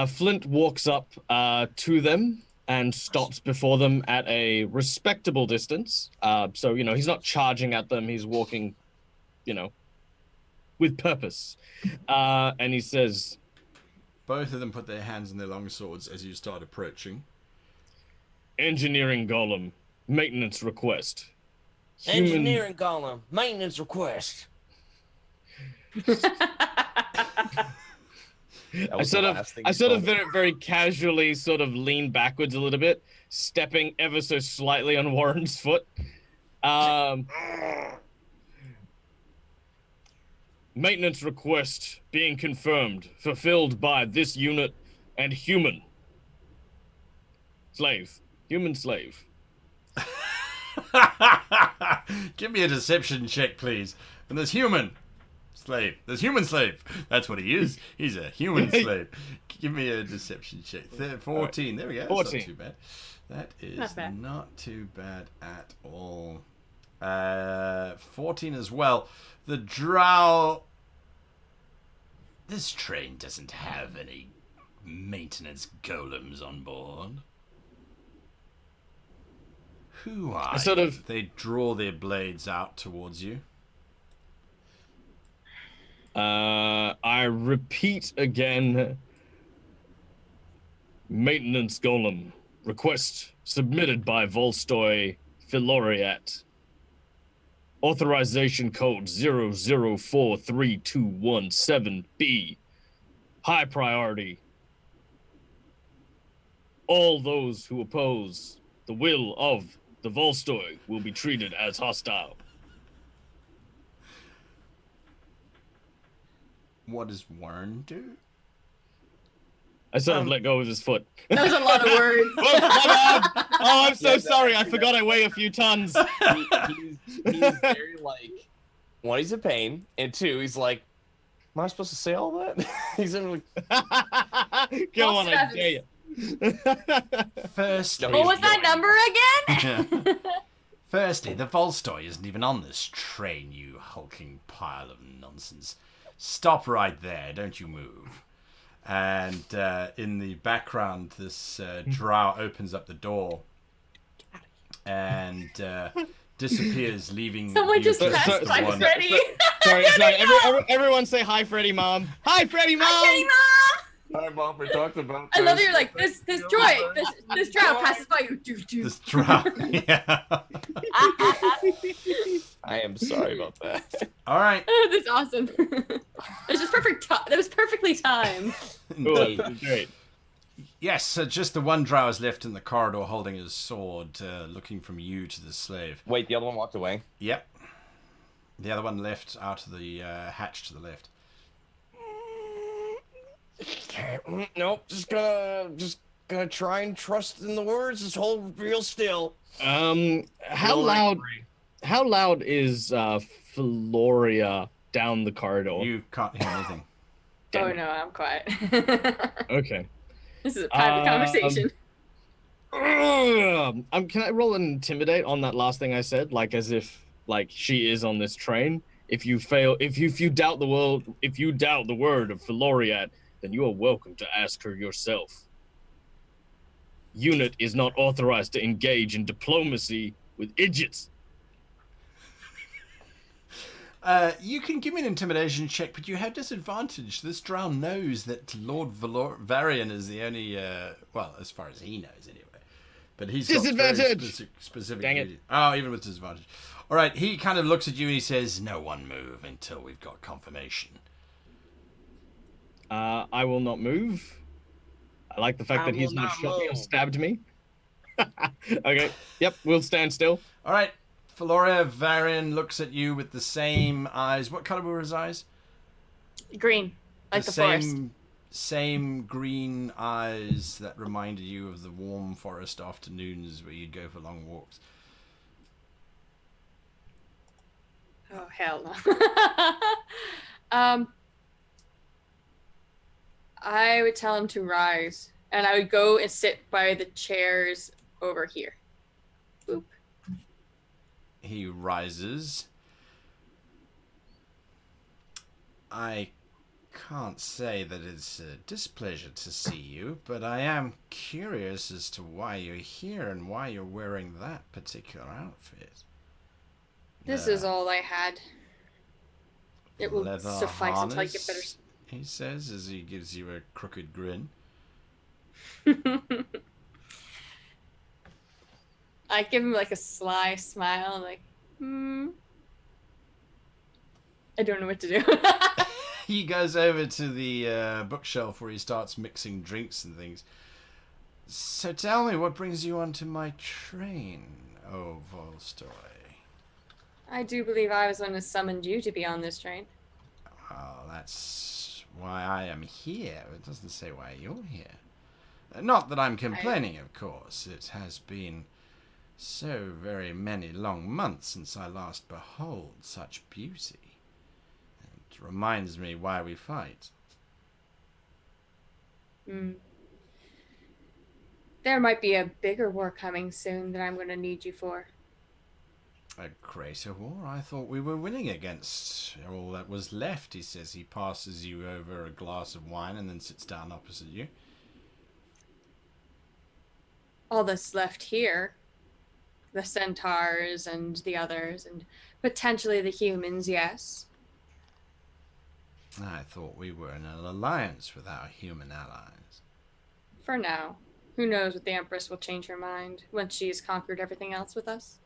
Flint walks up to them and stops before them at a respectable distance. So, he's not charging at them. He's walking, with purpose. And he says... Both of them put their hands on their long swords as you start approaching. Engineering golem, maintenance request. Engineering golem, maintenance request. I sort of very, very casually sort of lean backwards a little bit, stepping ever so slightly on Warren's foot. Maintenance request being confirmed, fulfilled by this unit and human. Slave. Human slave. Give me a deception check, please. And there's human slave. There's human slave. That's what he is. He's a human slave. Give me a deception check. 14. There we go. 14. That's not too bad. That is Not not, bad. too bad at all. 14 as well. The drow. This train doesn't have any maintenance golems on board. Who are Sort you? of- They draw their blades out towards you. I repeat again. Maintenance golem request submitted by Volstoy Filoriat. Authorization code 004317B. High priority. All those who oppose the will of the Volstoy will be treated as hostile. What does Warren do? I sort of let go of his foot. That was a lot of words. Oh, my bad. Oh, I'm so Yeah, sorry. I forgot I weigh a few tons. He's very like, one, he's in pain, and two, he's like, am I supposed to say all that? He's in like, Go on, I Travis. dare you. Firstly, What was that number again? Firstly, the Volstoy isn't even on this train, you hulking pile of nonsense. Stop right there, don't you move. And in the background, this drow opens up the door and disappears, leaving Someone you just as passed the by one- Freddy. Sorry. Everyone say hi, Freddy, Mom. Hi, Freddy, Mom. Freddy, Mom! hi, Mom, we talked about I love that you're like, this drow passes by you. This drow. Yeah. I am sorry about that. All right. That's awesome. It's just perfect. That was perfectly timed. Indeed. Cool, great. Yes, so just the one drow is left in the corridor holding his sword, looking from you to the slave. Wait, the other one walked away. Yep. The other one left out of the hatch to the left. Nope, just gonna try and trust in the words. Just hold real still. How loud is Floria down the corridor? You can't hear anything. Oh no, I'm quiet. Okay. This is a private conversation. Can I roll an intimidate on that last thing I said? Like as if like she is on this train. If you doubt the word of Filoriat, then you are welcome to ask her yourself. Unit is not authorized to engage in diplomacy with idiots. You can give me an intimidation check, but you have disadvantage. This drow knows that Lord Varian is the only, well, as far as he knows anyway. But he's got very Disadvantage! specific Dang it. duties. Oh, even with disadvantage. All right, he kind of looks at you and he says, "No one move until we've got confirmation." I will not move. I like the fact that he's not shot me or stabbed me. Okay. Yep, we'll stand still. All right, Floria Varian looks at you with the same eyes. What color were his eyes? Green, like the forest. Same green eyes that reminded you of the warm forest afternoons where you'd go for long walks. Oh hell no. I would tell him to rise, and I would go and sit by the chairs over here. Boop. He rises. I can't say that it's a displeasure to see you, but I am curious as to why you're here and why you're wearing that particular outfit. This The is all I had. It will leather suffice until I get better. harness, he says as he gives you a crooked grin. I give him like a sly smile, like, I don't know what to do. He goes over to the bookshelf where he starts mixing drinks and things. So tell me, what brings you onto my train, oh Volstoy? I do believe I was the one who summoned you to be on this train. Well, that's why I am here. It doesn't say why you're here. Not that I'm complaining, of course. It has been so very many long months since I last behold such beauty. It reminds me why we fight. There might be a bigger war coming soon that I'm going to need you for. A greater war? I thought we were winning against all that was left, he says. He passes you over a glass of wine and then sits down opposite you. All that's left here. The centaurs and the others, and potentially the humans, yes. I thought we were in an alliance with our human allies. For now. Who knows what the Empress will change her mind once she has conquered everything else with us.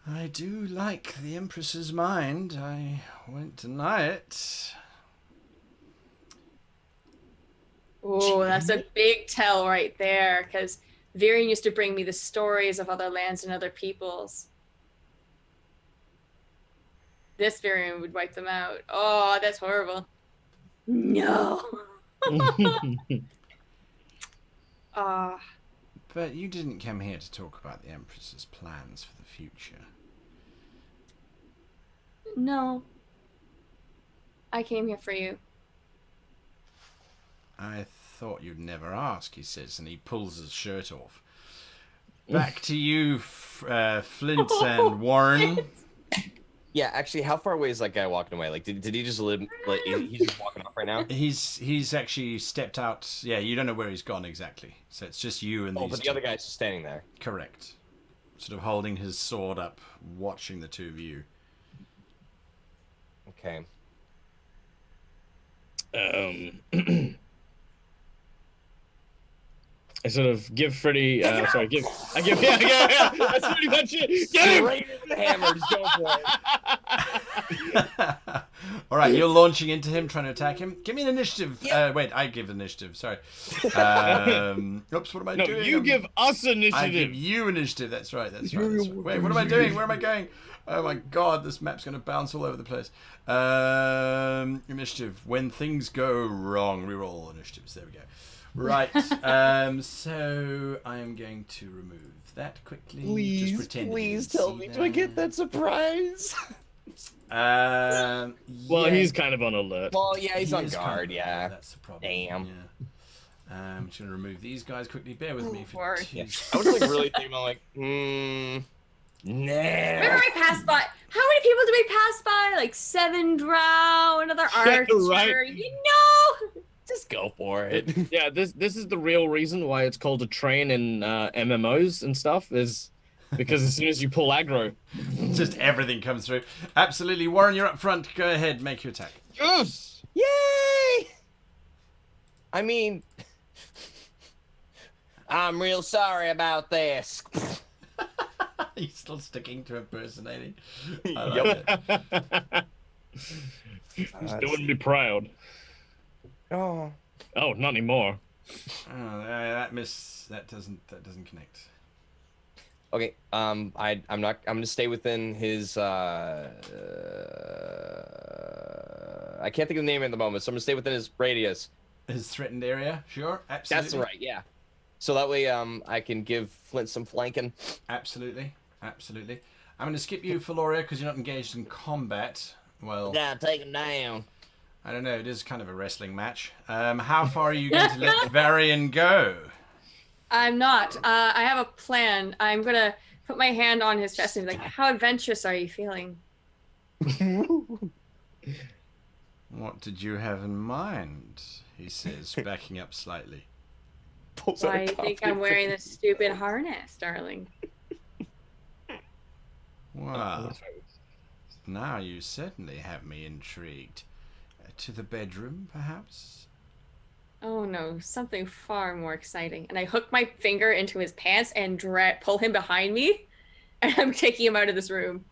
I do like the Empress's mind. I won't deny it. Oh, that's a big tell right there, because Virion used to bring me the stories of other lands and other peoples. This Virion would wipe them out. Oh, that's horrible. No. But you didn't come here to talk about the Empress's plans for the future. No. I came here for you. I thought you'd never ask, he says, and he pulls his shirt off. Back to you, Flint and Warren. Yeah, actually, how far away is that guy walking away? Like, did he just live? Like, he's just walking off right now? He's actually stepped out. Yeah, you don't know where he's gone exactly. So it's just you and these. Oh, but the other guy's just standing there. Correct. Sort of holding his sword up, watching the two of you. Okay. I sort of give Freddy. Yeah. That's pretty much it. Get him! Right in the hammer, just go for it. All right, you're launching into him, trying to attack him. Give me an initiative. Yep. Wait, I give initiative. Sorry. Oops, what am I doing? No, you give us initiative. I give you initiative. That's right. That's right. Wait, what am I doing? Where am I going? Oh my god, this map's going to bounce all over the place. Initiative. When things go wrong, reroll all initiatives. There we go. Right. So I am going to remove that quickly. Just pretend Please tell me. Do I get that surprise? Well, Well, he's kind of on alert. Well, yeah, he's on is guard. kind of- Yeah. That's the problem. Damn. Yeah. I'm just going to remove these guys quickly. Bear with me for Lord. 2 Yeah. I was like really thinking about like, Remember nah. we passed by? How many people did we pass by? Like 7 drow, another Yeah, archer. right. You know. Just go for it. Yeah, this is the real reason why it's called a train in MMOs and stuff, is because as soon as you pull aggro. Just everything comes through. Absolutely. Warren, you're up front. Go ahead. Make your attack. Yes! Yay! I mean, I'm real sorry about this. He's still sticking to impersonating. I like it. He's doing me proud. Oh, Oh, not anymore. Oh, that doesn't connect. Okay, I'm gonna stay within his I can't think of the name at the moment, so I'm gonna stay within his radius. His threatened area, sure, absolutely. That's right, yeah. So that way I can give Flint some flanking. Absolutely. I'm going to skip you, Feloria, because you're not engaged in combat. Well, Yeah, take him down. I don't know. It is kind of a wrestling match. How far are you going to let Varian go? I'm not. I have a plan. I'm gonna put my hand on his chest and be like, "How adventurous are you feeling?" What did you have in mind? He says, backing up slightly. Why do you think I'm wearing this stupid harness, darling? Well, now you certainly have me intrigued. To the bedroom, perhaps? Oh no, something far more exciting. And I hook my finger into his pants and pull him behind me, and I'm taking him out of this room.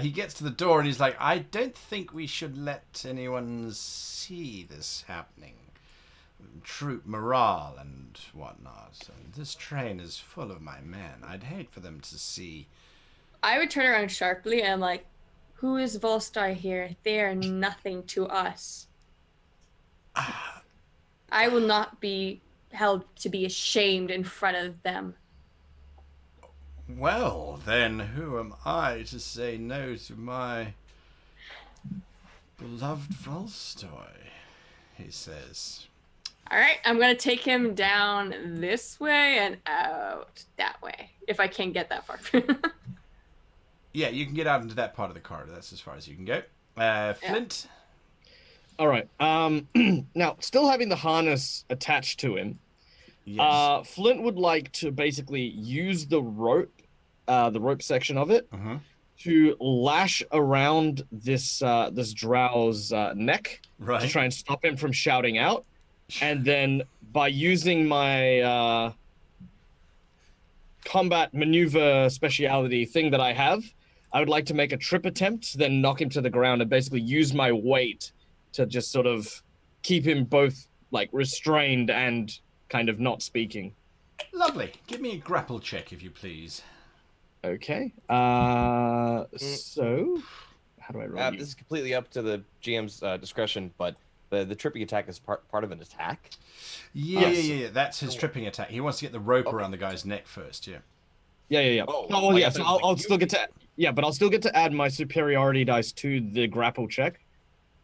He gets to the door and he's like, I don't think we should let anyone see this happening. troop morale and whatnot. And this train is full of my men. I'd hate for them to see. I would turn around sharply and I'm like, who is Volstar here? They are nothing to us. I will not be held to be ashamed in front of them. Well, then, who am I to say no to my beloved Volstoy? He says. All right, I'm going to take him down this way and out that way, if I can get that far. Yeah, you can get out into that part of the corridor. That's as far as you can go. Flint? All right. Now, still having the harness attached to him, Yes. Flint would like to basically use the rope section of it, to lash around this drow's neck Right. to try and stop him from shouting out, and then by using my combat maneuver speciality thing that I have, I would like to make a trip attempt, then knock him to the ground and basically use my weight to just sort of keep him both like restrained and kind of not speaking. Lovely. Give me a grapple check, if you please. Okay. So how do I roll? This is completely up to the GM's discretion, but the tripping attack is part of an attack. Yeah. That's his tripping attack. He wants to get the rope around the guy's neck first, yeah. Yeah. Oh, Oh, yeah. I So thought it was I'll like still get to. Yeah, but I'll still get to add my superiority dice to the grapple check.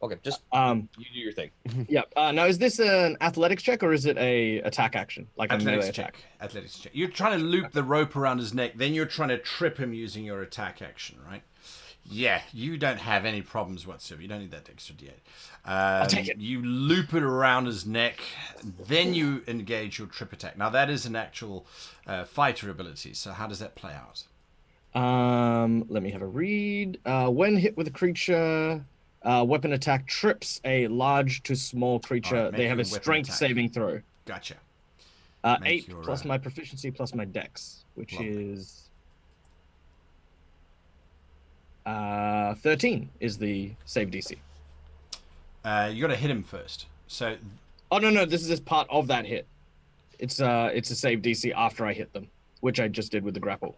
Okay, just Um. you do your thing. Yeah. Now, is this an athletics check or is it a attack action, like a melee Athletics attack? check. Athletics check. You're trying to loop the rope around his neck, then you're trying to trip him using your attack action, right? Yeah, you don't have any problems whatsoever. You don't need that extra D8. I'll take it. You loop it around his neck, then you engage your trip attack. Now, that is an actual fighter ability, so how does that play out? Let me have a read. When hit with a creature, weapon attack trips a large to small creature. Alright, make they have your a weapon strength attack. saving throw. Gotcha. 8 your, plus my proficiency plus my dex, which lovely. is 13 is the save DC. You got to hit him first. So, Oh no, this is as part of that hit. It's a save DC after I hit them, which I just did with the grapple.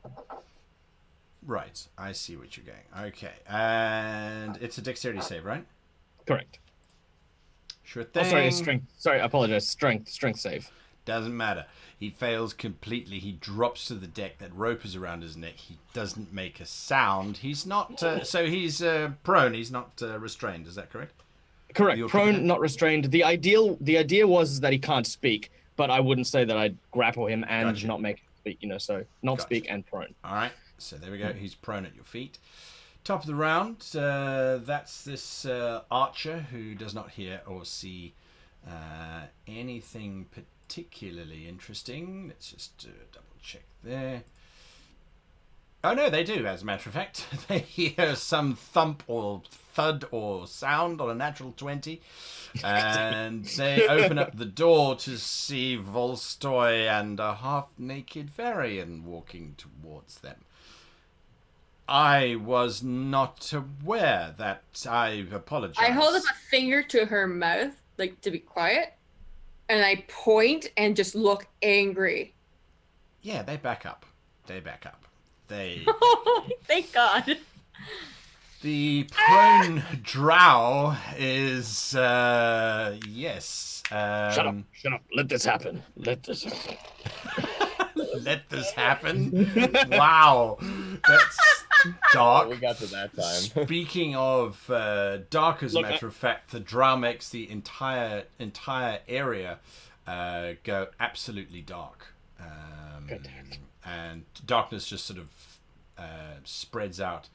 right, I see what you're going. Okay, and it's a dexterity save, right? Correct. Sure thing. Oh, sorry, strength. Sorry, I apologize. Strength save. Doesn't matter. He fails completely. He drops to the deck. That rope is around his neck. He doesn't make a sound. He's not. So he's prone. He's not restrained. Is that correct? Correct. You're Prone, prepared? not restrained. The idea was that he can't speak, but I wouldn't say that I'd grapple him and Gotcha. not make him speak. So not Gotcha. speak and prone. All right. So there we go. He's prone at your feet. Top of the round. That's this archer who does not hear or see anything particularly interesting. Let's just double check there. Oh no, they do, as a matter of fact. They hear some thump or thud or sound on a natural 20. And they open up the door to see Volstoy and a half-naked Varian walking towards them. I was not aware that. I apologize. I hold up a finger to her mouth, like to be quiet, and I point and just look angry. Yeah, they back up. They Thank God. The prone drow is yes. Shut up! Let this happen. Let this happen. Wow, that's dark. We got to that time. Speaking of dark, as a Look, matter of fact, the drow makes the entire area go absolutely dark. Good. And darkness just sort of spreads out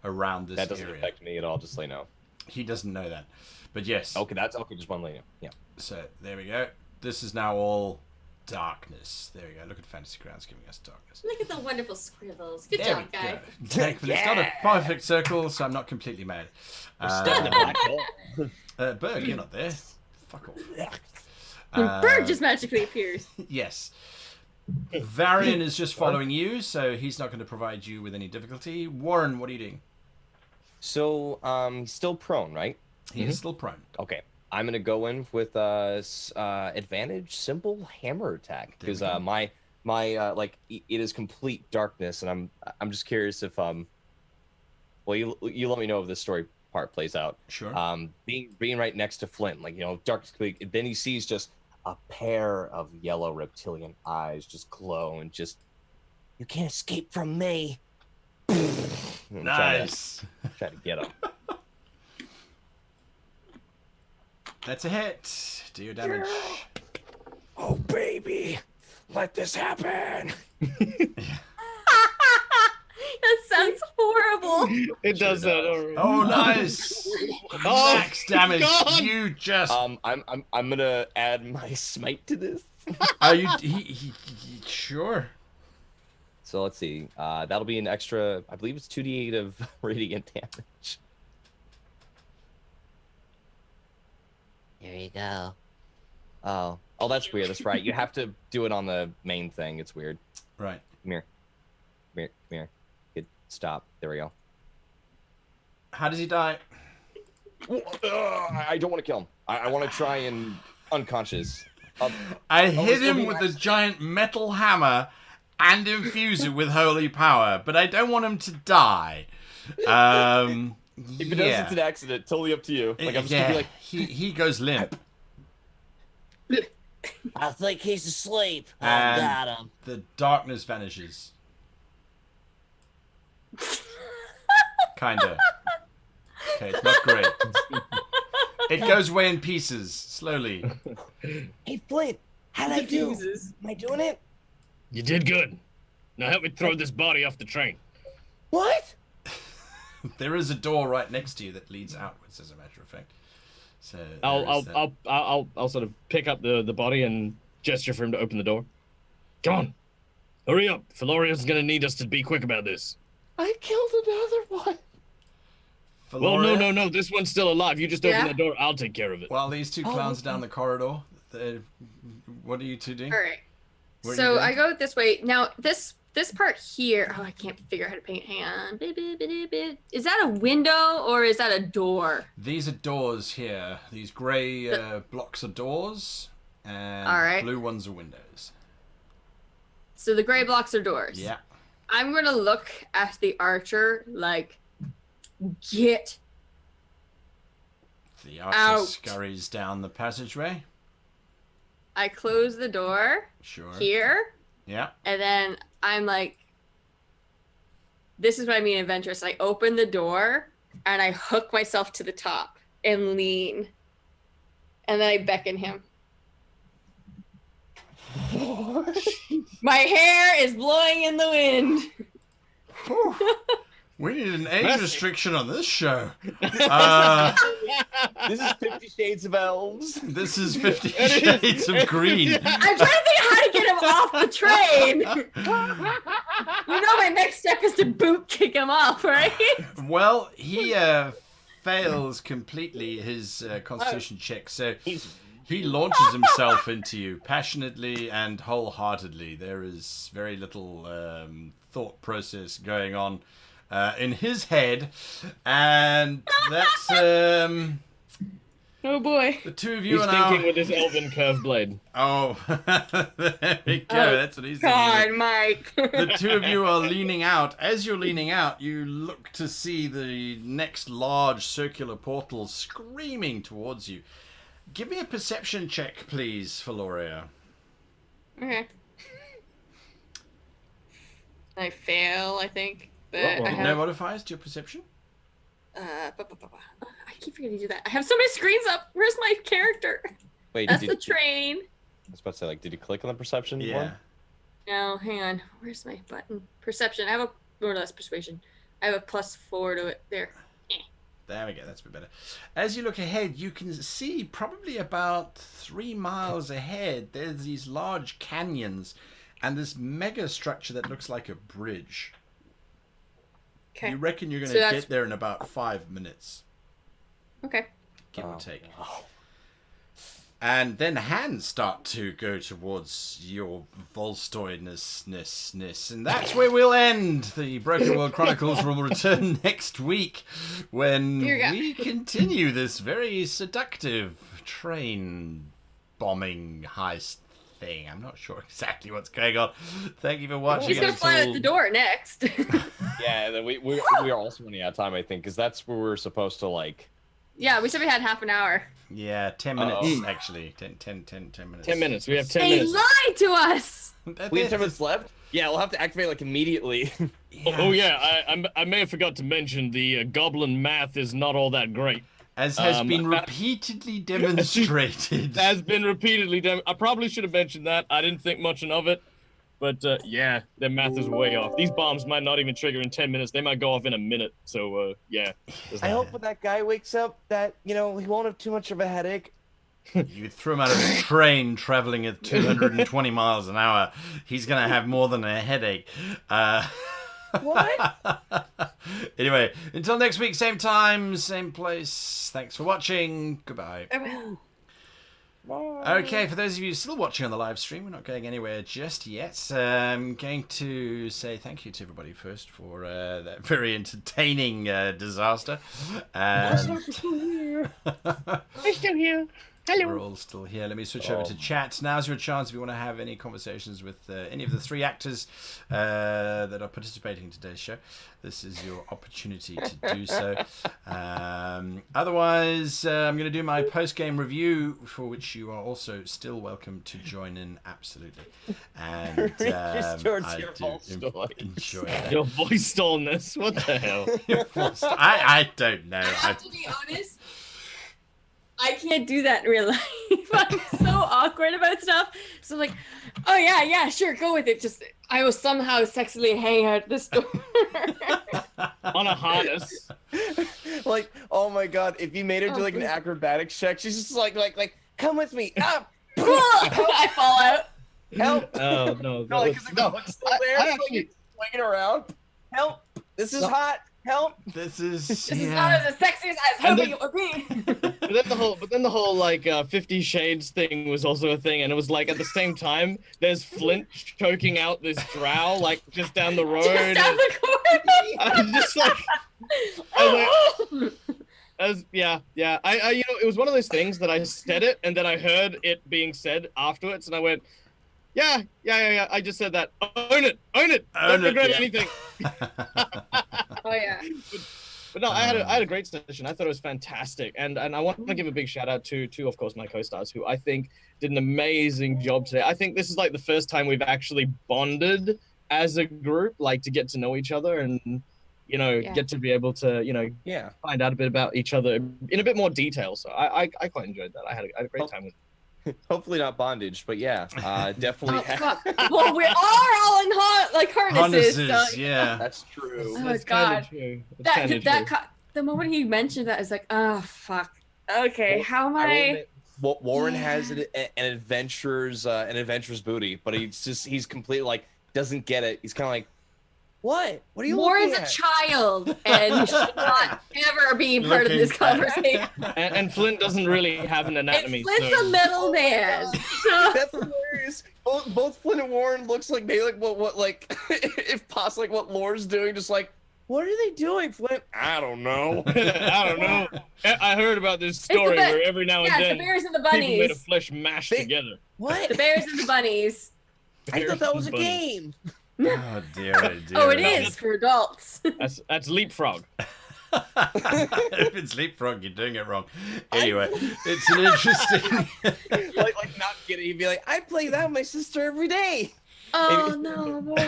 around this That doesn't area. affect me at all, just so you know. He doesn't know that, but yes. Okay, that's okay, just one lane. Yeah. So there we go. This is now all darkness. There we go. Look at Fantasy Grounds giving us darkness. Look at the wonderful scribbles. Good There job, we guy. go. Thankfully, it's not a perfect circle, so I'm not completely mad. Stuck in a black hole. Berg, you're not there. Fuck off. The bird just magically appears. Yes. Varian is just following you, so he's not going to provide you with any difficulty. Warren, what are you doing? So, he's still prone, right? He is still prone. Okay. I'm gonna go in with advantage, simple hammer attack because my like it is complete darkness, and I'm just curious if well you let me know if this story part plays out. Sure. Being right next to Flint, like darkness, then he sees just a pair of yellow reptilian eyes just glow and just, you can't escape from me. Nice. Try to get him. That's a hit. Do your damage. Oh baby, let this happen. That sounds horrible. It does that. Oh, nice. Oh, Max damage. God. You just. I'm gonna add my smite to this. Are you? Sure. So let's see. That'll be an extra. I believe it's 2d8 of radiant damage. Here you go. Oh, that's weird. That's right. You have to do it on the main thing. It's weird. Right. Come here. Good. Stop. There we go. How does he die? I don't want to kill him. I want to try and unconscious. I hit him with a giant metal hammer and infuse it with holy power, but I don't want him to die. If it does, it's an accident. Totally up to you. Like I'm just gonna be like, he goes limp. I think he's asleep. I And got him. the darkness vanishes. Kinda. Okay, it's not great. It goes away in pieces, slowly. Hey, Flint, how'd I do? Am I doing it? You did good. Now help me throw this body off the train. What? There is a door right next to you that leads outwards, as a matter of fact. So I'll sort of pick up the body and gesture for him to open the door. Come on, hurry up. Feloria's gonna need us to be quick about this. I killed another one. Well, no. This one's still alive. You just open Yeah? the door. I'll take care of it. While these two clowns down the corridor, what are you two doing? All right. Where are you So going? I go this way. Now this part here. Oh, I can't figure out how to paint. Hang on. Is that a window or is that a door? These are doors here. These grey blocks are doors, and All right. blue ones are windows. So the gray blocks are doors. Yeah. I'm gonna look at the archer like, get The archer out. scurries down the passageway. I close the door Sure. here, Yeah. and then I'm like, this is what I mean adventurous. I open the door and I hook myself to the top and lean, and then I beckon him. My hair is blowing in the wind. We need an age Mercy. restriction on this show. This is 50 Shades of Elves. This is 50 Shades of Green. I'm trying to think how to get him off the train. You know, my next step is to boot kick him off, right? Well, he fails completely his constitution check, so he launches himself into you passionately and wholeheartedly. There is very little thought process going on in his head, and that's Oh boy. the two of you He's are now. thinking with his elven curved blade. Oh, there we go. That's what he's God, thinking. Mike. The two of you are leaning out. As you're leaning out, you look to see the next large circular portal screaming towards you. Give me a perception check, please, Feloria. Okay. I fail, I think. But Uh-oh. I No have, modifiers to your perception? I keep forgetting to do that. I have so many screens up. Where's my character? Wait, That's did the you, train. I was about to say, like, did you click on the perception Yeah. one? No, hang on. Where's my button? Perception. I have a, or that's persuasion. I have a +4 to it. There. There we go, that's a bit better. As you look ahead, you can see probably about 3 miles ahead, there's these large canyons and this mega structure that looks like a bridge. Okay. You reckon you're going So to that's- get there in about 5 minutes, Okay. give or take. Oh. And then hands start to go towards your Volstoyness. And that's where we'll end. The Broken World Chronicles will return next week when we continue this very seductive train bombing heist thing. I'm not sure exactly what's going on. Thank you for watching. He's going to fly out the door next. Yeah, then we are also running out of time, I think, because that's where we're supposed to, like... Yeah, we said we had half an hour. Yeah, 10 minutes, actually. 10 minutes. 10 minutes. We have 10 They minutes. lied to us! We have 10 minutes left? Yeah, we'll have to activate, like, immediately. Oh, yeah, I may have forgot to mention the goblin math is not all that great. As has been repeatedly demonstrated. Has been repeatedly I probably should have mentioned that. I didn't think much of it. But, yeah, their math is way off. These bombs might not even trigger in 10 minutes. They might go off in a minute. So, yeah. I hope when that guy wakes up that, he won't have too much of a headache. You throw him out of a train traveling at 220 miles an hour. He's going to have more than a headache. What? Anyway, until next week, same time, same place. Thanks for watching. Goodbye. Okay, for those of you still watching on the live stream, we're not going anywhere just yet. I'm going to say thank you to everybody first for that very entertaining disaster. And... I'm still here. Hello. We're all still here. Let me switch over to chat. Now's your chance if you want to have any conversations with any of the three actors that are participating in today's show. This is your opportunity to do so. Otherwise, I'm going to do my post-game review, for which you are also still welcome to join in, absolutely. And I do enjoy that. Your voice dullness. What the hell? I don't know. I have to be honest. I can't do that in real life. I'm so awkward about stuff. So I'm like, oh yeah, sure, go with it. Just I will somehow sexily hang out this door. On a harness. Like, oh my god, if you made her do like an acrobatics check, she's just like, come with me. Up. I fall out. Help. Oh no. No, like, it's still there. I actually... swinging around. Help. This is hot. Help. This is This is not as sexy as I was hoping it would be. But then the whole like 50 Shades thing was also a thing, and it was like at the same time there's Flint choking out this drow like just down the road. Just down the corner. I'm just like, yeah. I it was one of those things that I said it and then I heard it being said afterwards, and I went, yeah. I just said that. Own it. Don't regret anything. Oh yeah. But no, I had a great session. I thought it was fantastic, and I want to give a big shout out to of course my co-stars, who I think did an amazing job today. I think this is like the first time we've actually bonded as a group, like to get to know each other and get to be able to find out a bit about each other in a bit more detail. So I quite enjoyed that. I had a great time with it. Hopefully not bondage, but yeah, definitely. Well, we are all in harnesses. So, yeah. That's true. Oh That's god. true. The moment he mentioned that, is like, oh fuck. Okay, Well, how am I? Warren has an adventurer's booty, but he's completely like doesn't get it. He's kind of like, what? What are you Warren's looking a at? child and should not ever be part of this conversation. And Flint doesn't really have an anatomy. And Flint's so... a middleman. So... That's hilarious. Both Flint and Warren looks like they like what like if possible like what Lore's doing, just like, what are they doing, Flint? I don't know. I don't know. I heard about this story where every now and then the bears and the people made a bunnies. flesh mash together. What? The bears and the bunnies. I thought that was a Bunnies. game. Oh dear. Oh, it is for adults. That's leapfrog. If it's leapfrog, you're doing it wrong. Anyway, it's an interesting. like not getting. He'd be like, I play that with my sister every day. Oh no, What?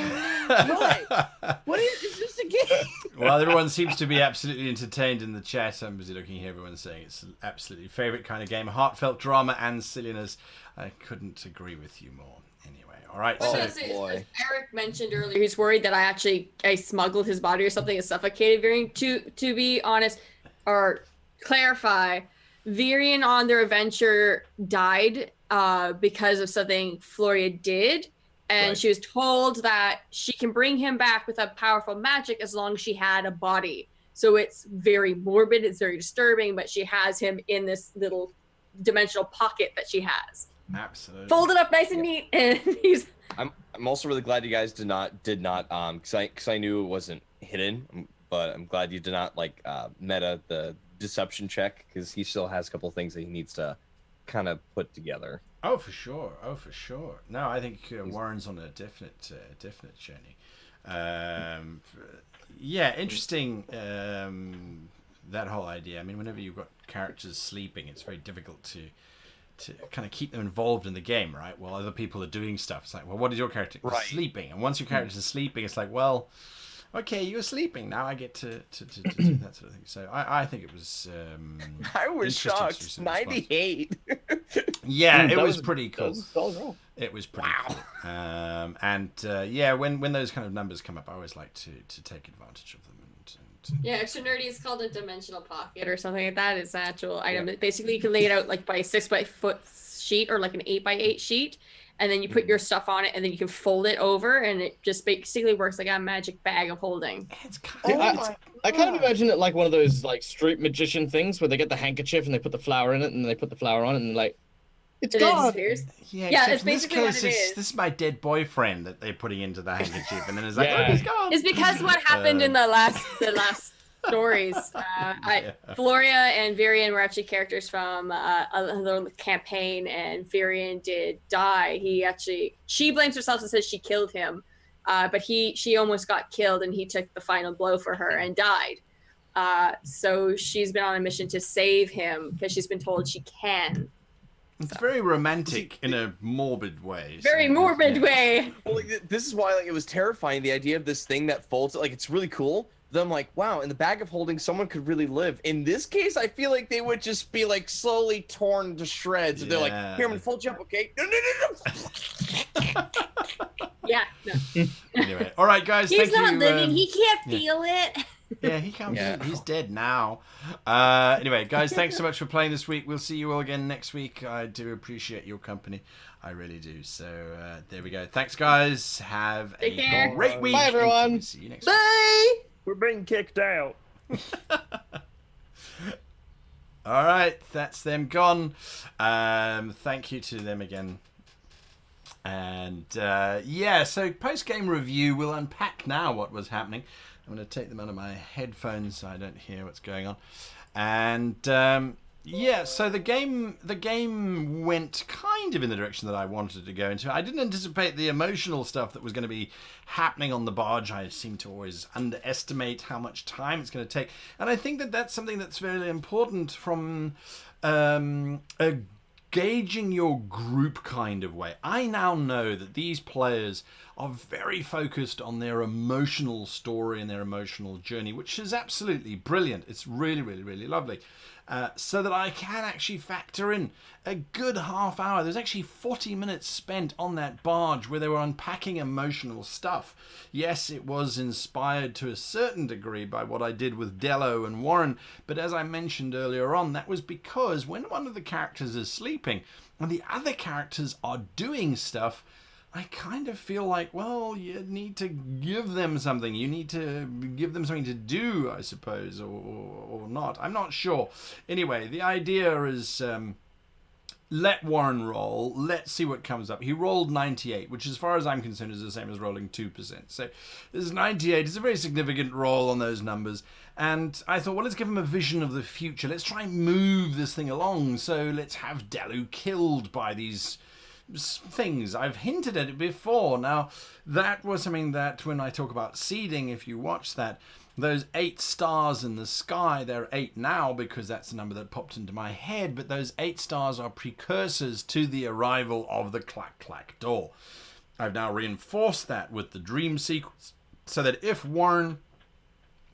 What is this a game? Well, everyone seems to be absolutely entertained in the chat. I'm busy looking here. Everyone's saying it's an absolutely favourite kind of game. Heartfelt drama and silliness. I couldn't agree with you more. Anyway, all right. I was So, gonna say, boy. as Eric mentioned earlier, he's worried that I smuggled his body or something and suffocated Varian. To be honest, or clarify, Varian on their adventure died because of something Floria did. And Right. she was told that she can bring him back with a powerful magic as long as she had a body. So it's very morbid, it's very disturbing, but she has him in this little dimensional pocket that she has. Absolutely. Fold it up nice and neat, and he's. I'm also really glad you guys did not because I knew it wasn't hidden, but I'm glad you did not like meta the deception check, because he still has a couple of things that he needs to kind of put together. Oh, for sure. No, I think Warren's on a definite journey. Yeah, interesting. That whole idea. I mean, whenever you've got characters sleeping, it's very difficult to kind of keep them involved in the game, right? While other people are doing stuff. It's like, well, what is your character? Right. Sleeping. And once your character is sleeping, it's like, well, okay, you're sleeping. Now I get to do that sort of thing. So I think it was I was interesting shocked. response. 98. Yeah, it That was pretty cool. That was wrong. It was pretty cool. And yeah, when those kind of numbers come up, I always like to take advantage of them. Yeah, extra nerdy is called a dimensional pocket or something like that. It's an actual item. Basically, you can lay it out like by a 6-foot sheet or like an 8-by-8 sheet, and then you put your stuff on it, and then you can fold it over, and it just basically works like a magic bag of holding. It's kind of, I kind of imagine it like one of those like street magician things where they get the handkerchief and they put the flower in it, and they put the flower on it, and like it's It gone. disappears. yeah, Yeah, except it's in this basically what case, it is. this is my dead boyfriend that they're putting into the handkerchief, and then it's like, Yeah. oh, he's gone. It's because what happened in the last stories. Floria and Virian were actually characters from another campaign, and Virian did die. She blames herself and says she killed him, but she almost got killed, and he took the final blow for her and died. So she's been on a mission to save him because she's been told she can. It's very romantic in a morbid way. Very so, morbid yeah. way. Well, like, this is why like it was terrifying, the idea of this thing that folds. Like, it's really cool. Then I'm like, wow, in the bag of holding, someone could really live. In this case, I feel like they would just be like slowly torn to shreds. And they're like, Yeah. here, I'm gonna fold you up, okay? No. Yeah. No. Anyway, all right, guys. He's thank not you. living. He can't yeah. feel it. Yeah, he can't. Yeah. He's dead now. Anyway, guys, thanks so much for playing this week. We'll see you all again next week. I do appreciate your company. I really do. So there we go. Thanks, guys. Have Take a care. great week. Bye, everyone. And see you next week. Bye. We're being kicked out. All right, that's them gone. Thank you to them again. And yeah, so post-game review, we'll unpack now what was happening. I'm going to take them out of my headphones so I don't hear what's going on. And yeah, so the game went kind of in the direction that I wanted to go into. I didn't anticipate the emotional stuff that was going to be happening on the barge. I seem to always underestimate how much time it's going to take. And I think that that's something that's very important from a gauging your group kind of way. I now know that these players are very focused on their emotional story and their emotional journey, which is absolutely brilliant. It's really, really, really lovely. So that I can actually factor in a good half hour. There's actually 40 minutes spent on that barge where they were unpacking emotional stuff. Yes, it was inspired to a certain degree by what I did with Dello and Warren, but as I mentioned earlier on, that was because when one of the characters is sleeping and the other characters are doing stuff, I kind of feel like, well, you need to give them something. You need to give them something to do, I suppose, or not. I'm not sure. Anyway, the idea is let Warren roll. Let's see what comes up. He rolled 98, which as far as I'm concerned is the same as rolling 2%. So this is 98. It's a very significant roll on those numbers. And I thought, well, let's give him a vision of the future. Let's try and move this thing along. So let's have Delu killed by these things. I've hinted at it before. Now, that was something that when I talk about seeding, if you watch that, those 8 stars in the sky, they're 8 now because that's the number that popped into my head, but those 8 stars are precursors to the arrival of the clack clack door. I've now reinforced that with the dream sequence so that if Warren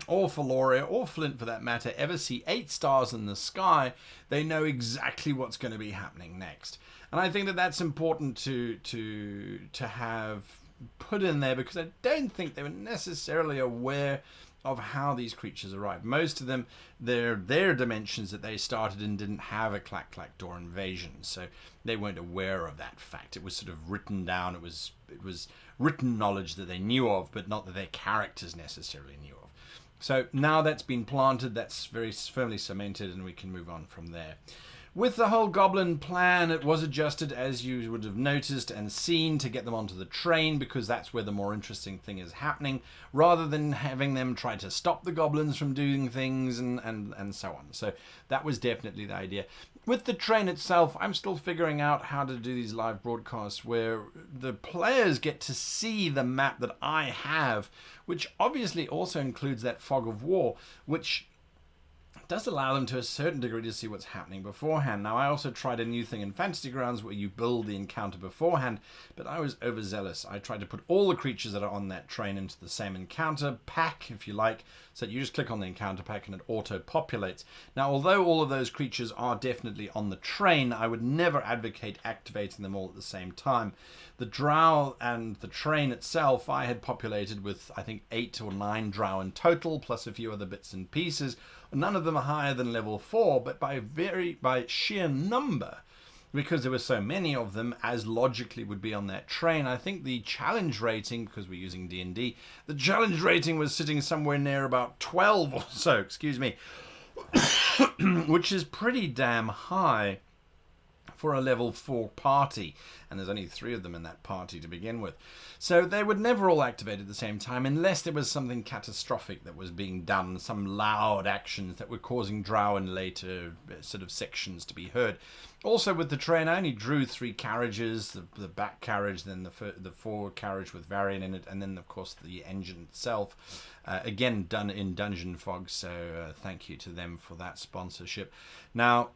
or Floria or Flint for that matter ever see 8 stars in the sky, they know exactly what's going to be happening next. And I think that that's important to have put in there because I don't think they were necessarily aware of how these creatures arrived. Most of them, their dimensions that they started in didn't have a clack clack door invasion, so they weren't aware of that fact. It was sort of written down. It was written knowledge that they knew of, but not that their characters necessarily knew of. So now that's been planted, that's very firmly cemented, and we can move on from there. With the whole goblin plan, it was adjusted, as you would have noticed and seen, to get them onto the train, because that's where the more interesting thing is happening, rather than having them try to stop the goblins from doing things and so on. So that was definitely the idea. With the train itself, I'm still figuring out how to do these live broadcasts where the players get to see the map that I have, which obviously also includes that fog of war, which does allow them to a certain degree to see what's happening beforehand. Now, I also tried a new thing in Fantasy Grounds where you build the encounter beforehand, but I was overzealous. I tried to put all the creatures that are on that train into the same encounter pack, if you like, so that you just click on the encounter pack and it auto-populates. Now, although all of those creatures are definitely on the train, I would never advocate activating them all at the same time. The drow and the train itself, I had populated with, I think, 8 or 9 drow in total, plus a few other bits and pieces. None of them are higher than level 4, but by sheer number, because there were so many of them, as logically would be on that train, I think the challenge rating, because we're using D&D, the challenge rating was sitting somewhere near about 12 or so, excuse me, which is pretty damn high for a level 4 party, and there's only 3 of them in that party to begin with. So they would never all activate at the same time unless there was something catastrophic that was being done, some loud actions that were causing drow and later sort of sections to be heard. Also with the train, I only drew 3 carriages, the back carriage, then the forward carriage with Varian in it, and then of course the engine itself. Again, done in Dungeon Fog, so thank you to them for that sponsorship. Now,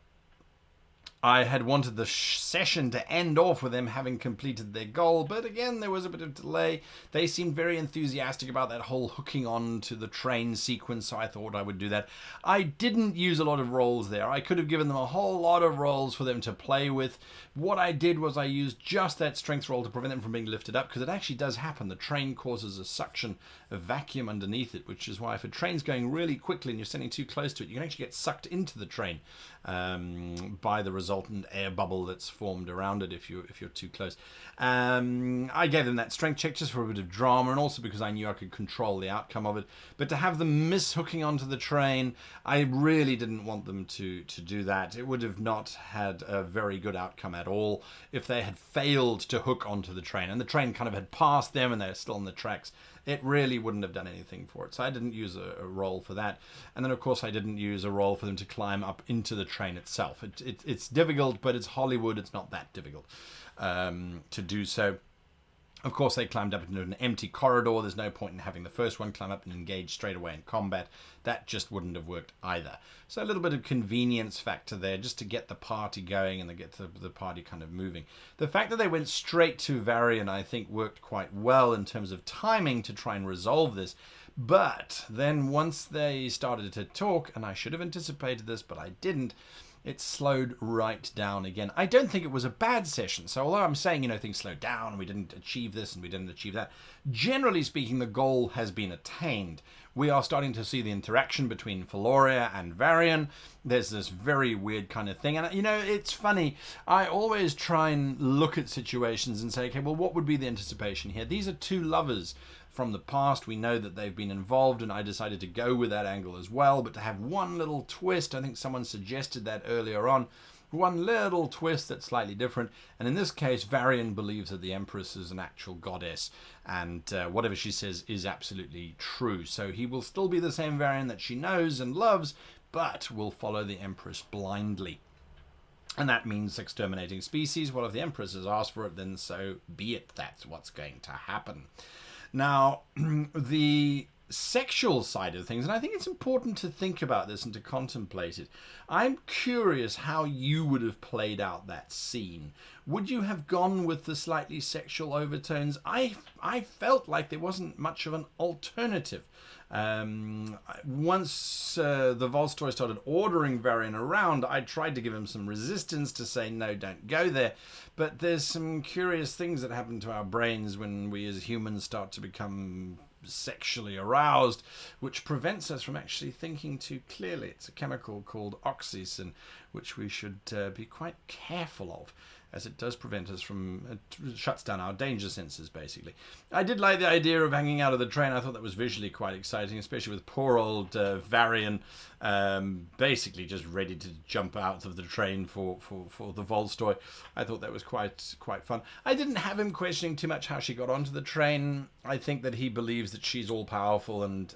I had wanted the session to end off with them having completed their goal, but again, there was a bit of delay. They seemed very enthusiastic about that whole hooking on to the train sequence, so I thought I would do that. I didn't use a lot of rolls there. I could have given them a whole lot of rolls for them to play with. What I did was I used just that strength roll to prevent them from being lifted up, because it actually does happen. The train causes a suction, a vacuum underneath it, which is why if a train's going really quickly and you're standing too close to it, you can actually get sucked into the train by the resultant air bubble that's formed around it if you're too close. I gave them that strength check just for a bit of drama, and also because I knew I could control the outcome of it. But to have them miss hooking onto the train, I really didn't want them to do that. It would have not had a very good outcome at all if they had failed to hook onto the train and the train kind of had passed them and they're still on the tracks. It really wouldn't have done anything for it. So I didn't use a roll for that. And then, of course, I didn't use a roll for them to climb up into the train itself. It's difficult, but it's Hollywood. It's not that difficult to do so. Of course, they climbed up into an empty corridor. There's no point in having the first one climb up and engage straight away in combat. That just wouldn't have worked either. So a little bit of convenience factor there just to get the party going and to get the party kind of moving. The fact that they went straight to Varian, I think, worked quite well in terms of timing to try and resolve this. But then once they started to talk, and I should have anticipated this, but I didn't, it slowed right down again. I don't think it was a bad session. So although I'm saying, things slowed down, we didn't achieve this and we didn't achieve that, generally speaking, the goal has been attained. We are starting to see the interaction between Feloria and Varian. There's this very weird kind of thing. And, it's funny. I always try and look at situations and say, okay, well, what would be the anticipation here? These are 2 lovers from the past. We know that they've been involved, and I decided to go with that angle as well. But to have one little twist, I think someone suggested that earlier on, one little twist that's slightly different. And in this case, Varian believes that the Empress is an actual goddess, and whatever she says is absolutely true. So he will still be the same Varian that she knows and loves, but will follow the Empress blindly. And that means exterminating species. Well, if the Empress has asked for it, then so be it. That's what's going to happen. Now, the sexual side of things, and I think it's important to think about this and to contemplate it. I'm curious how you would have played out that scene. Would you have gone with the slightly sexual overtones? I felt like there wasn't much of an alternative. Once the Volstoy started ordering Varian around, I tried to give him some resistance to say, no, don't go there. But there's some curious things that happen to our brains when we as humans start to become sexually aroused, which prevents us from actually thinking too clearly. It's a chemical called oxytocin, which we should be quite careful of. as it does prevent us from, it shuts down our danger sensors, basically. I did like the idea of hanging out of the train. I thought that was visually quite exciting, especially with poor old Varian basically just ready to jump out of the train for the Volstoy. I thought that was quite fun. I didn't have him questioning too much how she got onto the train. I think that he believes that she's all powerful and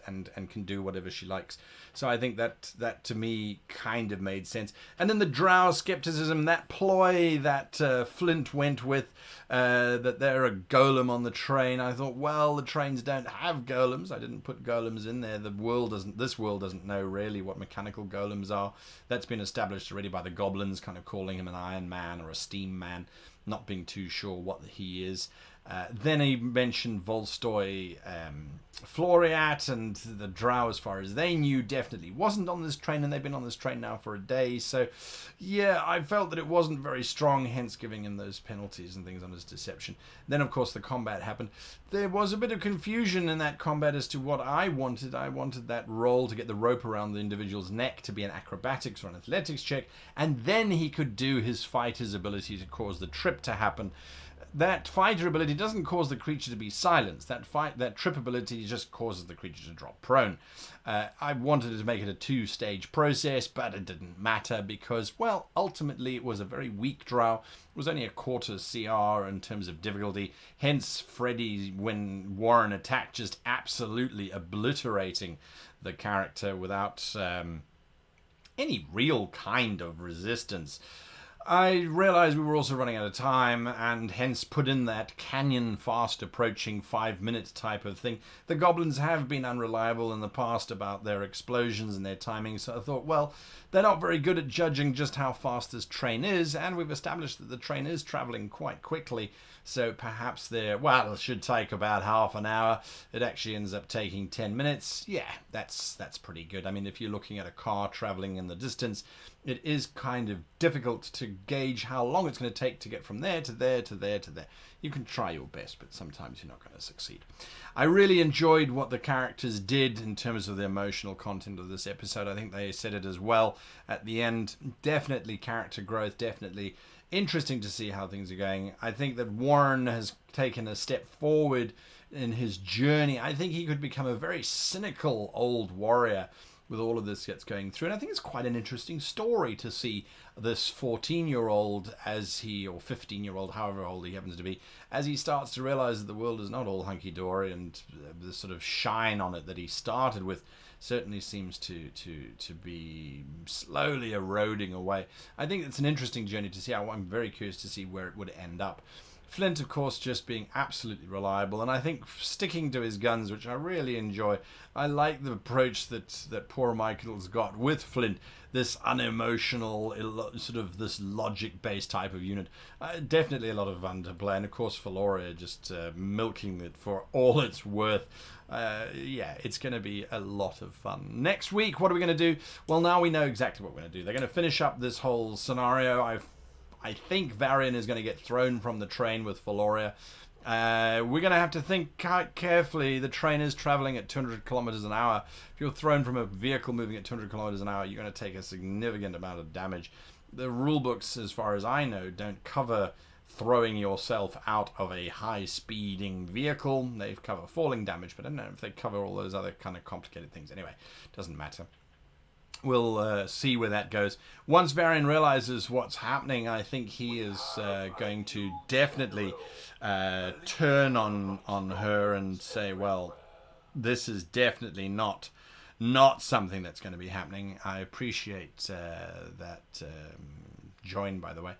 can do whatever she likes. So I think that to me kind of made sense. And then the drow skepticism, that ploy that Flint went with, that they're a golem on the train. I thought, well, the trains don't have golems. I didn't put golems in there. This world doesn't know really what mechanical golems are. That's been established already by the Goblins, kind of calling him an Iron Man or a Steam Man, not being too sure what he is. Then he mentioned Volstoy, Floriat, and the drow, as far as they knew, definitely wasn't on this train, and they've been on this train now for a day. So, yeah, I felt that it wasn't very strong, hence giving him those penalties and things on his deception. Then, of course, the combat happened. There was a bit of confusion in that combat as to what I wanted. I wanted that roll to get the rope around the individual's neck to be an acrobatics or an athletics check, and then he could do his fighter's ability to cause the trip to happen. That fighter ability doesn't cause the creature to be silenced. That trip ability just causes the creature to drop prone. I wanted to make it a 2-stage process, but it didn't matter because, well, ultimately it was a very weak drow. It was only a quarter CR in terms of difficulty. Hence, Freddy, when Warren attacked, just absolutely obliterating the character without any real kind of resistance. I realized we were also running out of time and hence put in that canyon fast approaching 5 minutes type of thing. The goblins have been unreliable in the past about their explosions and their timing, so I thought, well, they're not very good at judging just how fast this train is, and we've established that the train is traveling quite quickly, so perhaps it should take about half an hour. It actually ends up taking 10 minutes. Yeah, that's pretty good. I mean, if you're looking at a car traveling in the distance, it is kind of difficult to gauge how long it's going to take to get from there to there to there to there. You can try your best, but sometimes you're not going to succeed. I really enjoyed what the characters did in terms of the emotional content of this episode. I think they said it as well at the end. Definitely character growth, definitely interesting to see how things are going. I think that Warren has taken a step forward in his journey. I think he could become a very cynical old warrior with all of this gets going through. And I think it's quite an interesting story to see this 14-year-old or 15-year-old, however old he happens to be, as he starts to realize that the world is not all hunky-dory, and the sort of shine on it that he started with certainly seems to be slowly eroding away. I think it's an interesting journey to see. I'm very curious to see where it would end up. Flint, of course, just being absolutely reliable, and I think sticking to his guns, which I really enjoy. I like the approach that poor Michael's got with Flint, this unemotional, sort of this logic-based type of unit. Definitely a lot of fun to play, and of course, Valoria just milking it for all it's worth. Yeah, it's going to be a lot of fun. Next week, what are we going to do? Well, now we know exactly what we're going to do. They're going to finish up this whole scenario. I think Varian is going to get thrown from the train with Valoria. We're going to have to think quite carefully. The train is traveling at 200 kilometers an hour. If you're thrown from a vehicle moving at 200 kilometers an hour, you're going to take a significant amount of damage. The rule books, as far as I know, don't cover throwing yourself out of a high-speeding vehicle. They cover falling damage, but I don't know if they cover all those other kind of complicated things. Anyway, doesn't matter. We'll see where that goes. Once Varian realizes what's happening, I think he is going to definitely turn on her and say, well, this is definitely not something that's going to be happening. I appreciate that join, by the way.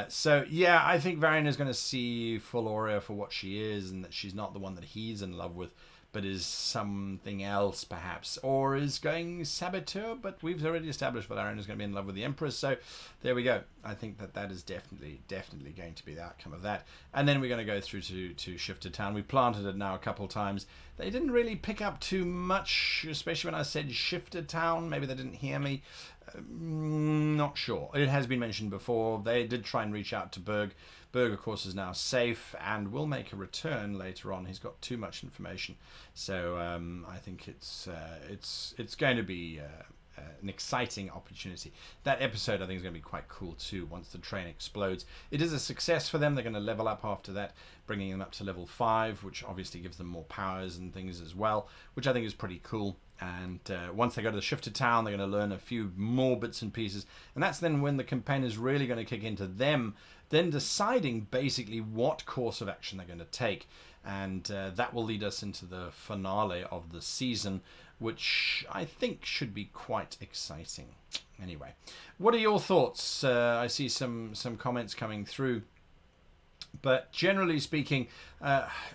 So, yeah, I think Varian is going to see Valoria for what she is, and that she's not the one that he's in love with, but is something else, perhaps, or is going saboteur. But we've already established Valerian is going to be in love with the Empress, so there we go. I think that is definitely going to be the outcome of that. And then we're going to go through to Shifter Town. We planted it now a couple of times. They didn't really pick up too much, especially when I said Shifter Town. Maybe they didn't hear me. Not sure. It has been mentioned before. They did try and reach out to Berg. Berg, of course, is now safe and will make a return later on. He's got too much information, so I think it's going to be an exciting opportunity. That episode I think is going to be quite cool too. Once the train explodes, it is a success for them. They're going to level up after that, bringing them up to level 5, which obviously gives them more powers and things as well, which I think is pretty cool. And once they go to the shifted town, they're going to learn a few more bits and pieces, and that's then when the campaign is really going to kick into them then deciding basically what course of action they're going to take. And that will lead us into the finale of the season, which I think should be quite exciting. Anyway, what are your thoughts? I see some comments coming through. But generally speaking,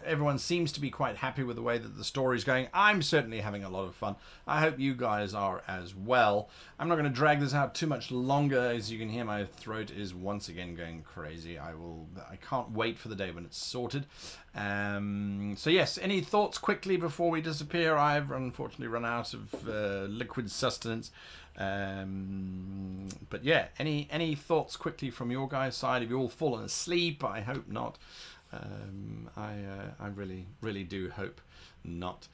everyone seems to be quite happy with the way that the story's going. I'm certainly having a lot of fun. I hope you guys are as well. I'm not going to drag this out too much longer. As you can hear, my throat is once again going crazy. I can't wait for the day when it's sorted. So yes, any thoughts quickly before we disappear? I've unfortunately run out of liquid sustenance. But yeah, any thoughts quickly from your guys' side? Have you all fallen asleep? I hope not. I really do hope not.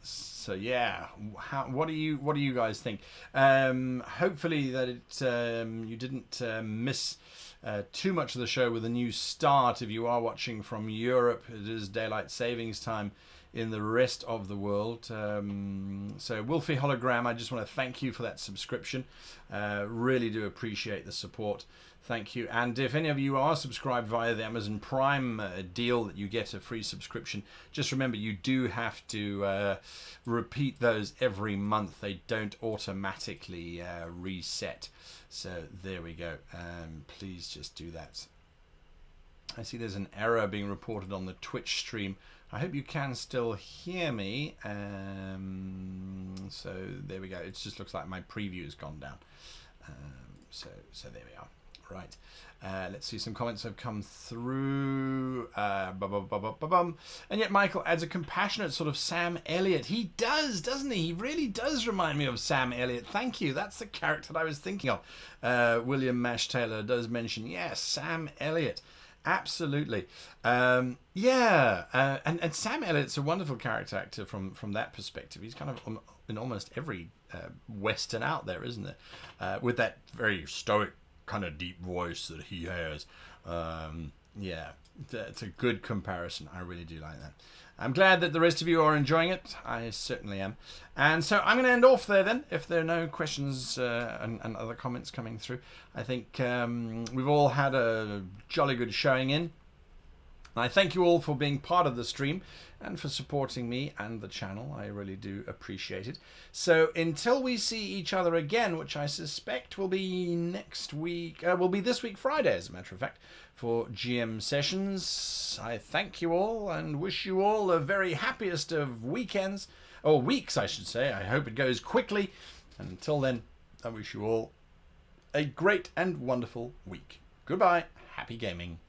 So yeah, what do you guys think? Hopefully that you didn't miss too much of the show with a new start. If you are watching from Europe, it is daylight savings time in the rest of the world. So Wolfie Hologram, I just want to thank you for that subscription. Really do appreciate the support. Thank you. And if any of you are subscribed via the Amazon Prime deal that you get a free subscription, just remember you do have to repeat those every month. They don't automatically reset. So there we go. Please just do that. I see there's an error being reported on the Twitch stream. I hope you can still hear me. So there we go. It just looks like my preview has gone down. So there we are. Right. Let's see. Some comments have come through. And yet Michael adds a compassionate sort of Sam Elliott. He does, doesn't he? He really does remind me of Sam Elliott. Thank you. That's the character that I was thinking of. William Mash Taylor does mention, yes, Sam Elliott. Absolutely. And Sam Elliott's a wonderful character actor from that perspective. He's kind of in almost every Western out there, isn't it? With that very stoic kind of deep voice that he has. Yeah, it's a good comparison. I really do like that. I'm glad that the rest of you are enjoying it. I certainly am. And so I'm going to end off there then, if there are no questions and other comments coming through. I think we've all had a jolly good showing in. I thank you all for being part of the stream and for supporting me and the channel. I really do appreciate it. So until we see each other again, which I suspect will be next week, will be this week Friday, as a matter of fact, for GM sessions, I thank you all and wish you all the very happiest of weekends, or weeks, I should say. I hope it goes quickly. And until then, I wish you all a great and wonderful week. Goodbye. Happy gaming.